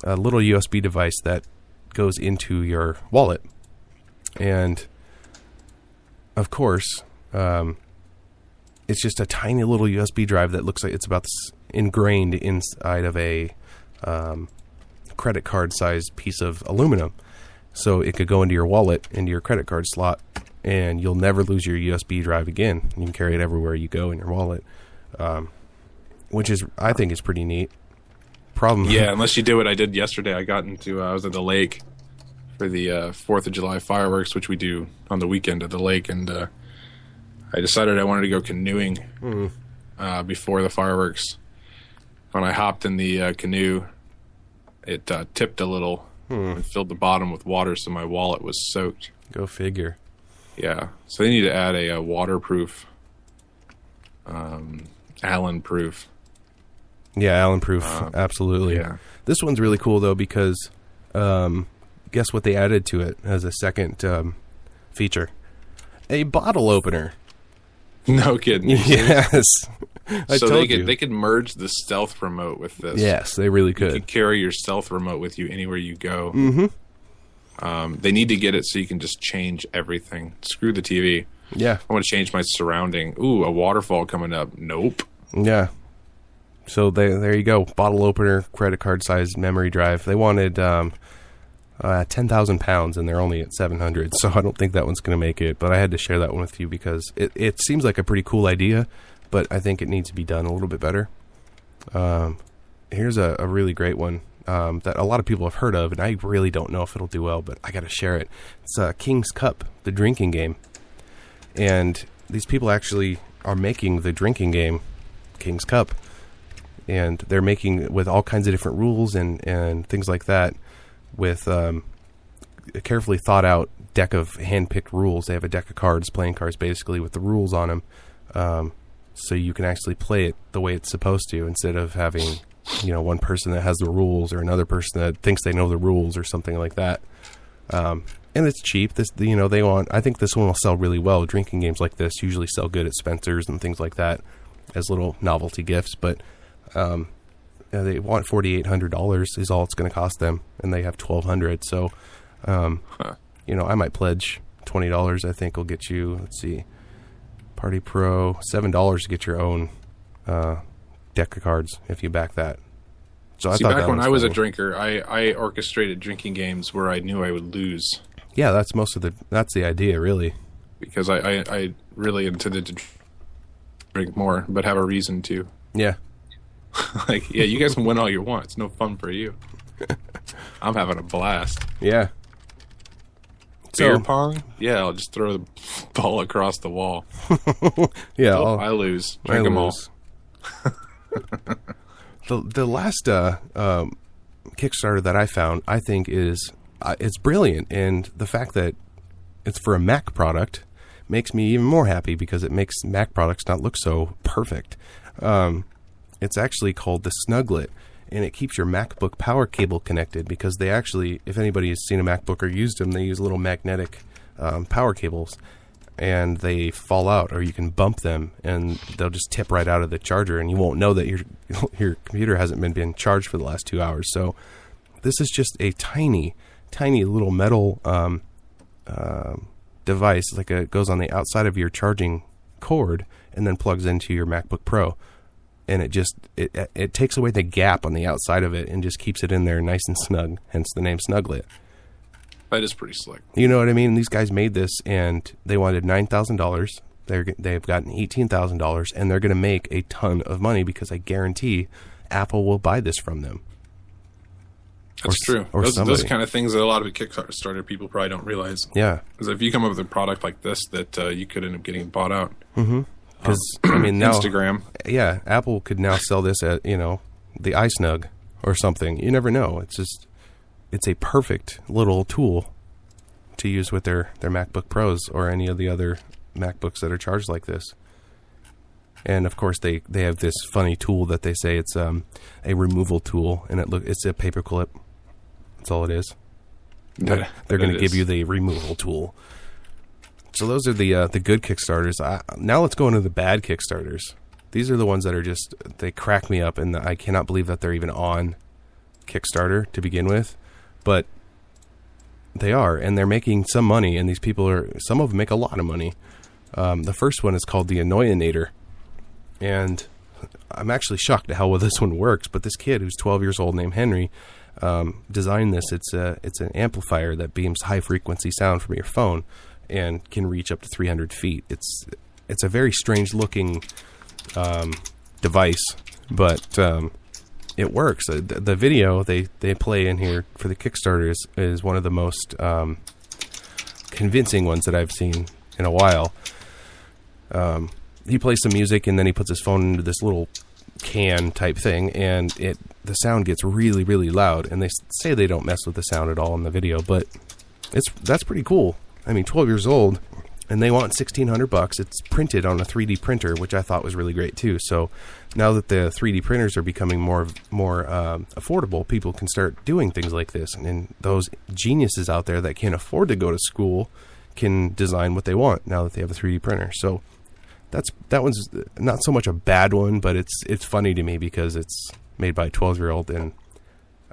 little USB device that goes into your wallet, and of course, it's just a tiny little USB drive that looks like it's about ingrained inside of a credit card sized piece of aluminum. So it could go into your wallet, into your credit card slot, and you'll never lose your USB drive again. You can carry it everywhere you go in your wallet, which I think is pretty neat. Yeah, unless you do what I did yesterday. I was at the lake for the 4th of July fireworks, which we do on the weekend at the lake, and I decided I wanted to go canoeing before the fireworks. When I hopped in the canoe, it tipped a little and filled the bottom with water, so my wallet was soaked. Go figure. Yeah, so they need to add a waterproof, Allen-proof. Yeah, Allen-proof, absolutely. Yeah. This one's really cool, though, because guess what they added to it as a second feature? A bottle opener. No kidding. Yes. They could merge the stealth remote with this. Yes, they really could. You could carry your stealth remote with you anywhere you go. Mm-hmm. They need to get it so you can just change everything. Screw the TV. Yeah. I want to change my surrounding. Ooh, a waterfall coming up. Nope. Yeah. So there you go. Bottle opener, credit card sized memory drive. They wanted 10,000 pounds, and they're only at 700. So I don't think that one's going to make it. But I had to share that one with you because it seems like a pretty cool idea, but I think it needs to be done a little bit better. Here's a really great one that a lot of people have heard of, and I really don't know if it'll do well, but I got to share it. It's King's Cup, the drinking game. And these people actually are making the drinking game King's Cup. And they're making with all kinds of different rules and things like that with a carefully thought out deck of hand-picked rules. They have a deck of cards, playing cards basically, with the rules on them. So you can actually play it the way it's supposed to instead of having, one person that has the rules or another person that thinks they know the rules or something like that. And it's cheap. I think this one will sell really well. Drinking games like this usually sell good at Spencer's and things like that as little novelty gifts. But they want $4,800 is all it's going to cost them, and they have $1,200. So, I might pledge $20. I think will get you. Let's see, Party Pro $7 to get your own deck of cards if you back that. So See, back when I was a drinker, I orchestrated drinking games where I knew I would lose. Yeah, that's that's the idea, really. Because I really intended to drink more, but have a reason to. Yeah. You guys can win all you want. It's no fun for you. I'm having a blast. Yeah. Beer pong? Yeah, I'll just throw the ball across the wall. Yeah. I lose. Drink them all. The last Kickstarter that I found, I think is it's brilliant, and the fact that it's for a Mac product makes me even more happy because it makes Mac products not look so perfect. It's actually called the Snuglet, and it keeps your MacBook power cable connected because they actually, if anybody has seen a MacBook or used them, they use little magnetic power cables, and they fall out, or you can bump them, and they'll just tip right out of the charger, and you won't know that your computer hasn't been charged for the last 2 hours. So this is just a tiny little metal device, it goes on the outside of your charging cord and then plugs into your MacBook Pro, and it takes away the gap on the outside of it and just keeps it in there nice and snug, hence the name Snuglet. That is pretty slick. You know what I mean? These guys made this, and they wanted $9,000. They've gotten $18,000, and they're going to make a ton of money because I guarantee Apple will buy this from them. That's true. Those kind of things that a lot of the Kickstarter people probably don't realize. Yeah. Because if you come up with a product like this, that you could end up getting bought out. Mm-hmm. Because, now... Instagram. Yeah, Apple could now sell this at, the iSnug or something. You never know. It's a perfect little tool to use with their MacBook Pros or any of the other MacBooks that are charged like this. And of course, they have this funny tool that they say it's a removal tool, and it's a paperclip. That's all it is. They're going to give you the removal tool. So those are the good Kickstarters. Now let's go into the bad Kickstarters. These are the ones that they crack me up, and I cannot believe that they're even on Kickstarter to begin with. But they are, and they're making some money, and these people some of them make a lot of money. The first one is called the Annoyinator, and I'm actually shocked at how well this one works, but this kid who's 12 years old named Henry designed this. It's an amplifier that beams high-frequency sound from your phone and can reach up to 300 feet. It's a very strange-looking device, but it works. The video they play in here for the Kickstarter is one of the most convincing ones that I've seen in a while. He plays some music, and then he puts his phone into this little can type thing, and the sound gets really, really loud. And they say they don't mess with the sound at all in the video, but that's pretty cool. 12 years old, and they want $1,600. It's printed on a 3D printer, which I thought was really great too. So now that the 3D printers are becoming more affordable, people can start doing things like this, and those geniuses out there that can't afford to go to school can design what they want now that they have a 3D printer. So that one's not so much a bad one, but it's funny to me because it's made by a 12-year-old, and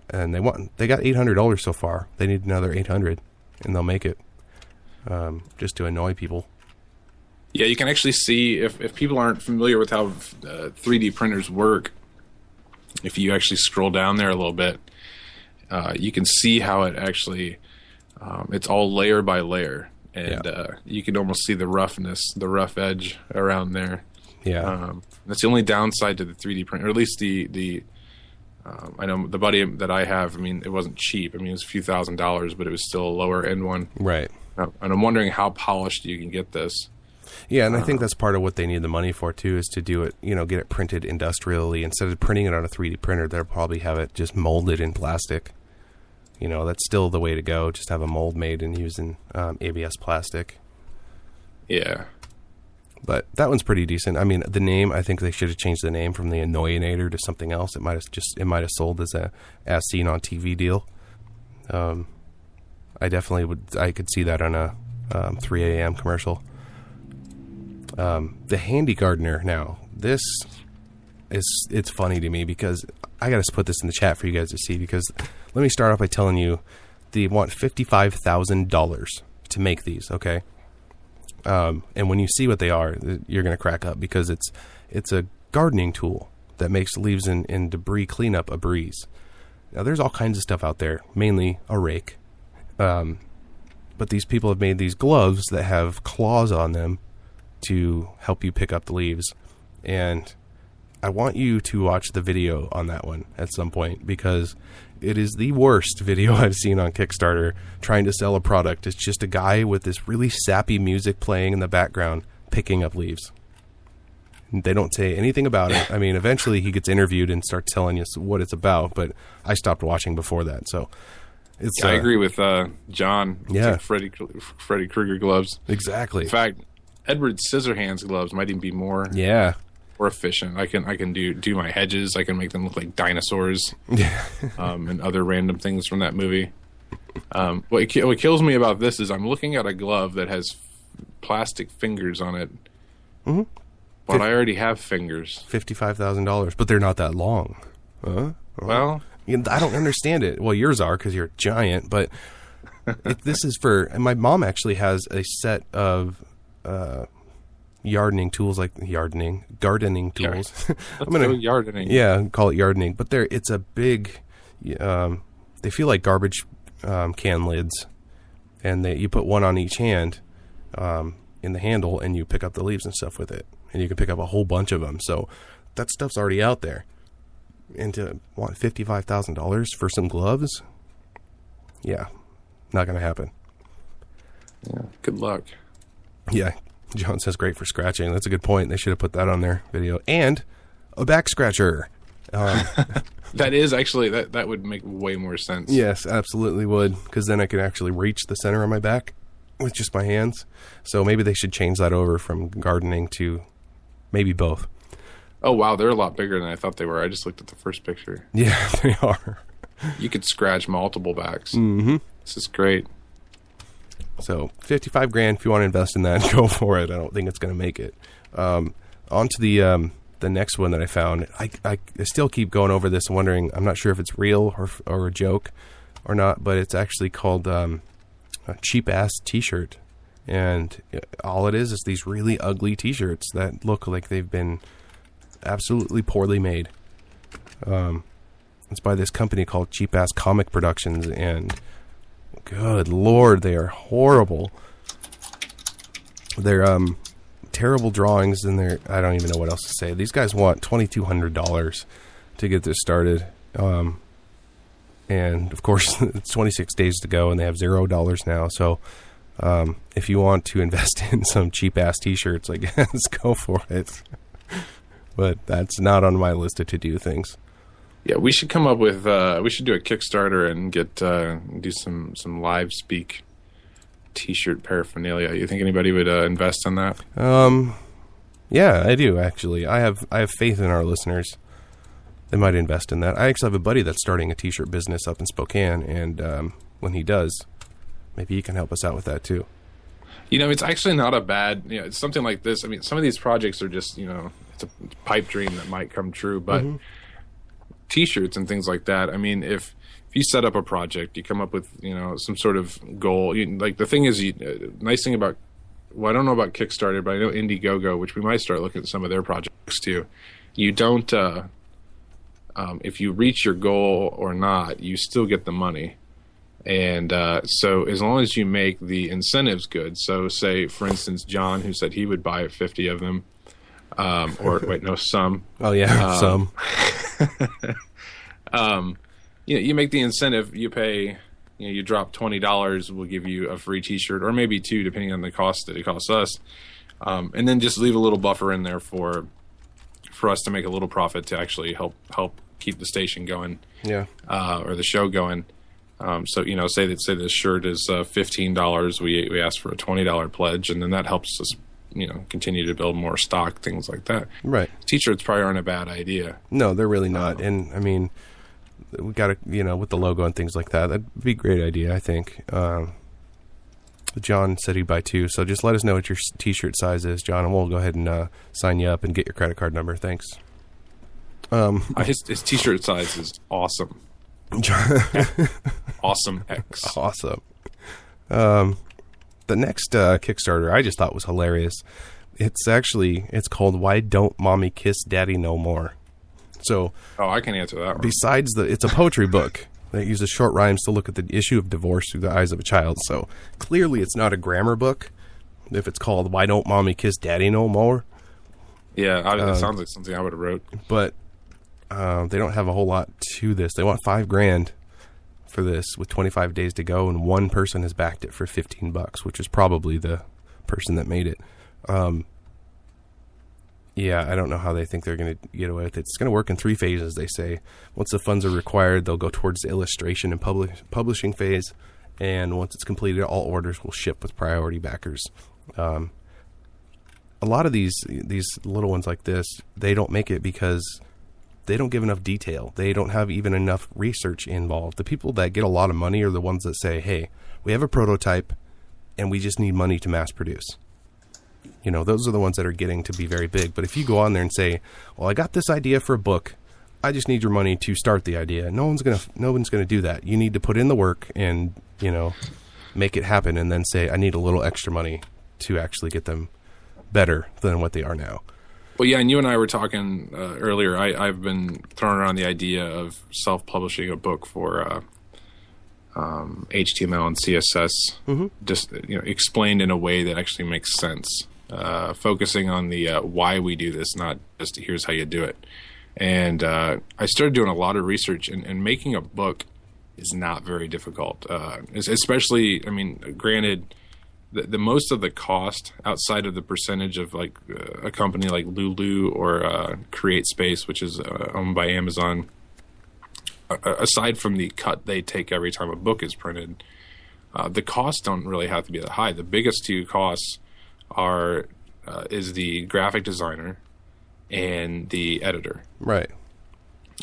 they got $800 so far. They need another $800, and they'll make it just to annoy people. Yeah, you can actually see if people aren't familiar with how 3D printers work. If you actually scroll down there a little bit, you can see how it actually it's all layer by layer. And you can almost see the roughness, the rough edge around there. Yeah, that's the only downside to the 3D printer, or at least the. I know the buddy that I have. It wasn't cheap. It was a few $1,000s, but it was still a lower end one. Right. And I'm wondering how polished you can get this. Yeah, and I think that's part of what they need the money for, too, is to do it, get it printed industrially. Instead of printing it on a 3D printer, they'll probably have it just molded in plastic. That's still the way to go. Just have a mold made and using ABS plastic. Yeah. But that one's pretty decent. I mean, the name, I think they should have changed the name from the Annoyinator to something else. It might have sold as a as seen on TV deal. I could see that on a 3 a.m. commercial. The Handy Gardener now. It's funny to me because I got to put this in the chat for you guys to see, because let me start off by telling you they want $55,000 to make these, okay? And when you see what they are, you're going to crack up, because it's a gardening tool that makes leaves and debris cleanup a breeze. Now, there's all kinds of stuff out there, mainly a rake. But these people have made these gloves that have claws on them to help you pick up the leaves. And I want you to watch the video on that one at some point, because it is the worst video I've seen on Kickstarter trying to sell a product. It's just a guy with this really sappy music playing in the background picking up leaves. They don't say anything about it. I mean, eventually he gets interviewed and starts telling us what it's about, but I stopped watching before that. So I agree with John. Yeah. It's like Freddy Krueger gloves. Exactly. In fact, Edward Scissorhands gloves might even be more efficient. I can do my hedges. I can make them look like dinosaurs. And other random things from that movie. What kills me about this is I'm looking at a glove that has plastic fingers on it. Mm-hmm. But I already have fingers. $55,000, but they're not that long. Well, I don't understand it. Well, yours are because you're giant, but this is for... And my mom actually has a set of gardening tools, gardening tools. Sure. I'm gonna go gardening. Yeah, call it gardening. But it's a big... they feel like garbage can lids, and you put one on each hand in the handle, and you pick up the leaves and stuff with it. And you can pick up a whole bunch of them. So that stuff's already out there. And to want $55,000 for some gloves? Yeah, not going to happen. Yeah, good luck. Yeah, John says great for scratching. That's a good point. They should have put that on their video. And a back scratcher. That is actually, that would make way more sense. Yes, absolutely would. Because then I could actually reach the center of my back with just my hands. So maybe they should change that over from gardening to maybe both. Oh, wow, they're a lot bigger than I thought they were. I just looked at the first picture. Yeah, they are. You could scratch multiple backs. Mm-hmm. This is great. So $55,000, if you want to invest in that, go for it. I don't think it's going to make it. On to the next one that I found. I still keep going over this and wondering, I'm not sure if it's real or a joke or not, but it's actually called a cheap-ass t-shirt. And all it is these really ugly t-shirts that look like they've been absolutely poorly made. It's by this company called Cheap Ass Comic Productions, and good Lord, they are horrible. They're terrible drawings, and I don't even know what else to say. These guys want $2,200 to get this started. And of course, it's 26 days to go, and they have $0 now. So if you want to invest in some cheap ass t-shirts, I guess go for it. But that's not on my list of to-do things. Yeah, we should come up with we should do a Kickstarter and do some live speak t-shirt paraphernalia. You think anybody would invest in that? Yeah, I do actually. I have faith in our listeners. They might invest in that. I actually have a buddy that's starting a t-shirt business up in Spokane, and when he does, maybe he can help us out with that too. It's actually not a bad, it's something like this. I mean, some of these projects are just, it's a pipe dream that might come true, but t-shirts and things like that. I mean, if you set up a project, you come up with, some sort of goal. The thing is, nice thing about, I don't know about Kickstarter, but I know Indiegogo, which we might start looking at some of their projects too. You don't, if you reach your goal or not, you still get the money. And so as long as you make the incentives good, so say, for instance, John, who said he would buy 50 of them, some. Oh, yeah, some. You make the incentive, you pay, you drop $20, we'll give you a free t-shirt, or maybe two, depending on the cost that it costs us. And then just leave a little buffer in there for us to make a little profit to actually help keep the station going, or the show going. So say this shirt is $15. We ask for a $20 pledge, and then that helps us continue to build more stock, things like that. Right. T-shirts probably aren't a bad idea. No, they're really not. And I mean, we got to with the logo and things like that, that'd be a great idea, I think. John said he'd buy 2, so just let us know what your T-shirt size is, John, and we'll go ahead and sign you up and get your credit card number. Thanks. His T-shirt size is awesome. Awesome X. Awesome. The next Kickstarter I just thought was hilarious. It's called "Why Don't Mommy Kiss Daddy No More?" So, I can answer that one. Besides it's a poetry book that uses short rhymes to look at the issue of divorce through the eyes of a child. So clearly it's not a grammar book if it's called "Why Don't Mommy Kiss Daddy No More?" Yeah, it sounds like something I would have wrote. But they don't have a whole lot to this. They want $5,000 for this with 25 days to go, and one person has backed it for $15, which is probably the person that made it. I don't know how they think they're going to get away with it. It's going to work in 3 phases, they say. Once the funds are required, they'll go towards the illustration and publishing phase, and once it's completed, all orders will ship with priority backers. A lot of these little ones like this, they don't make it because they don't give enough detail. They don't have even enough research involved. The people that get a lot of money are the ones that say, hey, we have a prototype and we just need money to mass produce. Those are the ones that are getting to be very big. But if you go on there and say, well, I got this idea for a book, I just need your money to start the idea. No one's gonna do that. You need to put in the work and, make it happen, and then say, I need a little extra money to actually get them better than what they are now. Well, yeah, and you and I were talking earlier. I've been throwing around the idea of self-publishing a book for HTML and CSS, just explained in a way that actually makes sense. Focusing on the why we do this, not just here's how you do it. And I started doing a lot of research, and making a book is not very difficult. Especially, granted, the most of the cost outside of the percentage of like a company like Lulu or CreateSpace, which is owned by Amazon, aside from the cut they take every time a book is printed, the costs don't really have to be that high. The biggest 2 costs is the graphic designer and the editor. Right.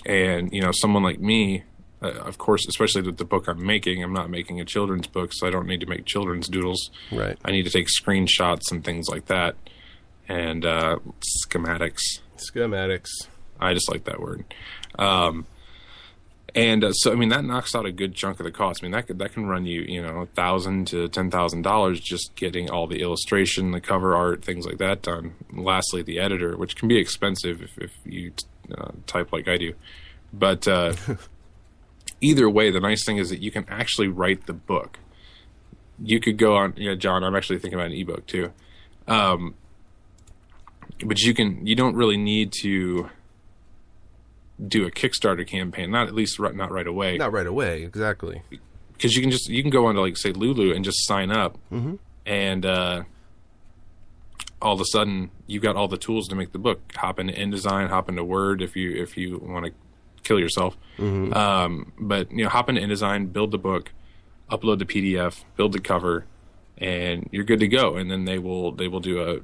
And, someone like me, of course, especially with the book I'm not making a children's book, so I don't need to make children's doodles. Right. I need to take screenshots and things like that. And schematics. I just like that word. So that knocks out a good chunk of the cost. That can run you, $1,000 to $10,000 just getting all the illustration, the cover art, things like that done. Lastly, the editor, which can be expensive if you type like I do. But either way, the nice thing is that you can actually write the book. You could go on, John, I'm actually thinking about an ebook too. But you don't really need to do a Kickstarter campaign, not right away. Not right away, exactly. Because you can go on to like say Lulu and just sign up, and all of a sudden you've got all the tools to make the book. Hop into InDesign, hop into Word if you want to kill yourself. But hop into InDesign, build the book, upload the PDF, build the cover, and you're good to go. And then they will do a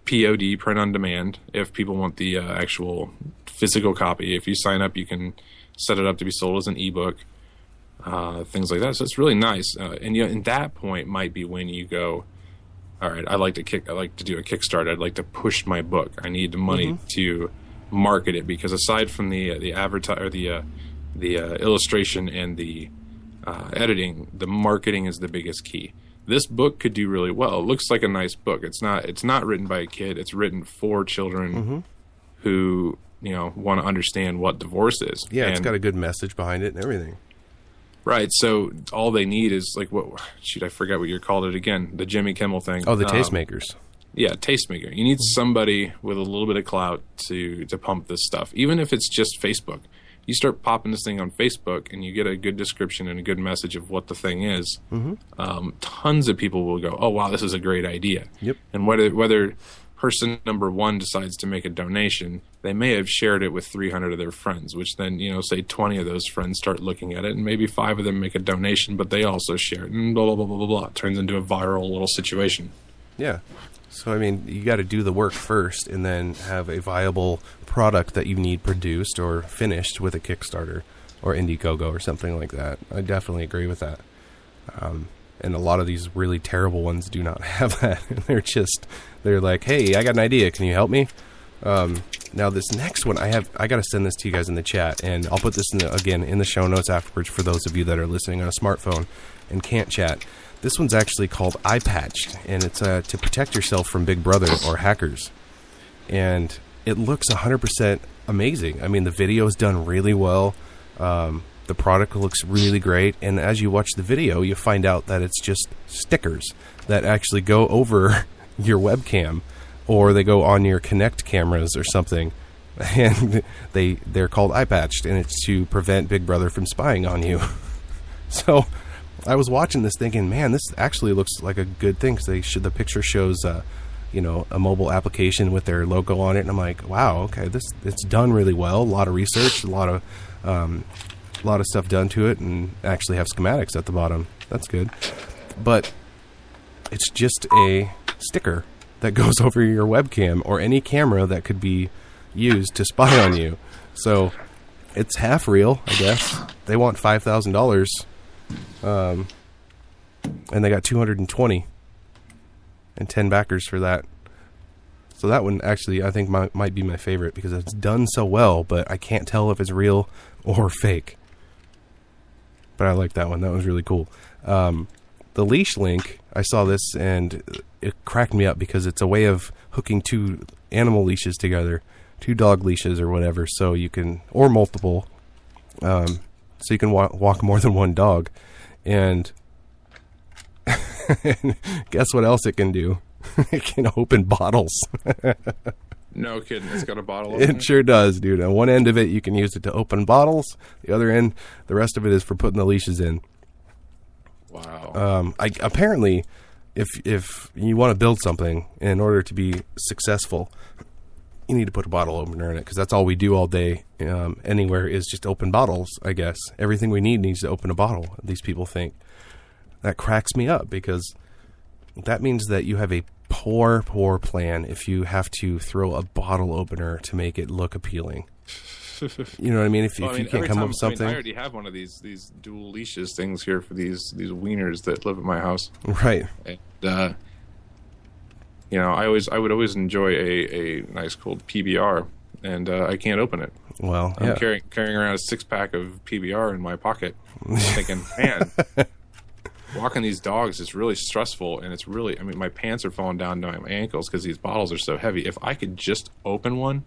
POD, print on demand, if people want the actual physical copy. If you sign up, you can set it up to be sold as an ebook, things like that. So it's really nice. And that point might be when you go, all right, I like to do a Kickstarter. I'd like to push my book. I need the money to market it, because aside from the illustration and the editing, the marketing is the biggest key. This book could do really well. It looks like a nice book. It's not written by a kid. It's written for children who want to understand what divorce is. Yeah, it's got a good message behind it and everything. Right. So all they need is like I forgot what you called it again. The Jimmy Kimmel thing. Oh, the tastemakers. Yeah, tastemaker. You need somebody with a little bit of clout to pump this stuff, even if it's just Facebook. you start popping this thing on Facebook and you get a good description and a good message of what the thing is, tons of people will go, oh, wow, this is a great idea. Yep. And whether person number one decides to make a donation, they may have shared it with 300 of their friends, which then, say 20 of those friends start looking at it, and maybe 5 of them make a donation, but they also share it, and blah, blah, blah, blah, blah, blah. It turns into a viral little situation. Yeah. So, I mean, you got to do the work first and then have a viable product that you need produced or finished with a Kickstarter or Indiegogo or something like that. I definitely agree with that. And a lot of these really terrible ones do not have that. They're like, hey, I got an idea. Can you help me? Now, this next one, I got to send this to you guys in the chat, and I'll put this in the show notes afterwards for those of you that are listening on a smartphone and can't chat. This one's actually called Eye Patch, and it's to protect yourself from Big Brother or hackers. And it looks 100% amazing. I mean, the video is done really well. The product looks really great, and as you watch the video, you find out that it's just stickers that actually go over your webcam, or they go on your Kinect cameras or something, and they're called eye patched, and it's to prevent Big Brother from spying on you. So I was watching this thinking, man, this actually looks like a good thing, because the picture shows a mobile application with their logo on it, and I'm like, wow, okay, it's done really well. A lot of research, a lot of stuff done to it, and actually have schematics at the bottom. That's good. But it's just a sticker that goes over your webcam or any camera that could be used to spy on you. So it's half real, I guess. They want $5,000, and they got 220 and 10 backers for that. So that one actually, I think, might be my favorite, because it's done so well, but I can't tell if it's real or fake. But I like that one. That was really cool. The leash link, I saw this and it cracked me up, because it's a way of hooking 2 animal leashes together, 2 dog leashes or whatever, so you can, or multiple, so you can walk more than one dog. And guess what else it can do? It can open bottles. No kidding. It's got a bottle opener? It sure does, dude. On one end of it, you can use it to open bottles. The other end, the rest of it is for putting the leashes in. Wow. Apparently, if you want to build something, in order to be successful, you need to put a bottle opener in it, because that's all we do all day anywhere is just open bottles, I guess. Everything we need needs to open a bottle, these people think. That cracks me up, because that means that you have a poor plan if you have to throw a bottle opener to make it look appealing. You know what I mean? If you can't come up with something. I already have one of these dual leashes things here for these wieners that live at my house. Right. And, I would always enjoy a nice cold PBR, and I can't open it. Well, I'm carrying around a 6-pack of PBR in my pocket, thinking, man, walking these dogs is really stressful, and it's really, my pants are falling down to my ankles because these bottles are so heavy. If I could just open one,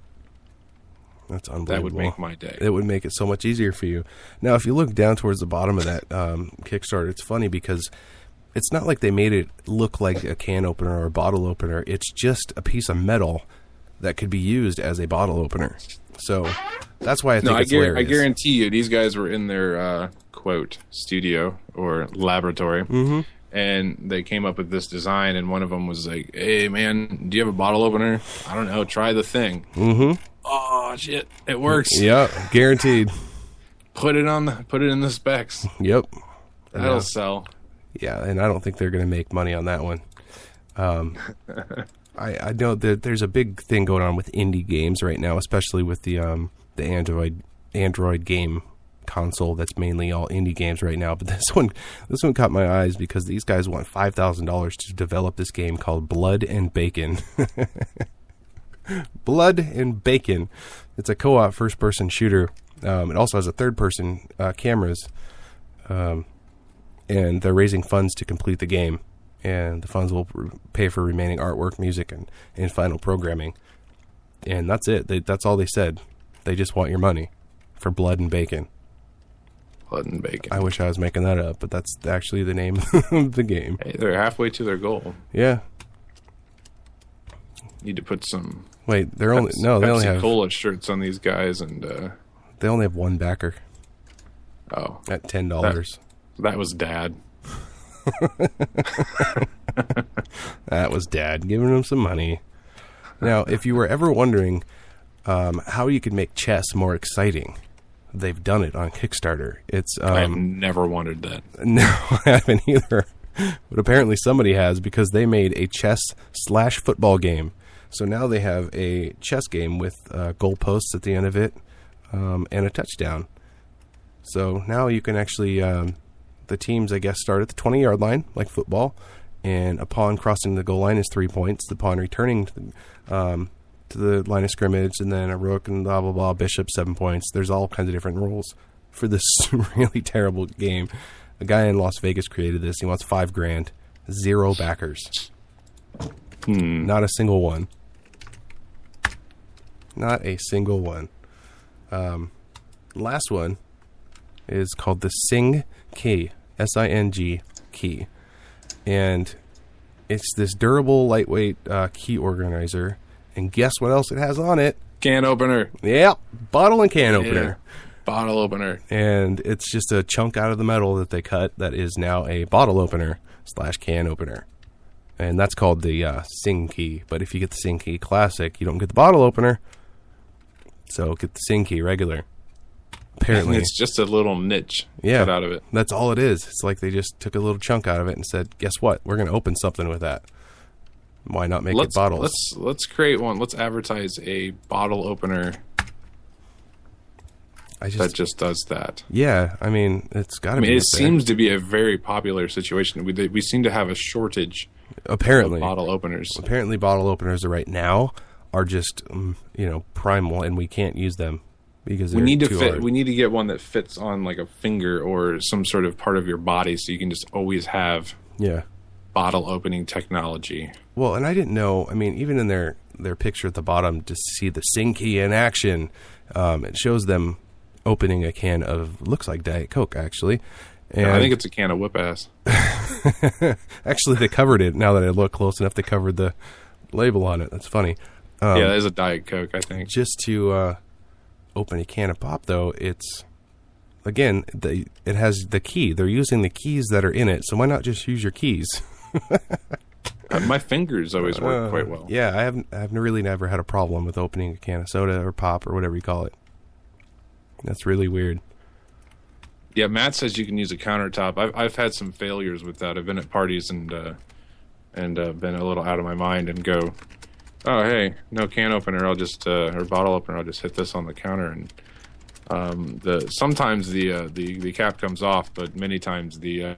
that's unbelievable. That would make my day. It would make it so much easier for you. Now, if you look down towards the bottom of that Kickstarter, it's funny, because it's not like they made it look like a can opener or a bottle opener. It's just a piece of metal that could be used as a bottle opener. So that's why I think it's hilarious. I guarantee you, these guys were in their, quote, studio or laboratory, and they came up with this design, and one of them was like, hey, man, do you have a bottle opener? I don't know. Try the thing. Oh, shit. It works. Yeah, guaranteed. Put it in the specs. Yep. That'll sell. Yeah, and I don't think they're going to make money on that one. I know that there's a big thing going on with indie games right now, especially with the Android game console that's mainly all indie games right now. But this one caught my eyes, because these guys want $5,000 to develop this game called Blood and Bacon. Blood and Bacon. It's a co-op first-person shooter. It also has a third-person cameras. And they're raising funds to complete the game, and the funds will pay for remaining artwork, music, and final programming. And that's it. That's all they said. They just want your money for Blood and Bacon. Blood and Bacon. I wish I was making that up, but that's actually the name of the game. Hey, they're halfway to their goal. Yeah. Need to put some. Wait, they only have Cola shirts on these guys, and They only have one backer. Oh. At $10. That was Dad. That was Dad giving him some money. Now, if you were ever wondering how you could make chess more exciting, they've done it on Kickstarter. It's I've never wondered that. No, I haven't either. But apparently somebody has, because they made a chess/football game. So now they have a chess game with goalposts at the end of it and a touchdown. So now you can actually, the teams, I guess, start at the 20-yard line, like football, and upon crossing the goal line is 3 points. Upon returning to the line of scrimmage, and then a rook and blah, blah, blah, bishop, 7 points. There's all kinds of different rules for this really terrible game. A guy in Las Vegas created this. He wants $5,000, 0 backers. Not a single one. Not a single one. Last one is called the Sing Key, S-I-N-G key. And it's this durable, lightweight key organizer. And guess what else it has on it? Can opener. Yeah, bottle and can opener. Bottle opener. And it's just a chunk out of the metal that they cut that is now a bottle opener/can opener. And that's called the Sing Key. But if you get the Sing Key Classic, you don't get the bottle opener. So get the Sing Key regular. Apparently. It's just a little niche cut out of it. That's all it is. It's like they just took a little chunk out of it and said, guess what? We're going to open something with that. Why not make it bottles? Let's create one. Let's advertise a bottle opener that just does that. Yeah, I mean, it's got to be. It seems to be a very popular situation. We seem to have a shortage. Apparently, of bottle openers. Apparently, bottle openers right now are just primal, and we can't use them because we need to fit. Hard. We need to get one that fits on like a finger or some sort of part of your body, so you can just always have bottle opening technology. Well, and I didn't know. I mean, even in their picture at the bottom, to see the Sing Key in action, it shows them opening a can of, looks like Diet Coke, actually. And I think it's a can of whip ass. Actually, they covered it. Now that I look close enough, they covered the label on it. That's funny. Yeah, there's a Diet Coke, I think. Just to open a can of pop, though, it's, again, it has the key. They're using the keys that are in it, so why not just use your keys? My fingers always work quite well. Yeah, I've really never had a problem with opening a can of soda or pop or whatever you call it. That's really weird. Yeah, Matt says you can use a countertop. I've had some failures with that. I've been at parties and been a little out of my mind and go, oh hey, no can opener. I'll just or bottle opener. I'll just hit this on the counter, and sometimes the cap comes off, but many times the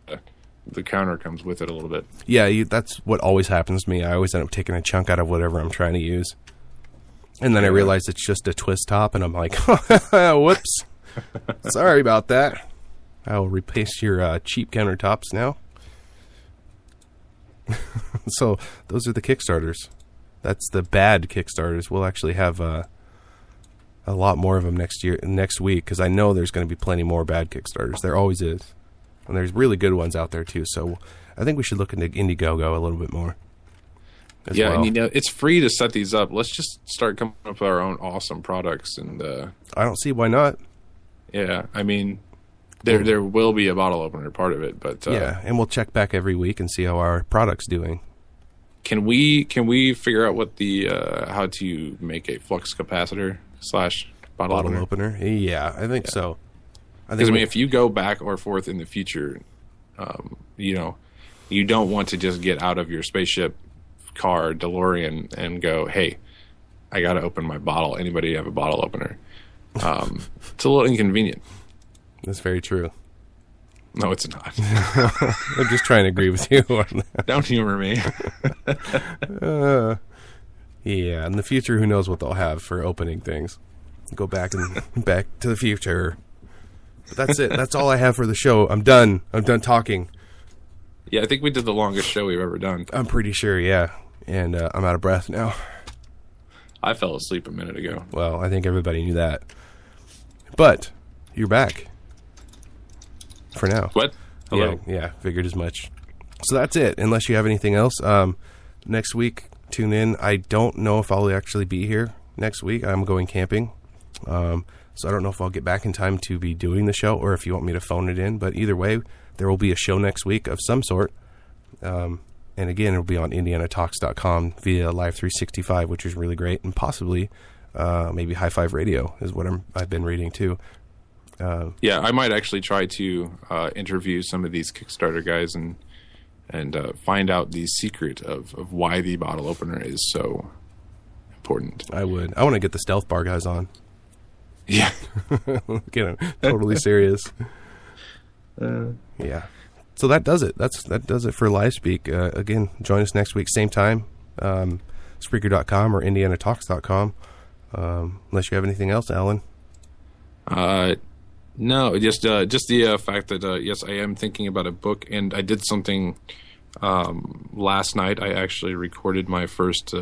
counter comes with it a little bit. Yeah, that's what always happens to me. I always end up taking a chunk out of whatever I'm trying to use. And then I realize it's just a twist top, and I'm like, whoops. Sorry about that. I will replace your cheap countertops now. So those are the Kickstarters. That's the bad Kickstarters. We'll actually have a lot more of them next week, because I know there's going to be plenty more bad Kickstarters. There always is. And there's really good ones out there, too. So I think we should look into Indiegogo a little bit more. Yeah, and it's free to set these up. Let's just start coming up with our own awesome products. And I don't see why not. Yeah, I mean, there will be a bottle opener part of it, but yeah, and we'll check back every week and see how our product's doing. Can we figure out what the how to make a flux capacitor / bottle opener? Yeah, I think so. Because I mean, if you go back or forth in the future, you don't want to just get out of your spaceship car DeLorean and go, hey, I got to open my bottle. Anybody have a bottle opener? It's a little inconvenient. That's very true. No, it's not. I'm just trying to agree with you on that. Don't humor me. Yeah, in the future, who knows what they'll have for opening things. Go back to the future. But that's it. That's all I have for the show. I'm done. I'm done talking. Yeah, I think we did the longest show we've ever done. I'm pretty sure, yeah. And I'm out of breath now. I fell asleep a minute ago. Well, I think everybody knew that. But you're back. For now. What? Hello? Yeah, figured as much. So that's it, unless you have anything else. Next week, tune in. I don't know if I'll actually be here next week. I'm going camping. So I don't know if I'll get back in time to be doing the show or if you want me to phone it in. But either way, there will be a show next week of some sort. And again, it'll be on IndianaTalks.com via Live 365, which is really great. And possibly maybe High Five Radio is what I've been reading too. Yeah, I might actually try to interview some of these Kickstarter guys and find out the secret of why the bottle opener is so important. I would. I want to get the Stealth Bar guys on. Yeah. Get them totally serious. Yeah. So that does it. That does it for Live Speak. Again, join us next week, same time, Spreaker.com or IndianaTalks.com. Unless you have anything else, Alan. No, just the fact that yes, I am thinking about a book, and I did something last night. I actually recorded my first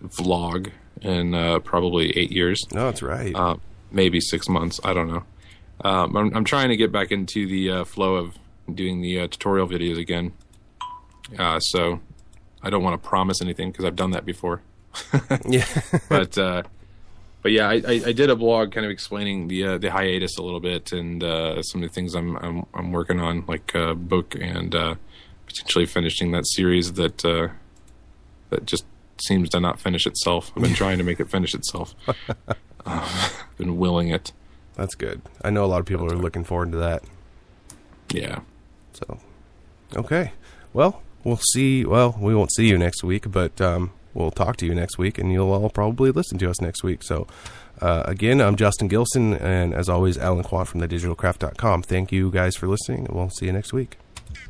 vlog in probably 8 years. No, that's right. Maybe 6 months. I don't know. I'm trying to get back into the flow of doing the tutorial videos again. So I don't want to promise anything because I've done that before. Yeah. But yeah, I did a blog kind of explaining the hiatus a little bit and some of the things I'm working on, like a book and potentially finishing that series that just seems to not finish itself. I've been trying to make it finish itself. Been willing it. That's good. I know a lot of people are looking forward to that. Yeah. So, okay. Well, we'll see. Well, we won't see you next week, but we'll talk to you next week, and you'll all probably listen to us next week. So, again, I'm Justin Gilson, and as always, Alan Quant from thedigitalcraft.com. Thank you guys for listening, and we'll see you next week.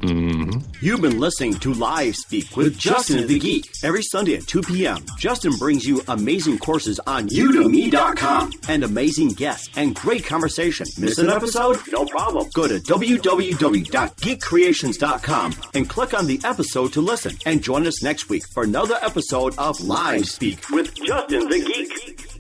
Mm-hmm. You've been listening to Live Speak with Justin the Geek. Every Sunday at 2 p.m., Justin brings you amazing courses on Udemy.com and amazing guests and great conversation. Miss an episode? No problem. Go to www.geekcreations.com and click on the episode to listen. And join us next week for another episode of Live Speak with Justin the Geek.